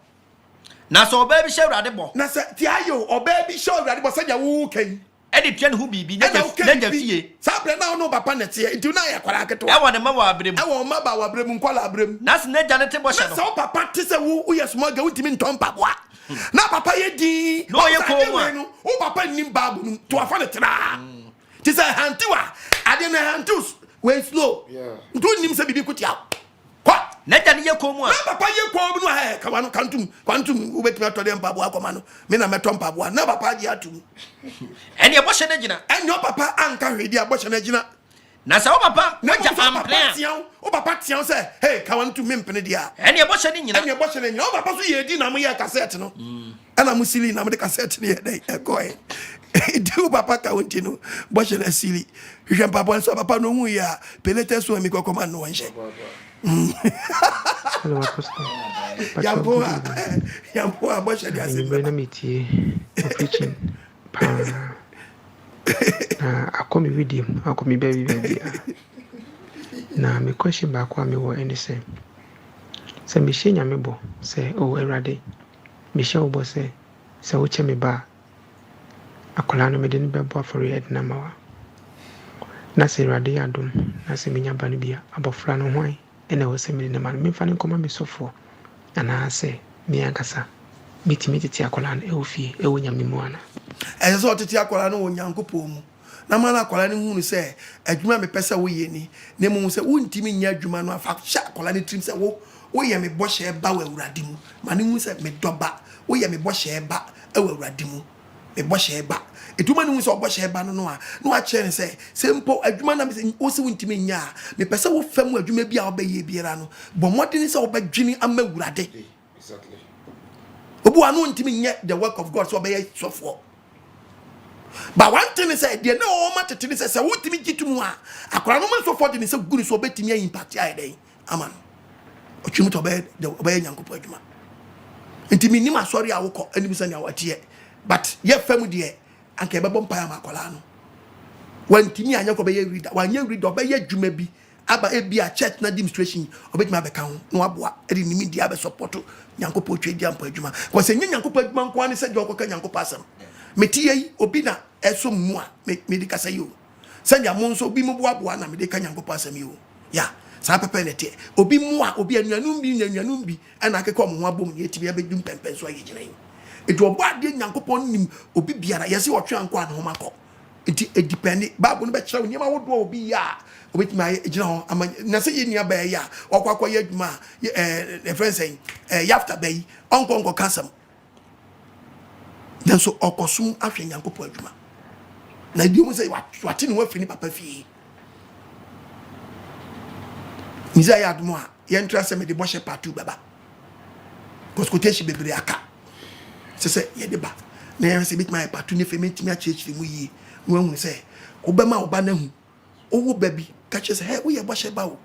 na so oba bi share radebo na se ti ayo oba bi share radebo se ja wo kan e de twa ne hu bibi na ja fie sabre na no papa ne te nti na ya kwara keto e wo ne ma wa abrem e wo ma ba wa abrem nkwala abrem na se na ja ne te bo sha no so papa te se wo yesmo ga utimi ntompa boa na papa ye di no ye ko mu o papa nim babu no to afa ne tra ti say hantiwa ade na hantus we slow ntu nim se bibi kutia kwa na jani ye ko mu na papa ye ko mu no ha ka wanu kwantum wo betimi atode mpabo akoma no me na meto mpabo na papa ji atum ene ye bo hye na gina ene o papa anka hwedi a bo hye na gina na sa o papa na ja amplan o papa tian say hey ka wantu mempene dia ene ye bo hye ni nyina ene ye bo hye ni nyina o papa so ye di na mo ye cassette no ana musili na mo de cassette ni ye dai e go e di o papa ka wonti no bo hye na sili hwe papa so papa no hu ya pelete so mi kokoma no wonhye hello pastor yampo bo hye dia se na metie preaching akomi video akomi baby na me question ba kwa me wo any say me shenya me bo say o erade me she wo say wo che me ba akola no me de ne be bo for head na mawa na say erade adum na say me nya ba no bia abofra no hwan ene wo say me ne ma me fa ne koma me sofo ana say me ankasa mitimi tete akola no e wo fie e wo nya me mu ana so tete akola no onyankopɔ mu na mana akola ne hunu se adwuma me pese wo ye ni na mu se wontimi nya adwuma no afa sha akola ne trim se wo ye me bɔhye ba wa awurade mu ma ne hu se me dɔba wo ye me bɔhye ba wa awurade mu me bɔhye ba etuma ne hu se bɔhye ba no a kyerɛ ne se mpo adwuma na me se wo se wontimi nya me pese wo fam adwuma bi a wo bɛyɛ biara no bɔ modene se wo bɛdwini ama awurade exactly obu anu ntimi nya the work of God so bɛyɛ sofo. But one thing is that they know all matter to this. I want to meet you tomorrow. I can't remember so far. They say good so bet me impact I day. Aman. Ochimu to bed the obey yanko pojuma. Inti me nima sorry I woko any bisa nya watie. But ye famu de anke be bompa ma kola no. When timi anya ko be ye reader. Wan ye reader be ye dwuma bi. Aba e bi a church na demonstration obetima be kan no aboa e di nimi dia be support yanko po twa dia mpa adwuma. Ko se nya yanko po adwuma nko an se jo ko ka yanko pasam. Metie obi na eso mu a me di kasa yo sanya mo nso obi mu boaboa na me de ka nyankopɔ asɛm yo ya sa pepe ne te obi mu a obi anuanum bi ana akekɔ mo ho abom ne etimi abedum pempen so aye gyina yi edu obo ade nyankopɔ nim obi biara yesi otwe anko an ho makɔ enti e depend bible no be kyerɛ nyema wodo obi ya obetimi aye gyina ho ama na se ye nia ba ya okwakwɔ ye adwuma e friend say yafta bayi onko kasam nanso okosum ahwe nyankopɔ adwuma na di mu say wate ne wafini papa fie Isaiah admo a yentra se me de bɔhye patu baba koskoteshi bebre aka se ye de ba na ye se bit my patu ne fementimi a church mu yi no hu se obema oba na hu owo babi ka che se he wo ye bɔhye ba wo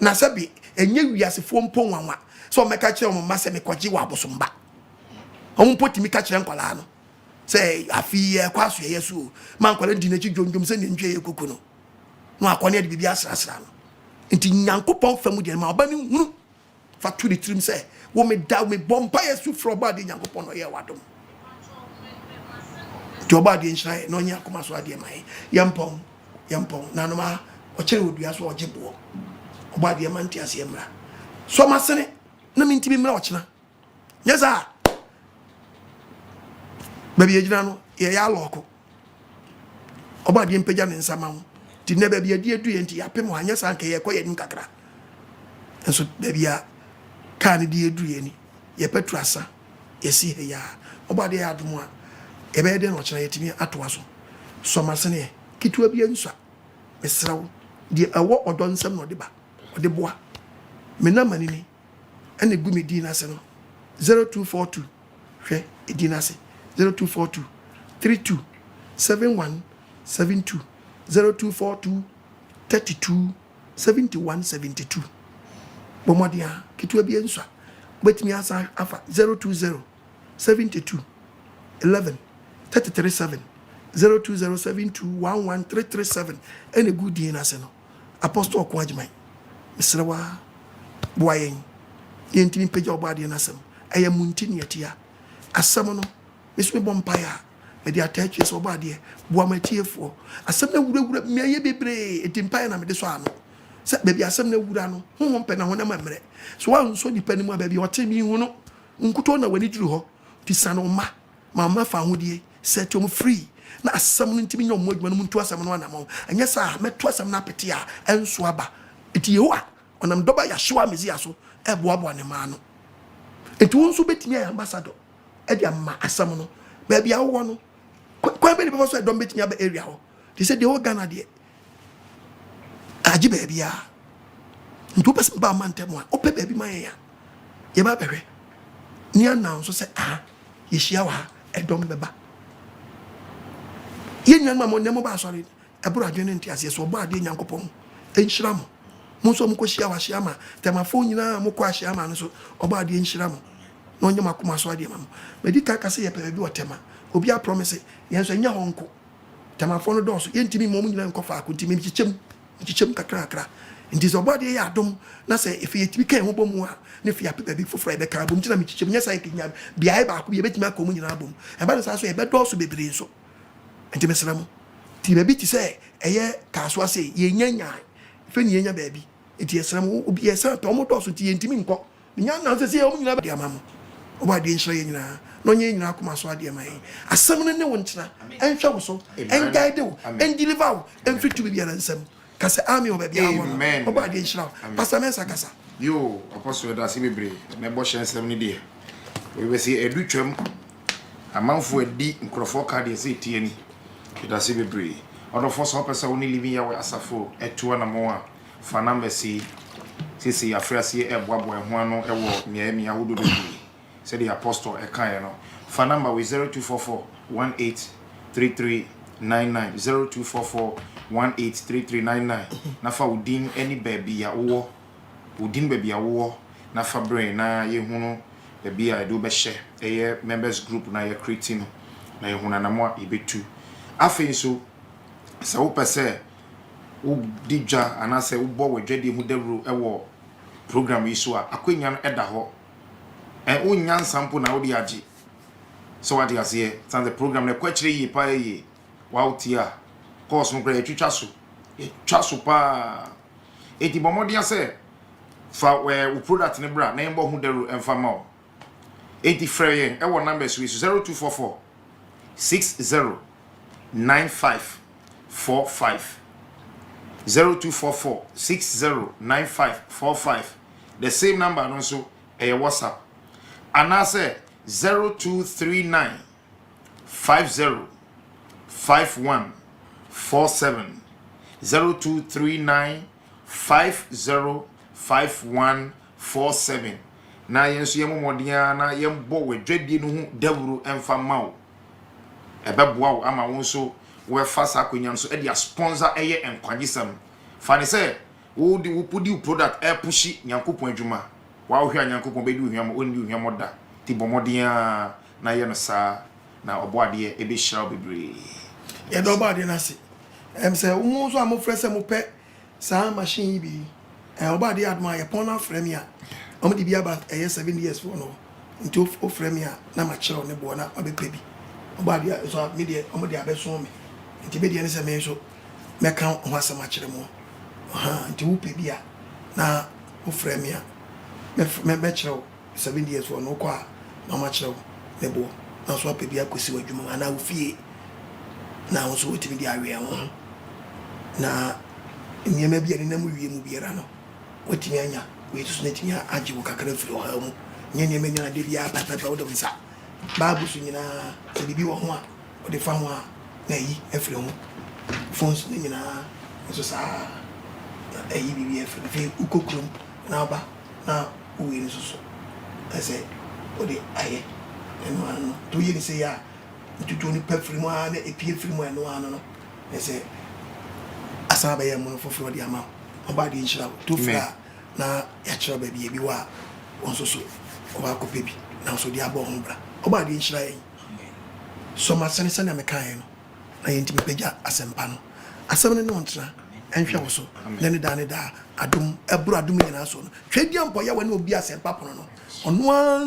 na sabi enye wiasefo mponwanwa so me ka kire mo ma se me kwaji wa abosomba on potimi ka kire nkwala no say afi kwaso ye yesu man kwala di na chi dwondwom se ne ntwe ye koku no no akone de bibia asrasra no nti nyankopon famu de ma oba ni hunu fa to the trim say wo me da me bomba yesu fro ba de nyankopon no ye wadom to oba de nhyira no nya akoma so ade mai yampon na no ma o kire odua so ogebo oba de ma ntiase emra so ma sene na mintimi mra o kina yesa baby ejina no ye ya loko oba de mpagya ne nsama ho ti ne baby adi edu ye nti yapem ho anyesa nka ye koye nim kakra enso baby a kan de edu ye ni ye petrasa ye si he ya oba de adomo a ebe de no kina yetimi atoa so ma sene kitua bi ansa mesrawo de awo odon nsam no de ba ode boa me na manini ene gu me di na se no 0242 hwe di na se 0242 32 7172 0242 32 71 72 bomodia kitua bi ansa betimi asa afa 020 72 11 337 0207211337 ene gu di na se no apostle OKOH AGYEMANG misrawa boyen yentini peja obade na sem aya muntini yatia asam no misme bompaya me dia tachi so obade boa matiefo asam na wura me aye bebre etimpaya na me de so ano se baby asam na wura no honhom pe na honam amre so wan so nipa ni mu baby otemi hu no nkuto na wani duru ho ti sano mama fa hodie set you free na asam no ntimi nyom adwuma no muntu asam no anam anya sa meto asam na pete a enso aba eti yewa onam doba ya hwa mezi aso eboabo ne ma no eti won so betimi ambassador e dia ma asam no ba bia wo no kwa be be so edom betimi aba area ho they say the whole Ghana there aji ba bia nto pes ba mantemo a ope ba bi man ya ye ba behwe ni announce say ye hia wa edom beba ye nyanma mo nemo ba sorry ebura adwene ntiase so ba ade nyankopon enhyira mo munso mko hia wa hia ma temafo nyina mko ahia ma no so oba ade enhyira mo no nyama kuma so ade ma mo medika ka se ye pe bi otema obi a promise ye so nya honko temafo no do so ye ntimi mo nyina nko fa akuntimi mchichem kakra nti so oba ade ya adom na se efe ye tibi kan ho bomu a ne fi ape bi foforo e be ka bom tina mchichem nya sai kinya bia e ba ko ye betimi akomu nyina bom e ba so so ye be do so bebre so nti mesramo ti be bi ti se eye ka so ase ye nyanya fe ni yenya baabi eti esramo obi esa pe omo do so ti yentimi nko nya na se se omo nyina ba amamo oba de nhyira ye nyina no nye nyina akoma so ade mai asem ne wo ntina enhwa wo so en guide wo en deliver wo en fit to be an ansem kase ami obabi awo oba de nhyira pastor mensa kasa yo apostle da se bebre me bo hye nsem ne de we be se edu twam amanfo adi nkrofo ka de se tie ni da se bebre odo fo so pesa woni living ya we asafo eto na mo a fa number si sisi afrasi eboabo ho ano ewo mia wodo bebre said the apostle e no phone number we 0244183399 0244183399 na fa udin any baby ya wo udin baby ya wo na fa brain na ye hunu baby ya do be share e members group na ye creating na ye hunu na mo ibetu afen so sa wo pese wo dija anase wo bo wedwede hu dawro e wo program yi so a akwenya no eda ho and unyan sample na odi agi so what you see san the program na kwachire yi pa yi wautia course no kra twitwa so pa eti bomodi ase fa we product ne bra na embo hu deru emfa ma o eti freye e wo number so 0244 60 9545 0244 60 9545 the same number no so e WhatsApp anase 0239 50 51 47 0239 50 51 47 na yenso yemomodia na yembo wedwedie no hu dawuru emfa mawo ebeboa wo ama wonso we fasa akonya so e dia sponsor eye NKWAGYESEM fane se wo di wo pudi product e pushi nyankopon adwuma wa wo hwa nyankopon be di hwam oni di hwam da ti bomodia na ye no sa na oboade e be hira bebre ye do oboade na se se wo so amofrese mo pe sa machine bi oboade adma ye pona frame ya o di bia ba 7 years for no nti o frame ya na ma kire ne bo na obepe bi obadia so media omodia beso me nti media ne se me so meka ho asem a kire mo nti wo pe bia na wo frɛ me a me kire 7 years for no kwa na ma kire wo me bo na so pe bia kosi wadwuma ana wo fie na wo so wotimi dia awe ho na nyema bia ne na mu wie mu biara no wotimi anya we so na timi agye wo kakra firi ho ha mu nyema nyana de bia papa wo de nsa babu so nyina se bibi wo ho a wo de fa ho a na yi afiri ho phones ni nyina so sa ayi bibi afiri fe ukokrom na ba na uwe ni so ese wo de aye eno ano to yi ni se ya tutu ni pefiri mo a na epie firi mo eno ano no ese asa ba ya mo foforo de ama oba de nchira to fra na ya chira ba bi wa onso so oba ko pebi na so de aba ho bra oba de nchira yen so ma sane sane me kan no na yenti me peja asempa no asem ne no ntra enhwe wo so na ne da adum eburu adum nyina so no twedi ampo ya wani obi asempa pono no ono